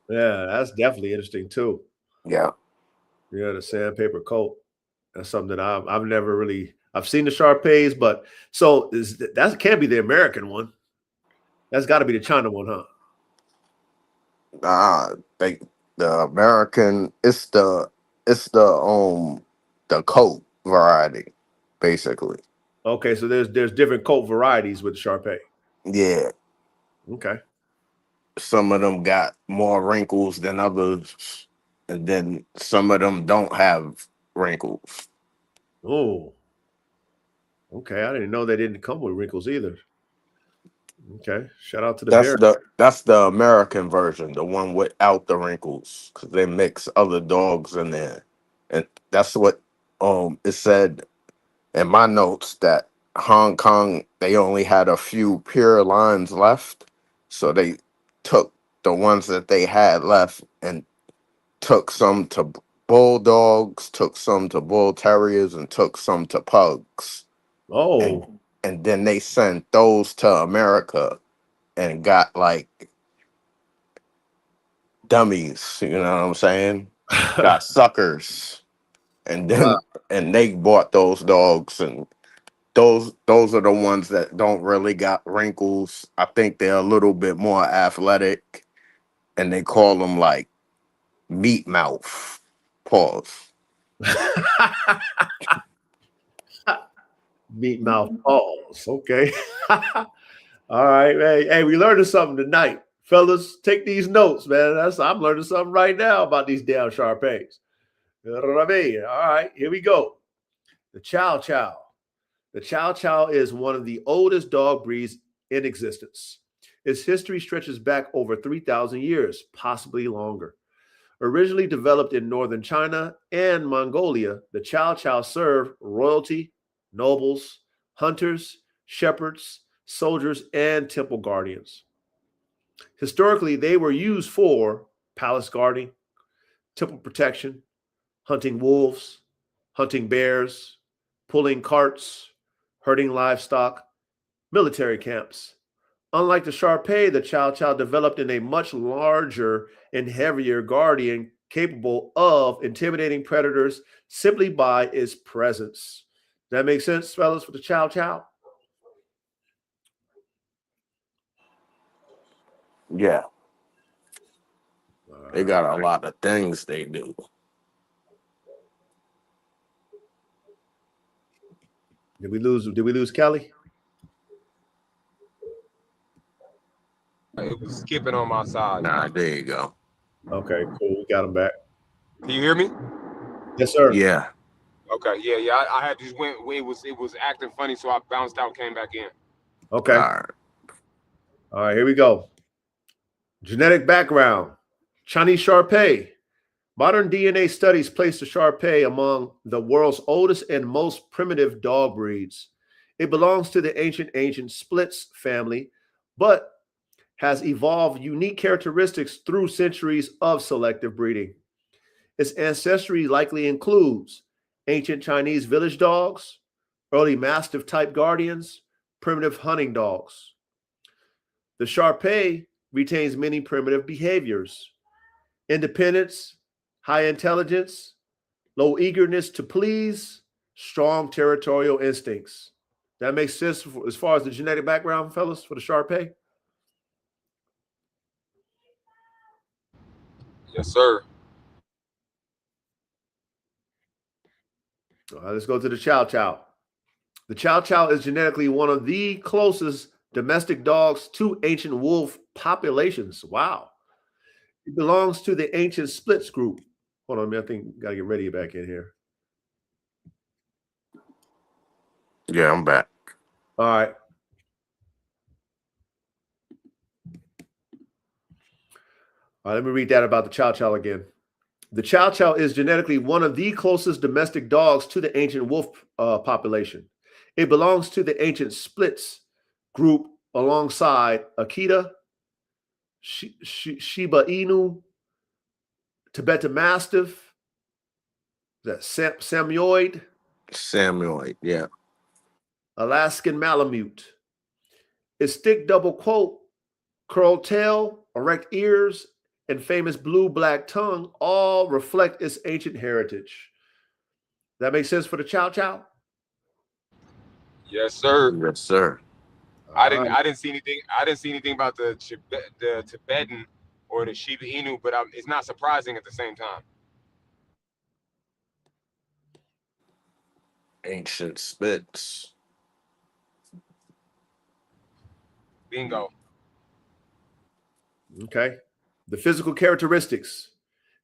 Yeah, that's definitely interesting too. Yeah. Yeah, the sandpaper coat. That's something that I've never really I've seen the Shar-Peis, but so that can't be the American one. That's got to be the China one, huh? Nah, they the American it's the coat variety, basically. Okay, so there's different coat varieties with Shar-Pei. Yeah. Okay. Some of them got more wrinkles than others, and then some of them don't have wrinkles. Oh, okay. I didn't know they didn't come with wrinkles either. Okay. Shout out to the bear. That's the American version, the one without the wrinkles, because they mix other dogs in there, and that's what it said in my notes that Hong Kong they only had a few pure lines left, so they took the ones that they had left and took some to bulldogs, took some to bull terriers, and took some to pugs, and Oh. and then they sent those to America and got like dummies. You know what I'm saying? Got suckers, and Wow. then and they bought those dogs, and those are the ones that don't really got wrinkles. I think they're a little bit more athletic, and they call them like meat mouth. Pause. Meat mouth balls. Okay. All right, man. Hey, we learned something tonight. Fellas, take these notes, man. I'm learning something right now about these damn Shar-Peis. You know what I mean? All right, here we go. The Chow Chow. The Chow Chow is one of the oldest dog breeds in existence. Its history stretches back over 3,000 years, possibly longer. Originally developed in northern China and Mongolia, the Chow Chow served royalty, nobles, hunters, shepherds, soldiers, and temple guardians. Historically, they were used for palace guarding, temple protection, hunting wolves, hunting bears, pulling carts, herding livestock, military camps. Unlike the Shar-Pei, the Chow Chow developed in a much larger and heavier guardian capable of intimidating predators simply by its presence. Does that make sense, fellas, for the Chow Chow? Yeah, All they right. got a lot of things they do. Did we lose Kelly? It was skipping on my side. Nah, there you go. Okay, cool. We got him back. Can you hear me? Yes, sir. Yeah. Okay, yeah. I had just went. It was acting funny, so I bounced out, came back in. All Okay. right. All right, here we go. Genetic background. Chinese Shar-Pei. Modern DNA studies place the Shar-Pei among the world's oldest and most primitive dog breeds. It belongs to the ancient Splits family, but has evolved unique characteristics through centuries of selective breeding. Its ancestry likely includes ancient Chinese village dogs, early Mastiff type guardians, primitive hunting dogs. The Shar-Pei retains many primitive behaviors: independence, high intelligence, low eagerness to please, strong territorial instincts. That makes sense as far as the genetic background, fellas, for the Shar-Pei? Yes, sir. All right, let's go to the Chow Chow. The Chow Chow is genetically one of the closest domestic dogs to ancient wolf populations. Wow. It belongs to the ancient Splits group. Hold on, man. I think got to get ready back in here. Yeah, I'm back. All right. All right, let me read that about the Chow Chow again. The Chow Chow is genetically one of the closest domestic dogs to the ancient wolf population. It belongs to the ancient splits group alongside Akita, Shiba Inu, Tibetan Mastiff, that Samoyed, Samoyed, yeah. Alaskan Malamute. Its thick double coat, curled tail, erect ears, and famous blue-black tongue all reflect its ancient heritage. That makes sense for the Chow Chow? Yes, sir. Yes, sir. I didn't see anything. I didn't see anything about the Tibetan or the Shiba Inu, but it's not surprising at the same time. Ancient spits. Bingo. Okay. The physical characteristics.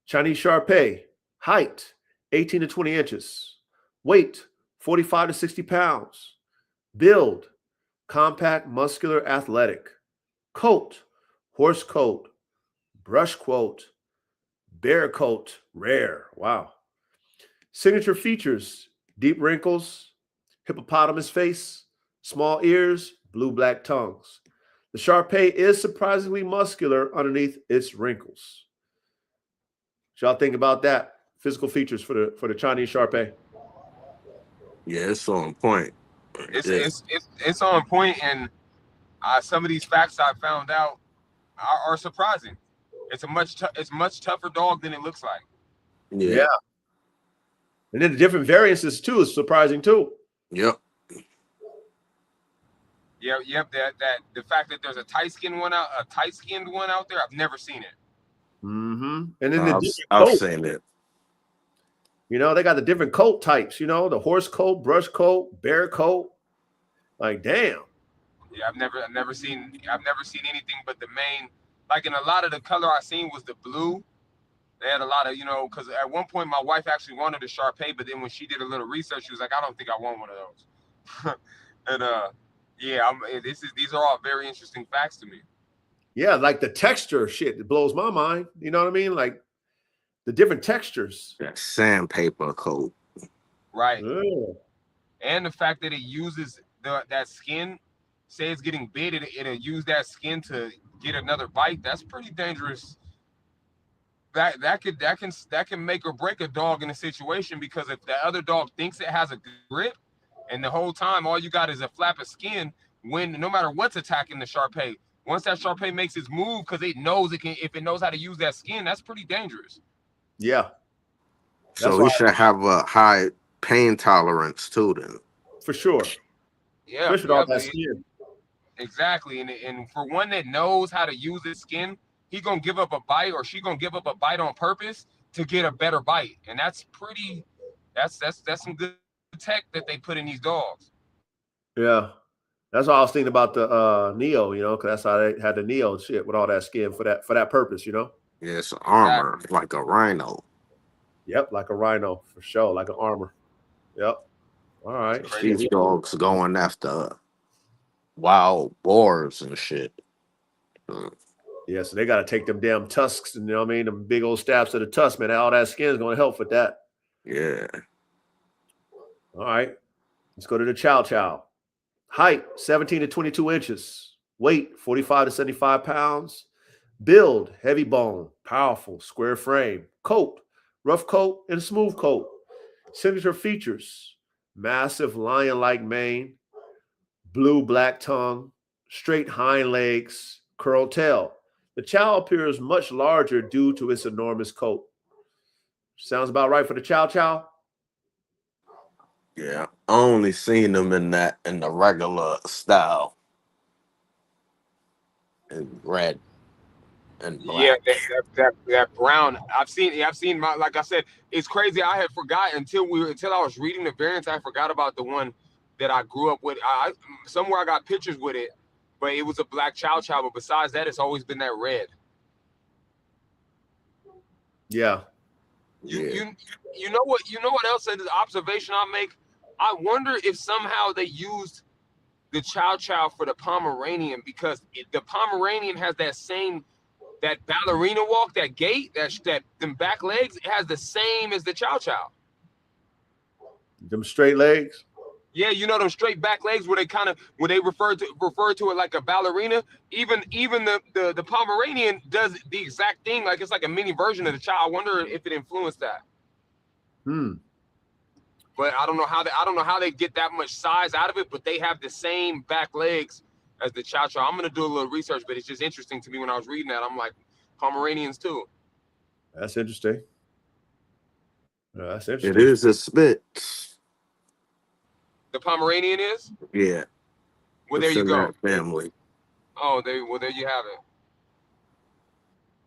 Chinese Shar-Pei, height 18 to 20 inches, weight 45 to 60 pounds, build compact, muscular, athletic, coat horse coat, brush coat, bear coat, rare. Wow. Signature features: deep wrinkles, hippopotamus face, small ears, blue-black tongues. The Shar-Pei is surprisingly muscular underneath its wrinkles. What y'all think about that? Physical features for the Chinese Shar-Pei. Yeah, it's on point. It's on point, and some of these facts I found out are surprising. It's much tougher dog than it looks like. Yeah. And then the different variances too is surprising too. Yep. Yep. That the fact that there's a tight-skinned one out there, I've never seen it. Mm-hmm. And then I've seen it. You know, they got the different coat types, you know, the horse coat, brush coat, bear coat. Like, damn. Yeah, I've never seen anything but the main, like in a lot of the color I seen was the blue. They had a lot of, because at one point my wife actually wanted a Shar-Pei, but then when she did a little research, she was like, I don't think I want one of those. And yeah, these are all very interesting facts to me. Yeah, like the texture shit, it blows my mind. You know what I mean? Like the different textures. That sandpaper coat. Right. Yeah. And the fact that it uses that skin, say it's getting bit, it'll use that skin to get another bite. That's pretty dangerous. That can make or break a dog in a situation, because if the other dog thinks it has a grip, and the whole time all you got is a flap of skin, no matter what's attacking the Shar-Pei, once that Shar-Pei makes its move, because it knows it can, if it knows how to use that skin, that's pretty dangerous. Yeah. So we should have a high pain tolerance too, then. For sure. Yeah. Especially all that skin. Exactly. And for one that knows how to use its skin, he gonna give up a bite, or she gonna give up a bite on purpose to get a better bite. And that's some good tech that they put in these dogs. Yeah. That's what I was thinking about the Neo, because that's how they had the Neo shit with all that skin for that purpose, Yeah, it's armor, like a rhino. Yep, like a rhino, for sure, like an armor. Yep. All right. These dogs going after wild boars and shit. Yeah, so they got to take them damn tusks, and you know what I mean? Them big old stabs to the tusk, man. All that skin is going to help with that. Yeah. All right. Let's go to the Chow Chow. Height, 17 to 22 inches. Weight, 45 to 75 pounds. Build, heavy bone, powerful, square frame. Coat, rough coat and smooth coat. Signature features: massive lion-like mane, blue-black tongue, straight hind legs, curled tail. The Chow appears much larger due to its enormous coat. Sounds about right for the Chow Chow? Yeah, I only seen them in the regular style, in red and black. Yeah, that brown. I've seen my, like I said, it's crazy. I had forgot until I was reading the variants. I forgot about the one that I grew up with. Somewhere I got pictures with it, but it was a black Chow Chow. But besides that, it's always been that red. Yeah. You know what else is the observation I make? I wonder if somehow they used the Chow Chow for the Pomeranian, because the Pomeranian has that same that ballerina walk, that gait, that them back legs, it has the same as the Chow Chow. Them straight legs. Yeah, you know them straight back legs where they refer to it like a ballerina. Even the Pomeranian does the exact thing, like it's like a mini version of the Chow. I wonder if it influenced that. But I don't know how they get that much size out of it, but they have the same back legs as the Chow Chow. I'm gonna do a little research, but it's just interesting to me when I was reading that. I'm like, Pomeranians too. That's interesting. That's interesting. It is a spit. The Pomeranian is? Yeah. Well, there you go. Family. Oh, there you have it.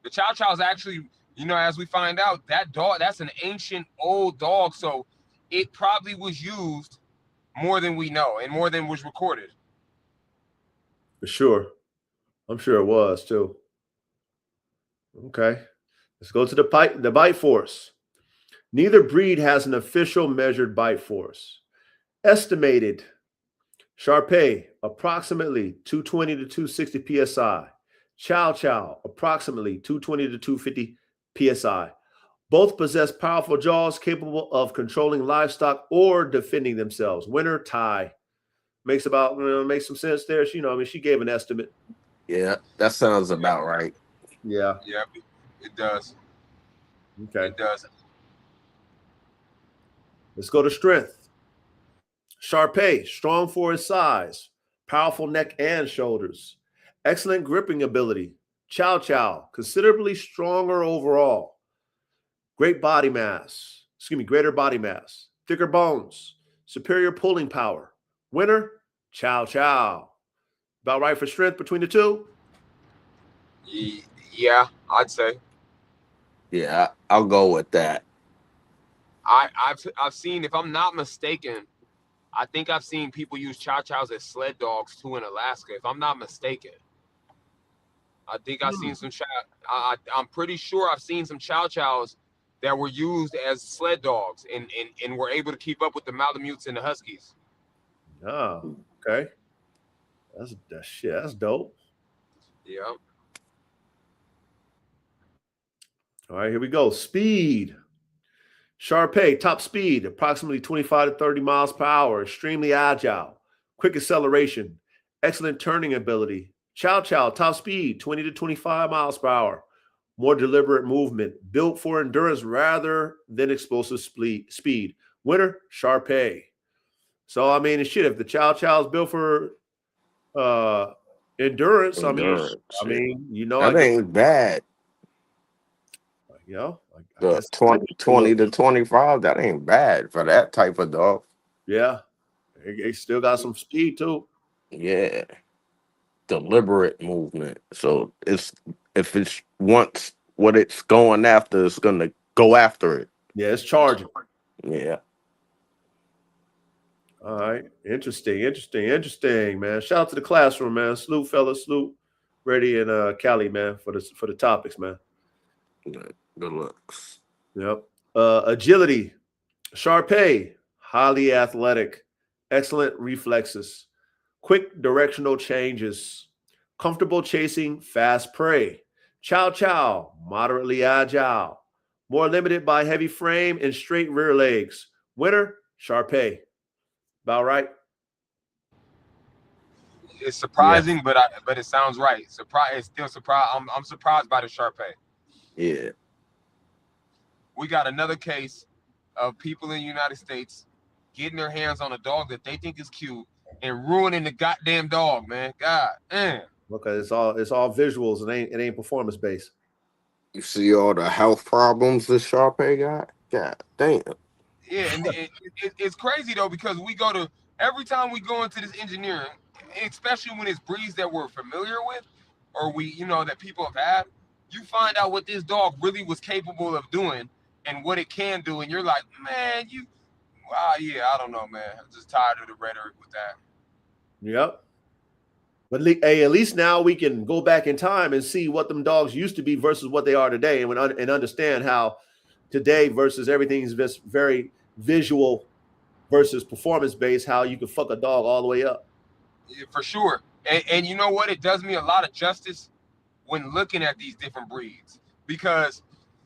The Chow Chow is actually, as we find out, that dog, that's an ancient old dog, so it probably was used more than we know and more than was recorded. For sure. I'm sure it was too. Okay. Let's go to the bite force. Neither breed has an official measured bite force. Estimated Shar-Pei, approximately 220 to 260 psi. Chow Chow, approximately 220 to 250 psi. Both possess powerful jaws capable of controlling livestock or defending themselves. Winner tie. Makes some sense there. She gave an estimate. Yeah, that sounds about right. Yeah. Yeah, it does. Okay. It does. Let's go to strength. Shar-Pei, strong for his size, powerful neck and shoulders, excellent gripping ability. Chow Chow, considerably stronger overall. Greater body mass, thicker bones, superior pulling power. Winner, Chow Chow. About right for strength between the two? Yeah, I'd say. Yeah, I'll go with that. I've seen, if I'm not mistaken, I think I've seen people use Chow Chows as sled dogs too in Alaska, if I'm not mistaken. I think I've seen some I'm pretty sure I've seen some Chow Chows that were used as sled dogs and were able to keep up with the Malamutes and the Huskies. Oh, okay. That's dope. Yeah. All right, here we go. Speed. Shar-Pei, top speed, approximately 25 to 30 miles per hour, extremely agile, quick acceleration, excellent turning ability. Chow Chow, top speed, 20 to 25 miles per hour, more deliberate movement, built for endurance rather than explosive speed. Winner, Shar-Pei. So, if the Chow Chow is built for endurance, that ain't bad. I guess 20 to 25, that ain't bad for that type of dog. Yeah. It still got some speed too. Yeah. Deliberate movement. So if it's once what it's going after, it's gonna go after it. Yeah, it's charging. Yeah. All right. Interesting, man. Shout out to the classroom, man. Salute, fellas. Salute, Reddy and Callie, man, for the topics, man. Good looks. Yep. Agility. Shar-Pei, highly athletic, excellent reflexes, quick directional changes, comfortable chasing fast prey. Chow Chow, moderately agile, more limited by heavy frame and straight rear legs. Winner, Shar-Pei. About right? It's surprising, but it sounds right. It's still surprised. I'm surprised by the Shar-Pei. Yeah. We got another case of people in the United States getting their hands on a dog that they think is cute and ruining the goddamn dog, man. God damn. Okay, it's all visuals. It ain't performance based. You see all the health problems this Shar-Pei got? God damn. Yeah, and it's crazy though, because every time we go into this engineering, especially when it's breeds that we're familiar with or that people have had, you find out what this dog really was capable of doing and what it can do, and you're like, man, I don't know, man. I'm just tired of the rhetoric with that. Yep. But at least now we can go back in time and see what them dogs used to be versus what they are today, and understand how today versus everything is just very visual versus performance based. How you can fuck a dog all the way up. Yeah, for sure. And you know what? It does me a lot of justice when looking at these different breeds, because,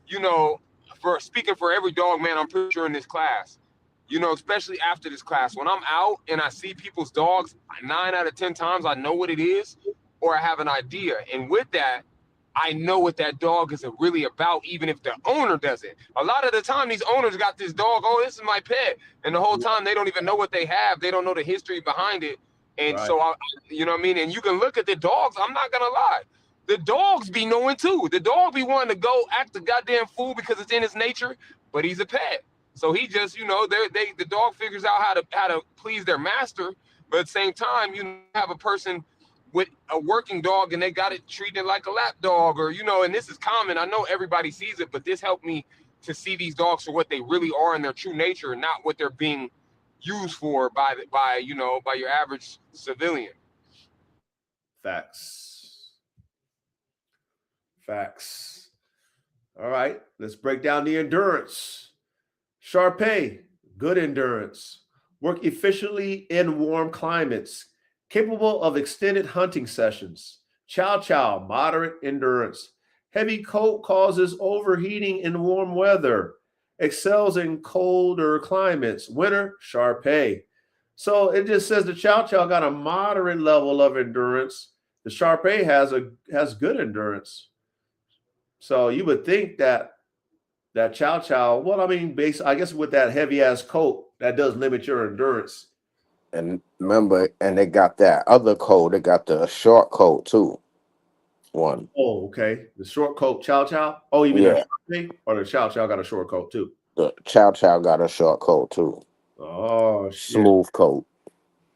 you know, for speaking for every dog man, I'm pretty sure in this class, you know, especially after this class, when I'm out and I see people's dogs, 9 out of 10 times I know what it is, or I have an idea. And with that, I know what that dog is really about, even if the owner doesn't. A lot of the time, these owners got this dog, oh, this is my pet. And the whole time, they don't even know what they have. They don't know the history behind it. And so, you know what I mean? And you can look at the dogs. I'm not going to lie. The dogs be knowing, too. The dog be wanting to go act the goddamn fool because it's in his nature, but he's a pet. So he just, you know, the dog figures out how to please their master. But at the same time, you have a person with a working dog and they got it treated like a lap dog, or, you know, and this is common. I know everybody sees it, but this helped me to see these dogs for what they really are in their true nature, not what they're being used for by your average civilian. Facts. All right, let's break down the endurance. Shar-Pei, good endurance. Work efficiently in warm climates. Capable of extended hunting sessions. Chow Chow, moderate endurance. Heavy coat causes overheating in warm weather. Excels in colder climates. Winter, Shar-Pei. So it just says the Chow Chow got a moderate level of endurance. The Shar-Pei has good endurance. So you would think that Chow Chow, well, I mean, I guess with that heavy ass coat, that does limit your endurance. And remember, and they got that other coat. They got the short coat too. One. Oh, okay. The short coat Chow Chow. Oh, you mean the Shar-Pei, or the Chow Chow got a short coat too? The Chow Chow got a short coat too. Oh, shit. Smooth coat.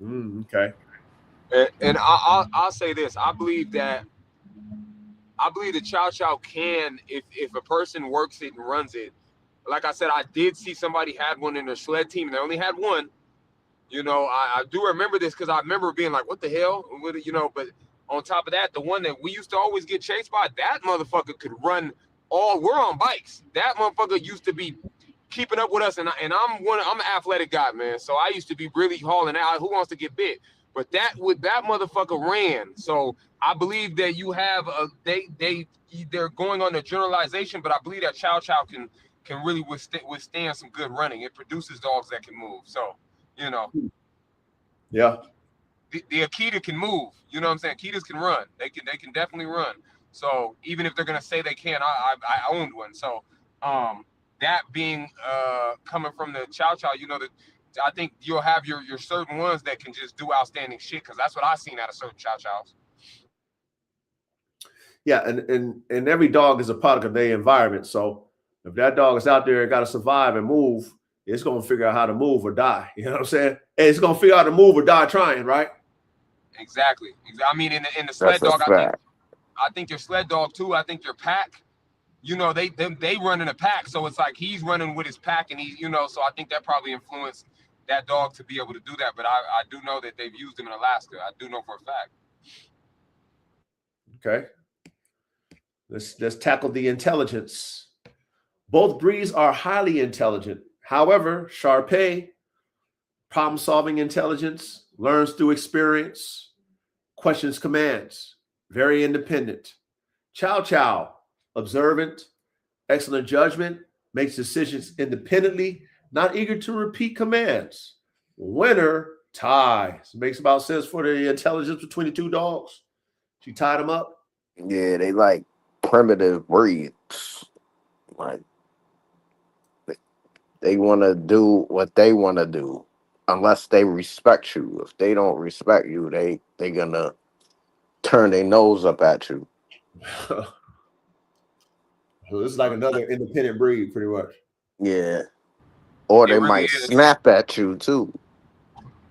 Okay. And I'll say this: I believe the Chow Chow can, if a person works it and runs it. Like I said, I did see somebody had one in their sled team, and they only had one. You know, I do remember this because I remember being like, what the hell? You know, but on top of that, the one that we used to always get chased by, that motherfucker could run we're on bikes. That motherfucker used to be keeping up with us. And I'm an athletic guy, man. So I used to be really hauling out. Who wants to get bit? But that motherfucker ran. So I believe that you have they're going on the generalization, but I believe that Chow Chow can really withstand some good running. It produces dogs that can move. So, you know, yeah, the Akita can move. You know what I'm saying? Akitas can run. They can definitely run. So even if they're gonna say they can't, I owned one. So that being coming from the Chow Chow, you know, that I think you'll have your certain ones that can just do outstanding shit, because that's what I've seen out of certain Chow Chows. Yeah, and every dog is a product of their environment. So if that dog is out there and got to survive and move, it's going to figure out how to move or die. You know what I'm saying? Hey, it's going to figure out how to move or die trying, right? Exactly. I mean, in the sled dog, I think your sled dog too. I think your pack, you know, they run in a pack, so it's like he's running with his pack, and he, you know, so I think that probably influenced that dog to be able to do that. But I do know that they've used him in Alaska. I do know for a fact. Okay. Let's tackle the intelligence. Both breeds are highly intelligent. However, Shar-Pei, problem-solving intelligence, learns through experience, questions commands, very independent. Chow Chow, observant, excellent judgment, makes decisions independently, not eager to repeat commands. Winner, tie. So makes about sense for the intelligence between the two dogs. She tied them up. Yeah, they like primitive breeds. Like they want to do what they want to do, unless they respect you. If they don't respect you, they gonna turn their nose up at you. So this is like another independent breed, pretty much. Yeah. Or they really might is. snap at you too.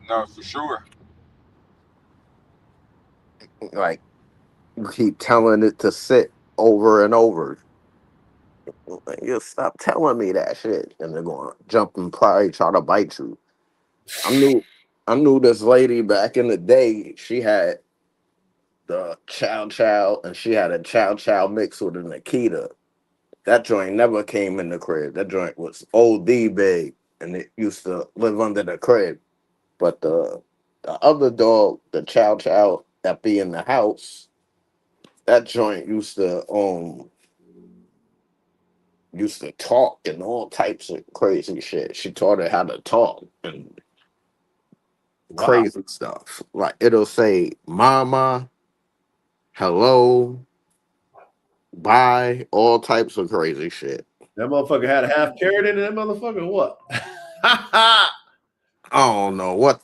No, for sure. Like you keep telling it to sit over and over. Like, you stop telling me that shit, and they're going to jump and probably try to bite you. I knew this lady back in the day. She had the Chow Chow, and she had a Chow Chow mixed with an Akita. That joint never came in the crib. That joint was OD big, and it used to live under the crib. But the other dog, the Chow Chow that be in the house, That joint used to talk and all types of crazy shit. She taught her how to talk and Wow. crazy stuff. Like it'll say mama, hello, bye, all types of crazy shit. That motherfucker had a half carrot in it, that motherfucker, what? I don't know what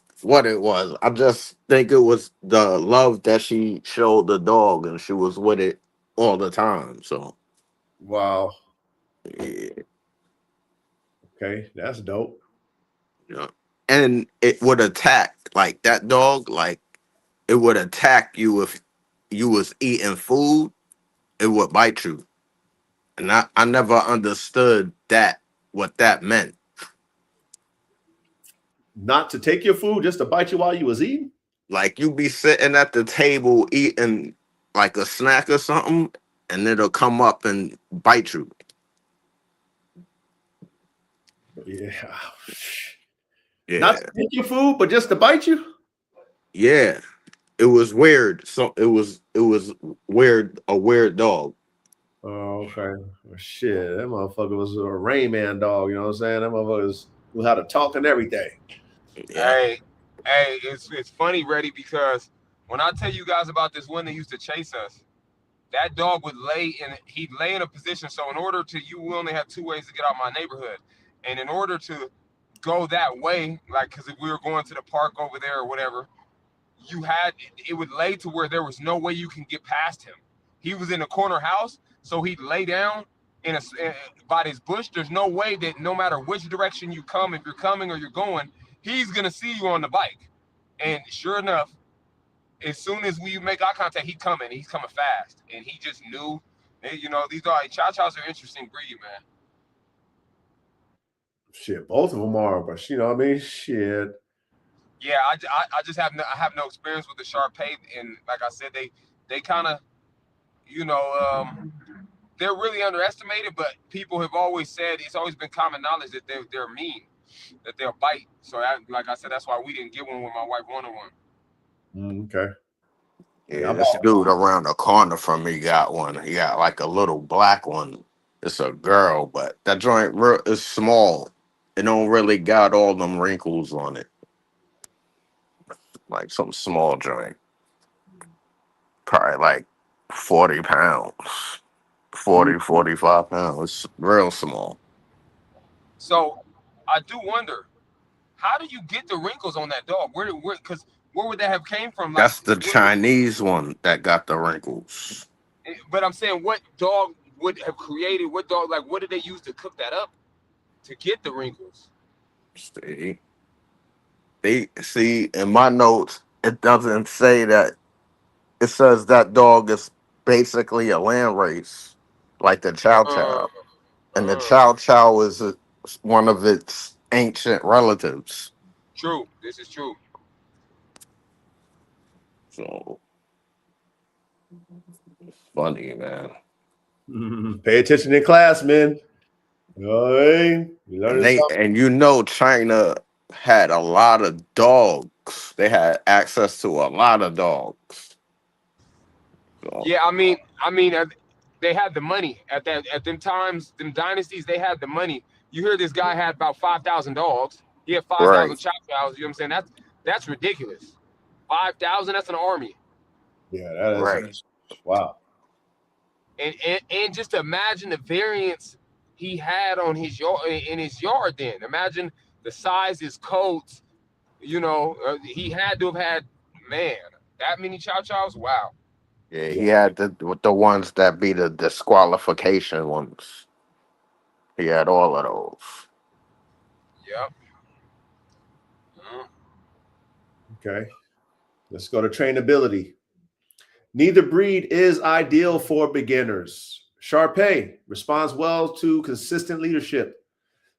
it was. I just think it was the love that she showed the dog and she was with it all the time. So Wow. yeah, Okay, that's dope. yeah. And it would attack like that dog, like it would attack you if you was eating food, it would bite you. And I never understood that what that meant. Not to take your food, just to bite you while you was eating? Like you be sitting at the table eating like a snack or something, and it'll come up and bite you. Yeah. Not Yeah. to take your food, but just to bite you? Yeah. It was weird. So it was weird, a weird dog. Oh, okay. Well, shit, that motherfucker was a Rain Man dog, you know what I'm saying? That motherfucker knew how to talk and everything. Yeah. Hey, it's funny, Reddy, because when I tell you guys about this one that used to chase us, that dog would he'd lay in a position. So in order to, we only have two ways to get out my neighborhood. And in order to go that way, like, cause if we were going to the park over there or whatever, it would lay to where there was no way you can get past him. He was in a corner house, so he'd lay down by this bush. There's no way that no matter which direction you come, if you're coming or you're going, he's gonna see you on the bike. And sure enough, as soon as we make eye contact, he's coming fast. And he just knew, these Chow Chows are interesting breed, man. Shit, both of them are, but you know what I mean? Shit. Yeah, I just have no experience with the Shar-Pei, and like I said, they kind of, you know, they're really underestimated. But people have always said, it's always been common knowledge that they're mean, that they'll bite. So like I said, that's why we didn't get one when my wife wanted one. Okay. Yeah, Yeah, this dude around the corner from me got one. He got like a little black one. It's a girl, but that joint is small. It don't really got all them wrinkles on it. Like some small joint. Probably like 40 pounds. 40, 45 pounds. It's real small. So I do wonder, how do you get the wrinkles on that dog? Because where would that have came from? Like, That's the Chinese one that got the wrinkles. but I'm saying, what dog would have created? What dog? Like, what did they use to cook that up to get the wrinkles? See, they see in my notes, it doesn't say that. It says that dog is basically a land race, like the Chow Uh, Chow, and the uh, Chow Chow is one of its ancient relatives. True. This is true. So it's funny, man. Pay attention in class, man. You know what I mean? You learning something. And China had a lot of dogs. They had access to a lot of dogs. So, Yeah, they had the money at them times, them dynasties. They had the money. You hear this guy had about 5,000 dogs. He had 5,000 right. Chow Chows. You know what I'm saying? That's ridiculous. 5,000. That's an army. Yeah, that Right. is wow. And just imagine the variance he had on his yard in his yard. Then imagine the size, his coats. He had to have had, man, that many Chow Chows. Wow. Yeah, he had the ones that be the disqualification ones. He had all of those. Yep. Mm. Okay. Let's go to trainability. Neither breed is ideal for beginners. Shar-Pei responds well to consistent leadership,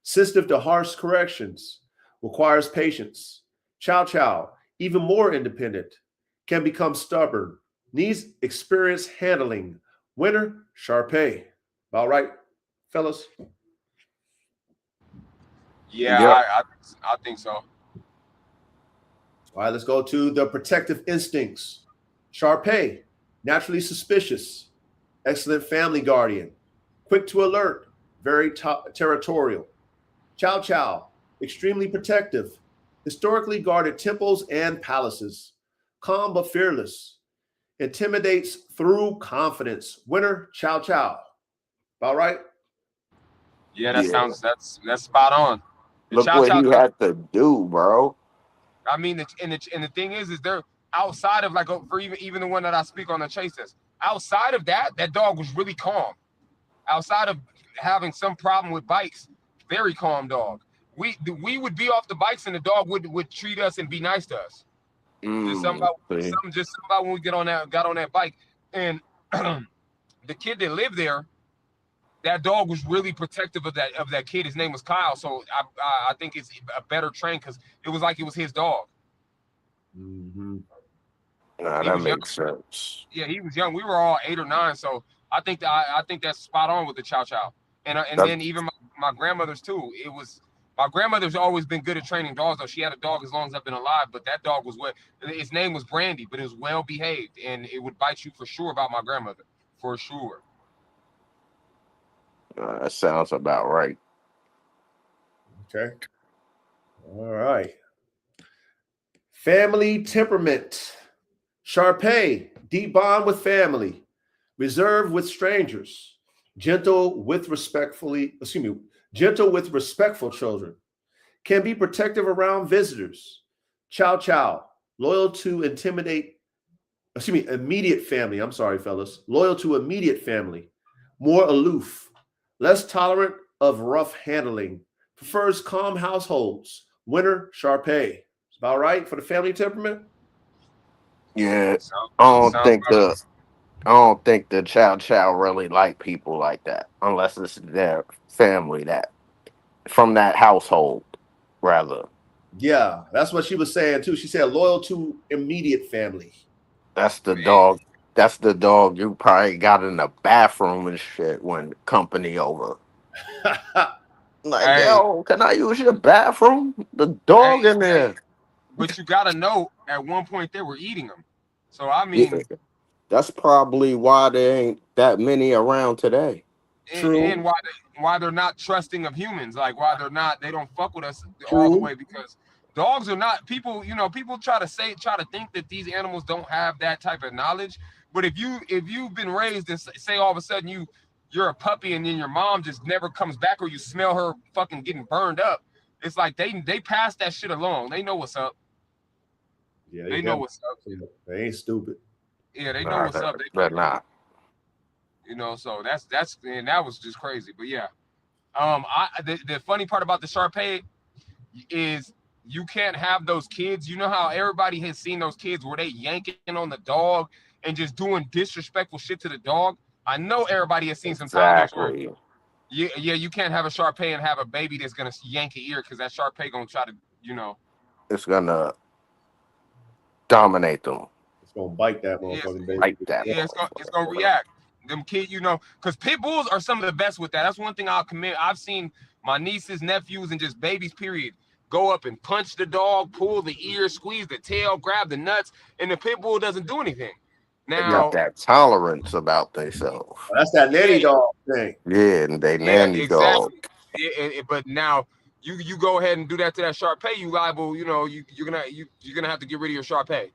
sensitive to harsh corrections, requires patience. Chow Chow, even more independent, can become stubborn, needs experience handling. Winner, Shar-Pei. About right, fellas? Yeah, Yep. I think so. All right, let's go to the protective instincts. Shar-Pei naturally suspicious, excellent family guardian, quick to alert, very territorial. Chow Chow, extremely protective, historically guarded temples and palaces, calm but fearless, intimidates through confidence. Winner, Chow Chow. About right? Yeah, Yeah. that's spot on. The Look Chow what Chow. he had to do, bro. I mean, and the thing is they're outside of like for even the one that I speak on the chases. Outside of that, that dog was really calm. Outside of having some problem with bikes, very calm dog. We would be off the bikes and the dog would treat us and be nice to us. Just something See. about when we got on that bike, and the kid that lived there, that dog was really protective of that kid. His name was Kyle, so I think it's a better train because it was like it was his dog. Mm-hmm. Nah, He that was young. makes sense. Yeah, he was young. We were all 8 or 9, so I think that's spot on with the Chow Chow. And That's then even my grandmother's too. It was my grandmother's always been good at training dogs. Though she had a dog as long as I've been alive, but that dog was his name was Brandy, but it was well behaved and it would bite you for sure about my grandmother, for sure. that sounds about right. Okay. All right. Family temperament. Shar-Pei, deep bond with family, reserved with strangers, gentle with respectful children, can be protective around visitors. Chow Chow, loyal to immediate family. I'm sorry, fellas. Loyal to immediate family, more aloof, less tolerant of rough handling, prefers calm households. Winner, Shar-Pei. It's about right for the family temperament. Yeah. Sound, I don't sounds think the Chow Chow really like people like that, unless it's their family that from that household, rather. Yeah, that's what she was saying too. She said loyal to immediate family. That's the man. dog. That's the dog you probably got in the bathroom and shit when company over. Like, Hey, yo, can I use your bathroom? The hey, dog in there. but you gotta know at one point they were eating them. So I Yeah. mean, That's probably why there ain't that many around today. and True, why they're not trusting of humans, like why they don't fuck with us all the true. way because dogs are not people. People try to think that these animals don't have that type of knowledge. But if you've been raised and say all of a sudden you're a puppy and then your mom just never comes back or you smell her fucking getting burned up, it's like they pass that shit along. They know what's up. Yeah, they They know got. what's up. They ain't stupid. Yeah, they know Nah, what's up. They they're not. so that's and that was just crazy. But yeah. The funny part about the Shar-Pei is you can't have those kids. You know how everybody has seen those kids where they yanking on the dog and just doing disrespectful shit to the dog. I know everybody has seen some toddlers where Exactly. yeah, you can't have a Shar-Pei and have a baby that's gonna yank an ear because that Shar-Pei gonna try to It's gonna dominate them It's gonna bite that yeah, motherfucking baby. like that. yeah, it's gonna react. Them kids, because pit bulls are some of the best with that. That's one thing I'll commit. I've seen my nieces, nephews, and just babies, period, go up and punch the dog, pull the ear, squeeze the tail, grab the nuts, and the pit bull doesn't do anything. They got Now, that tolerance about themselves. That's that yeah, nanny dog thing. Yeah, and they yeah, nanny dog. exactly. But now you go ahead and do that to that Shar-Pei, you liable. You're gonna have to get rid of your Shar-Pei.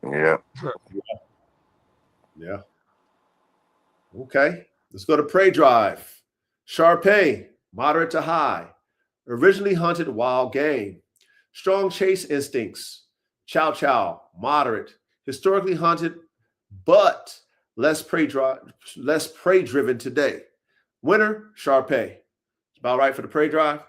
Yeah. Yeah. Okay. Let's go to prey drive. Shar-Pei, moderate to high. Originally hunted wild game. Strong chase instincts. Chow Chow, moderate. Historically hunted, but less prey driven today. Winner, Shar-Pei. It's about right for the prey drive.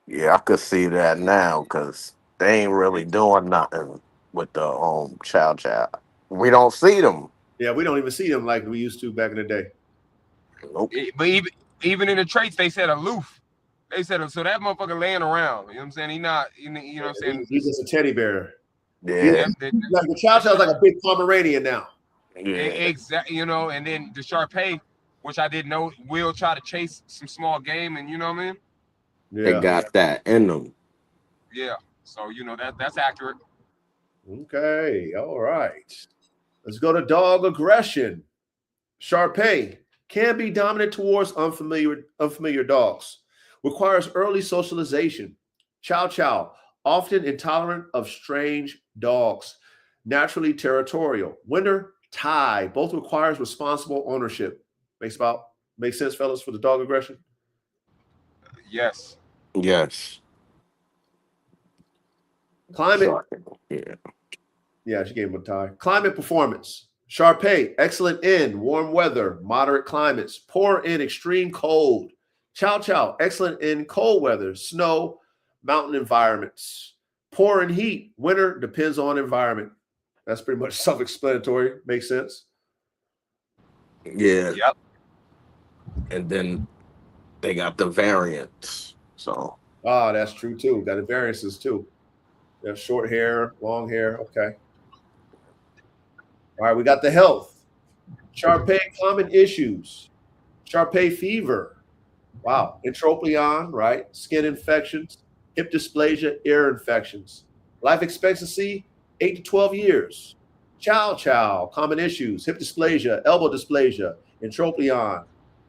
Yeah, I could see that now because they ain't really doing nothing with the Chow Chow. We don't see them. Yeah, we don't even see them like we used to back in the day. Nope. But even in the traits, they said aloof. They said so that motherfucker laying around. You know what I'm saying? He not. You know what I'm saying? He's just a teddy bear. Yeah. Yep. Like the Chow Chow's like a big Pomeranian now. Yeah. Exactly. And then the Shar-Pei, which I didn't know, will try to chase some small game, and you know what I mean? They Yeah. got that in them. Yeah. So that's accurate. Okay, all right. Let's go to dog aggression. Shar-Pei can be dominant towards unfamiliar dogs. Requires early socialization. Chow Chow, often intolerant of strange dogs. Naturally territorial. Winner, Thai. Both requires responsible ownership. Makes sense, fellas, for the dog aggression? Yes. Yes. Climate. Shocking. Yeah. Yeah, she gave him a tie. Climate performance. Shar-Pei, excellent in warm weather, moderate climates, poor in extreme cold. Chow Chow, excellent in cold weather, snow, mountain environments. Poor in heat, winter depends on environment. That's pretty much self-explanatory. Makes sense. Yeah. Yep. And then they got the variants. So Ah, that's true too. Got the variances too. They have short hair, long hair. Okay. All right, we got the health. Shar-Pei common issues. Shar-Pei fever. Wow. Entropion, right? Skin infections, hip dysplasia, ear infections. Life expectancy, 8 to 12 years. Chow Chow, common issues, hip dysplasia, elbow dysplasia, entropion,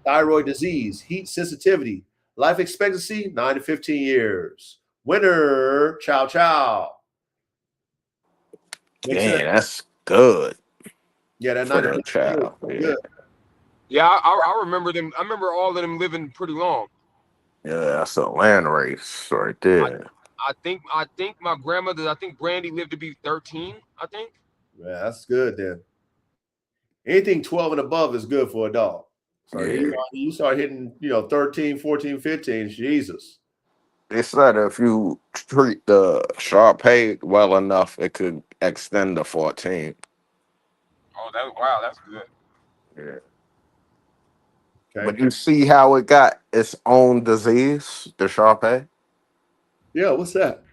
thyroid disease, heat sensitivity. Life expectancy, 9 to 15 years. Winner, Chow Chow. Makes sense. yeah, that's good Yeah, that for 9 to the 15 years. child. Yeah. Good. Yeah, I remember them. I remember all of them living pretty long. Yeah, that's a land race right I there. I think my grandmother. I think Brandy lived to be 13. I think. Yeah, that's good then. Anything 12 and above is good for a dog. So Yeah. you start hitting, 13, 14, 15, Jesus. They said if you treat the Shar-Pei well enough, it could extend to 14. Oh, wow, that's good. Yeah. Okay. But you see how it got its own disease, the Shar-Pei? Yeah, what's that?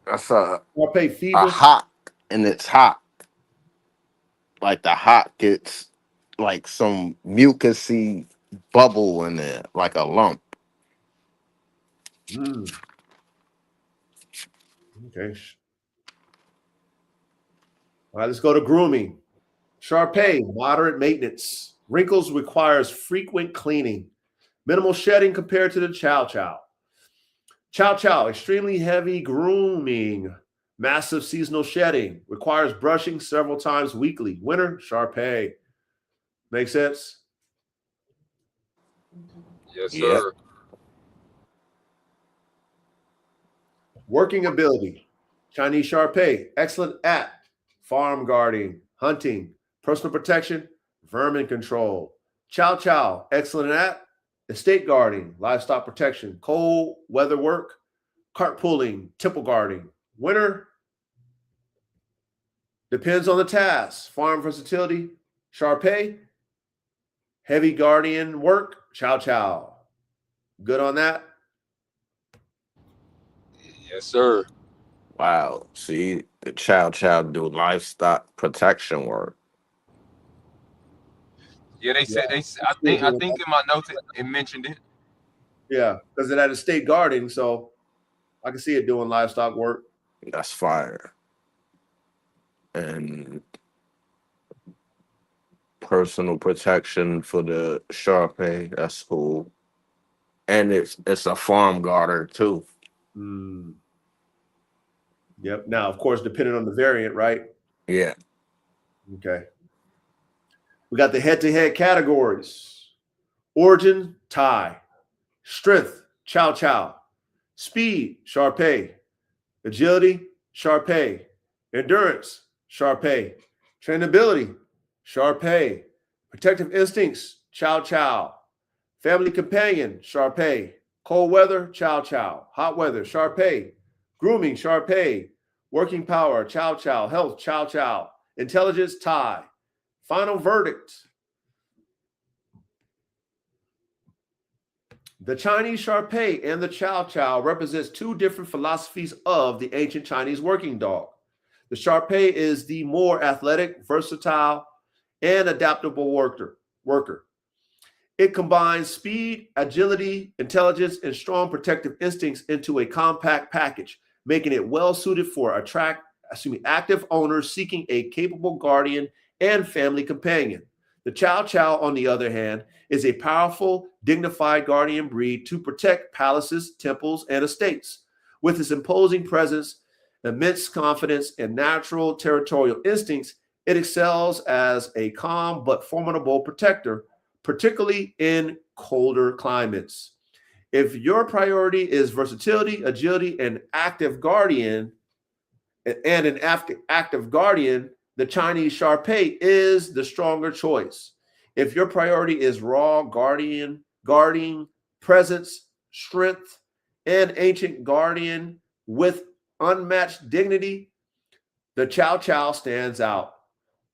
That's Shar-Pei a fever. hot, and it's hot. Like the hot gets like some mucusy bubble in there, like a lump. Mm, okay. All right, let's go to grooming. Shar-Pei, moderate maintenance. Wrinkles requires frequent cleaning. Minimal shedding compared to the Chow Chow. Chow Chow, extremely heavy grooming. Massive seasonal shedding. Requires brushing several times weekly. Winner, Shar-Pei. Make sense? Yes, Yeah. sir. Working ability. Chinese Shar-Pei, excellent at farm guarding, hunting, personal protection, vermin control. Chow Chow, excellent at estate guarding, livestock protection, cold weather work, cart pulling, temple guarding. Winner depends on the task. Farm versatility, Shar-Pei, heavy guardian work, Chow Chow. Good on that? Yes, sir. Wow. See, the Chow Chow do livestock protection work. Yeah, they Yeah. said they. I think in my notes it mentioned it. Yeah, because it had estate guarding, so I can see it doing livestock work. That's fire. And personal protection for the Shar-Pei. That's cool. And it's a farm guarder too. Mm, yep. Now, of course, depending on the variant, right? Yeah. Okay. We got the head-to-head categories. Origin, Thai. Strength, Chow Chow. Speed, Shar-Pei. Agility, Shar-Pei. Endurance, Shar-Pei. Trainability, Shar-Pei. Protective instincts, Chow Chow. Family companion, Shar-Pei. Cold weather, Chow Chow. Hot weather, Shar-Pei. Grooming, Shar-Pei. Working power, Chow Chow. Health, Chow Chow. Intelligence, Thai. Final verdict. The Chinese Shar-Pei and the Chow Chow represents two different philosophies of the ancient Chinese working dog. The Shar-Pei is the more athletic, versatile, and adaptable worker. It combines speed, agility, intelligence, and strong protective instincts into a compact package, making it well suited for active owners seeking a capable guardian and family companion. The Chow Chow, on the other hand, is a powerful, dignified guardian breed to protect palaces, temples, and estates. With its imposing presence, immense confidence, and natural territorial instincts, it excels as a calm but formidable protector, particularly in colder climates. If your priority is versatility, agility, and active guardian, active guardian, the Chinese Shar-Pei is the stronger choice. If your priority is raw guarding, presence, strength, and ancient guardian with unmatched dignity, the Chow Chow stands out.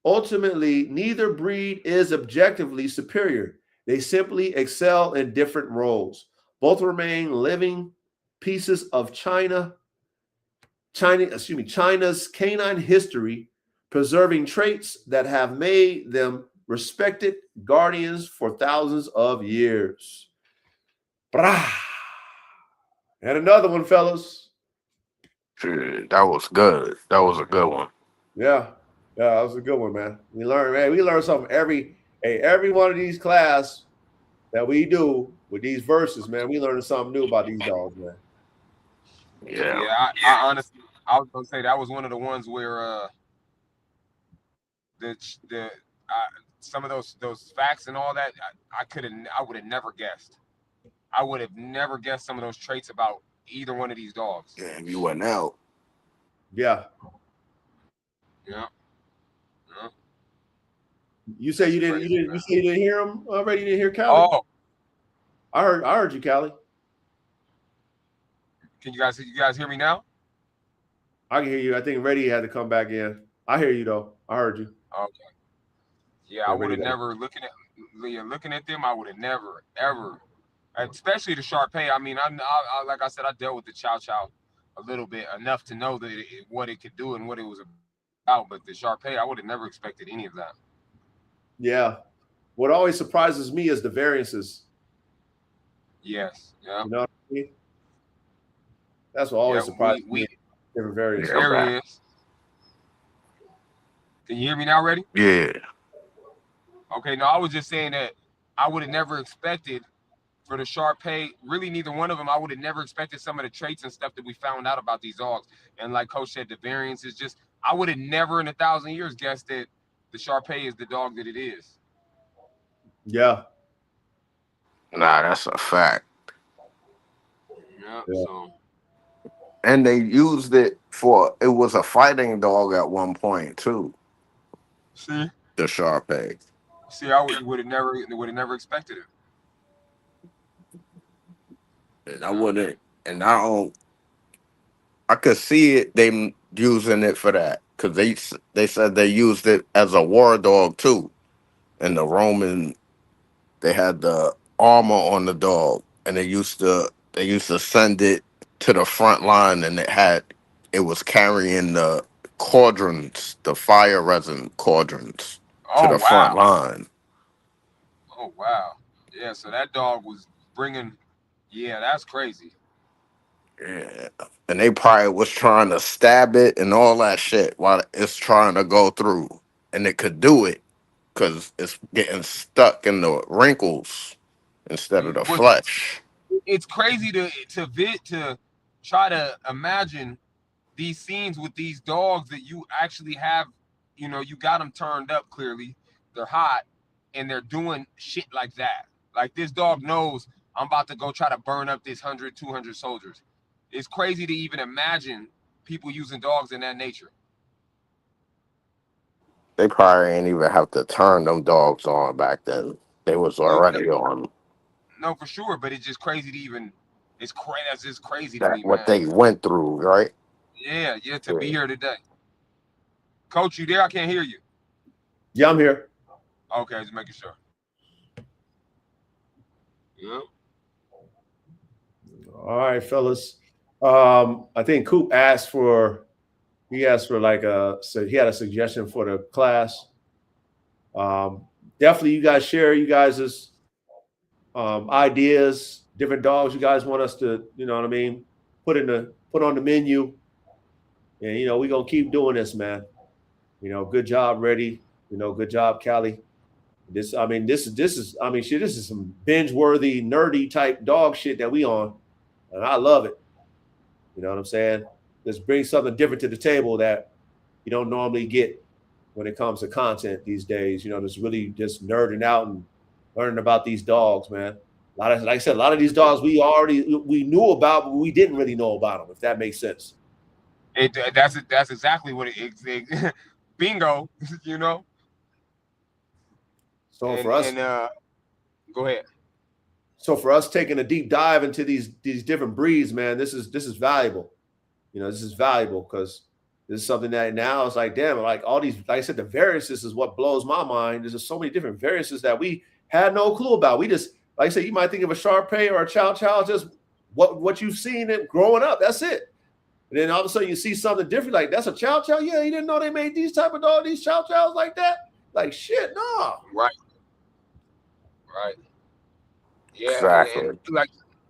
Ultimately, neither breed is objectively superior. They simply excel in different roles. Both remain living pieces of China's canine history, preserving traits that have made them respected guardians for thousands of years. Brah. And another one, fellas. Shit, that was good. That was a good one. Yeah, that was a good one, man. We learn something every one of these class that we do with these verses, man. We learning something new about these dogs, man. Yeah. Yeah, I honestly, I was gonna say that was one of the ones where the some of those facts and all that I would have never guessed. I would have never guessed some of those traits about either one of these dogs. Damn, you went out. Yeah. Yeah. Yeah. You say That's you didn't crazy, you man. say you didn't hear him already? You didn't hear Callie? Oh, I heard you, Callie. can you guys hear me now? I can hear you. I think Reddy had to come back in. I hear you though. I heard you. Okay. Yeah, I Yeah, would Reddy have got it. never looking at them. I would have never ever, especially the Shar-Pei. I mean, I like I said, I dealt with the Chow Chow a little bit enough to know that what it could do and what it was about. But the Shar-Pei, I would have never expected any of that. Yeah. What always surprises me is the variances. Yes. Yeah. You know what I mean? That's what Yeah. always surprises me. We Different Yeah, variances. I'm there he back. is. Can you hear me now, Reddy? Yeah. Okay. No, I was just saying that I would have never expected for the Shar-Pei, really neither one of them. I would have never expected some of the traits and stuff that we found out about these dogs. And like Coach said, the variance is just, I would have never in 1,000 years guessed that the Shar-Pei is the dog that it is. Yeah. Nah, that's a fact. Yeah. Yeah. So And they used it for, it was a fighting dog at one point too, see, the Shar-Pei. you would have never expected it. And I Yeah. wouldn't, and I could see it, them using it for that. Because they said they used it as a war dog too. And the Roman, they had the armor on the dog, and they used to send it to the front line, and it was carrying the cauldrons, the fire resin cauldrons, to Oh the front wow. line. Oh wow. Yeah. So that dog was bringing. Yeah, that's crazy. Yeah, and they probably was trying to stab it and all that shit while it's trying to go through, and it could do it because it's getting stuck in the wrinkles instead of the What's flesh. it's crazy to try to imagine these scenes with these dogs that you actually have, you got them turned up clearly, they're hot, and they're doing shit like that. Like this dog knows I'm about to go try to burn up this 100, 200 soldiers. It's crazy to even imagine people using dogs in that nature. They probably ain't even have to turn them dogs on back then. They was No, already on no, for sure, but it's just crazy to even. That's just crazy to that me, what man. they went through, right? Yeah, to be Yeah. here today. Coach, you there? I can't hear you. Yeah, I'm here. Okay, just making sure. Yeah. All right, fellas. I think Coop asked for so he had a suggestion for the class. Definitely you guys share you guys' ideas, different dogs you guys want us to, you know what I mean, put on the menu. And we're gonna keep doing this, man. Good job, Reddy. Good job, Callie. This is shit, this is some binge-worthy, nerdy type dog shit that we on. And I love it. You know what I'm saying? Just bring something different to the table that you don't normally get when it comes to content these days. Just really just nerding out and learning about these dogs, man. Like I said, a lot of these dogs we knew about, but we didn't really know about them, if that makes sense. That's exactly what it bingo, So and for us, go ahead. So for us taking a deep dive into these different breeds, man, this is valuable. This is valuable because this is something that now it's like, damn, like all these, like I said, the variances is what blows my mind. There's just so many different variances that we had no clue about. We just, like I said, you might think of a Shar-Pei or a Chow Chow, just what you've seen it growing up. That's it. And then all of a sudden you see something different, like that's a Chow Chow. Yeah, you didn't know they made these type of dogs, these Chow Chows like that. Like shit, no. Right. Yeah, Exactly. and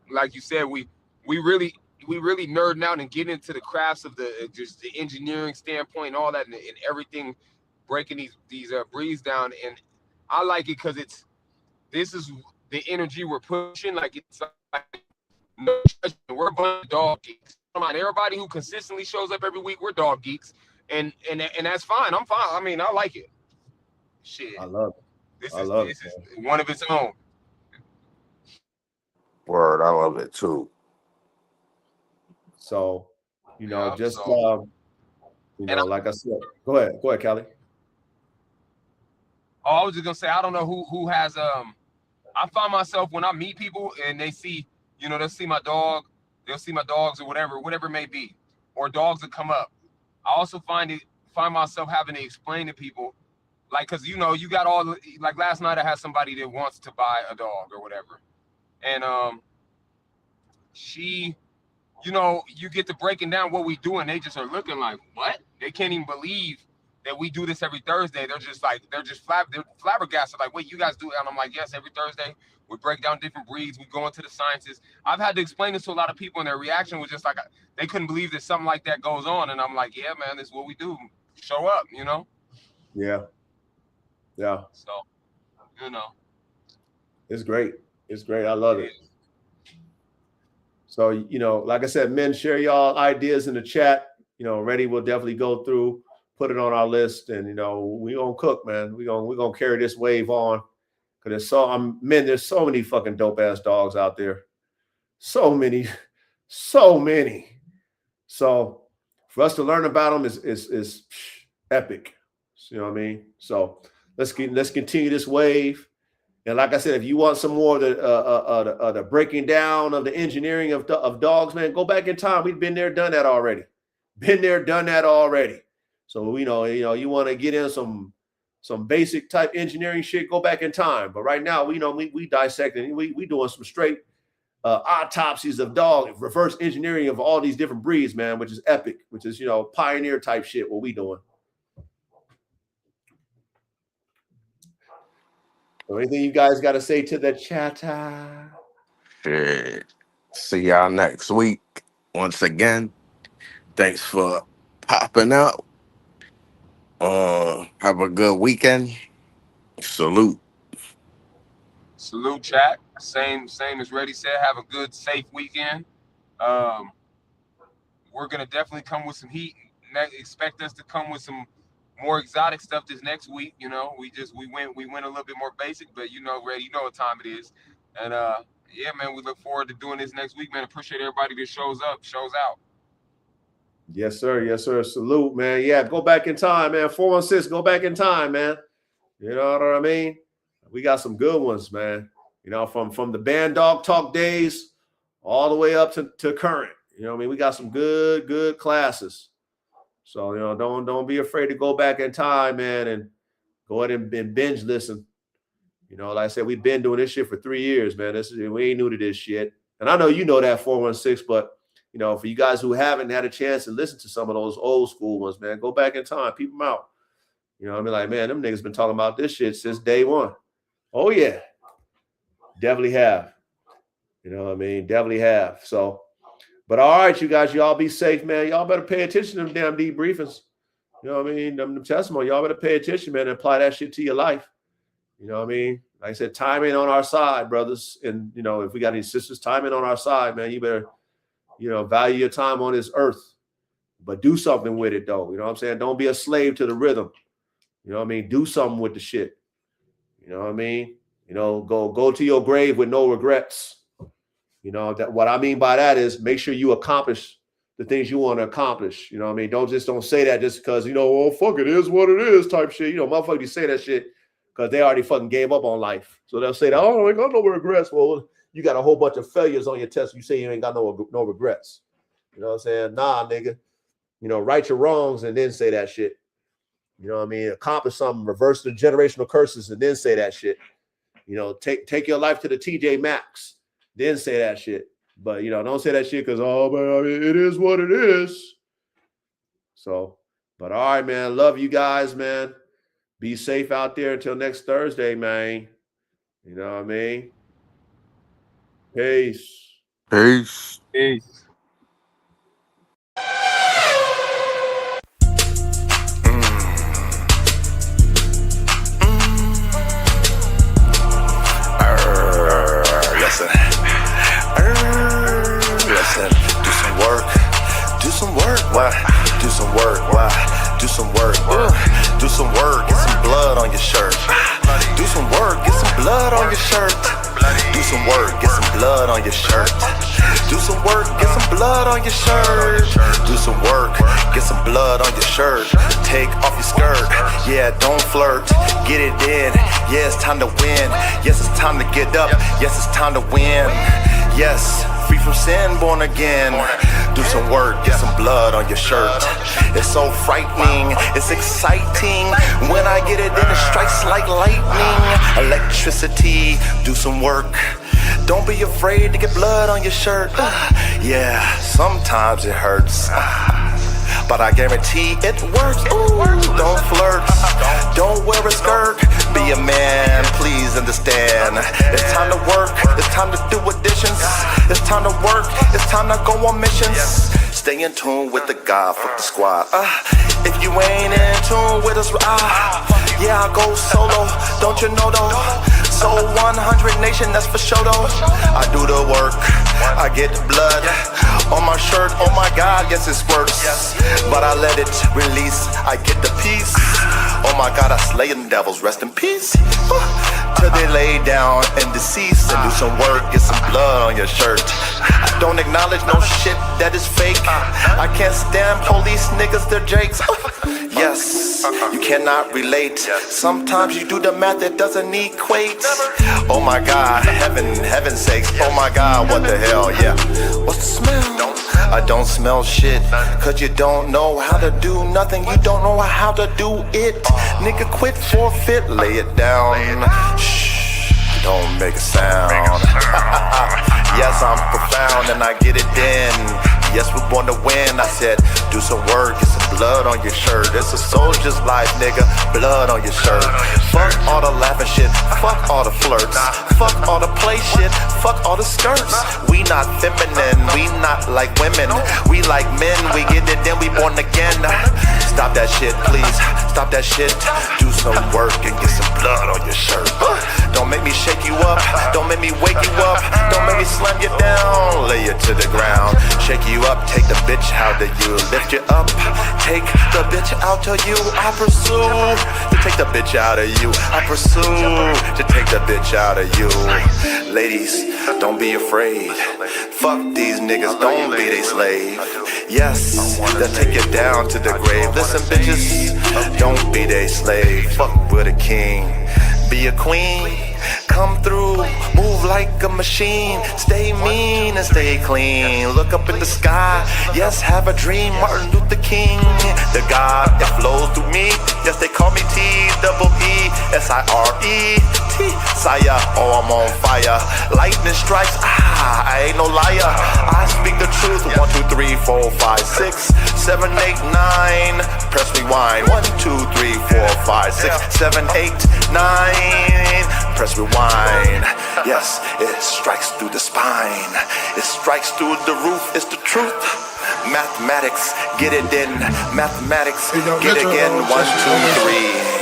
like you said, we really nerd out and get into the crafts of just the engineering standpoint and all that, and everything, breaking these breeds down. And I like it because this is the energy we're pushing. Like it's like no judgment. We're a bunch of dog geeks. Everybody who consistently shows up every week, we're dog geeks, and that's fine. I'm fine. I mean, I like it. Shit, I love it. This is one of its own. Word, I love it too. So, Yeah, like I said, go ahead, Callie. Oh, I was just gonna say, I don't know who has I find myself when I meet people and they see, they'll see my dog, they'll see my dogs or whatever it may be, or dogs that come up. I also find myself having to explain to people, like, cause you got all, like last night I had somebody that wants to buy a dog or whatever. And she, you get to breaking down what we do, and they just are looking like, what? They can't even believe that we do this every Thursday. They're flabbergasted. Like, wait, you guys do it? And I'm like, yes, every Thursday we break down different breeds. We go into the sciences. I've had to explain this to a lot of people, and their reaction was just like, they couldn't believe that something like that goes on. And I'm like, yeah, man, this is what we do. Show up, Yeah. So, It's great. I love it. So, like I said, men, share y'all ideas in the chat. Reddy will definitely go through, put it on our list, and we gonna cook, man. We gonna carry this wave on. Cause there's so many fucking dope ass dogs out there. So many. So for us to learn about them is epic. You know what I mean? So let's continue this wave. And like I said, if you want some more of the breaking down of the engineering of dogs, man, go back in time. We've been there, done that already. So you want to get in some basic type engineering shit, go back in time. But right now, we dissecting, we doing some straight autopsies of dog, reverse engineering of all these different breeds, man, which is epic, which is pioneer type shit. What we doing? So anything you guys got to say to the chatter? Shit. See y'all next week. Once again, thanks for popping out. Have a good weekend. Salute. Salute, chat. Same as Reddy said. Have a good, safe weekend. We're gonna definitely come with some heat. Expect us to come with some more exotic stuff this next week. We went a little bit more basic, but Reddy, what time it is. And yeah, man, we look forward to doing this next week, man. Appreciate everybody that shows out. Yes, sir. Salute, man. Yeah, go back in time, man. 416, go back in time, man. You know what I mean? We got some good ones, man. From the band dog talk days all the way up to current. We got some good classes. So, don't be afraid to go back in time, man, and go ahead and binge listen. Like I said, we've been doing this shit for 3 years, man. We ain't new to this shit. And I know that 416, but for you guys who haven't had a chance to listen to some of those old school ones, man, go back in time, peep them out. Like, man, them niggas been talking about this shit since day one. Oh, yeah. Definitely have. Definitely have. So, But all right, you guys, y'all be safe, man. Y'all better pay attention to them damn debriefings. You know what I mean? Them testimony, y'all better pay attention, man, and apply that shit to your life. You know what I mean? Like I said, time ain't on our side, brothers. And, you know, if we got any sisters, time ain't on our side, man. You better, you know, value your time on this earth. But do something with it, though. You know what I'm saying? Don't be a slave to the rhythm. You know what I mean? Do something with the shit. You know what I mean? You know, go to your grave with no regrets. You know, that what I mean by that is make sure you accomplish the things you want to accomplish. You know what I mean? Don't say that just because, you know, oh, fuck, it is what it is type shit. You know, motherfuckers say that shit because they already fucking gave up on life. So they'll say that, oh, I got no regrets. Well, you got a whole bunch of failures on your test. You say you ain't got no regrets. You know what I'm saying? Nah, nigga. You know, right your wrongs and then say that shit. You know what I mean? Accomplish something, reverse the generational curses and then say that shit. You know, take your life to the TJ Maxx, then say that shit. But, you know, don't say that shit because, oh, man, I mean, it is what it is. So, but all right, man. Love you guys, man. Be safe out there until next Thursday, man. You know what I mean? Peace. Peace. Peace. Listen, do some work. Do some work. Why? Do some work. Why? Do some work. Do some work. Get some blood on your shirt. Do some work. Get some blood on your shirt. Do some work. Get some blood on your shirt. Do some work. Get some blood on your shirt. Do some work. Get some blood on your shirt. Take off your skirt. Yeah, don't flirt. Get it in. Yeah, it's time to win. Yes, it's time to get up. Yes, it's time to win. Yes, free from sin, born again. Do some work, get some blood on your shirt. It's so frightening, it's exciting. When I get it, then it strikes like lightning. Electricity, do some work. Don't be afraid to get blood on your shirt. Yeah, sometimes it hurts. But I guarantee it works. Ooh, don't flirt. Don't wear a skirt. Be a man, please understand. It's time to work. It's time to do additions. It's time to work. It's time to go on missions. Stay in tune with the God, fuck the squad. If you ain't in tune with us, yeah, I go solo. Don't you know though? So 100 nation, that's for sure though. I do the work. I get the blood on my shirt. Oh my God, yes it squirts. But I let it release. I get the peace. Oh my God, I slay them devils. Rest in peace. Till they lay down and deceased. And do some work, get some blood on your shirt. Don't acknowledge no shit that is fake. I can't stand police niggas, they're jakes. Yes, you cannot relate. Sometimes you do the math that doesn't equate. Oh my God, heaven's sakes. Oh my God, what the hell, yeah. What's the smell? I don't smell shit. Cause you don't know how to do nothing. You don't know how to do it. Nigga, quit, forfeit, lay it down. Shh, don't make a sound. Yes, I'm profound and I get it in. Yes, we're born to win. I said, do some work, get some blood on your shirt. It's a soldier's life, nigga. Blood on your shirt. Fuck all the laughing shit. Fuck all the flirts. Fuck all the play shit. Fuck all the skirts. We not feminine. We not like women. We like men. We get it, then we born again. Stop that shit, please. Stop that shit. Do some work and get some blood on your shirt. Don't make me shake you up. Don't make me wake you up. Don't make me slam you down. Lay you to the ground. Shake you up. Take the bitch out of you. Lift you up. Take the bitch out of you. I pursue to take the bitch out of you. I pursue to take the bitch out of you. Ladies, don't be afraid. Fuck these niggas. Don't be they slave. Yes, they'll take you down to the grave. Listen, bitches, don't be they slave. Fuck with a king. Be a queen. Come through, move like a machine. Stay mean and stay clean. Look up in the sky, yes, have a dream. Martin Luther King, the God that flows through me. Yes, they call me T-double-E. S-I-R-E-T, Saya, oh I'm on fire. Lightning strikes, I ain't no liar. I speak the truth. 1, 2, 3, 4, 5, 6, 7, 8, 9. Press rewind. 1, 2, 3, 4, 5, 6, 7, 8, 9. Press rewind. Yes, it strikes through the spine. It strikes through the roof. It's the truth. Mathematics, get it in. Mathematics, get again. 1, 2, 3.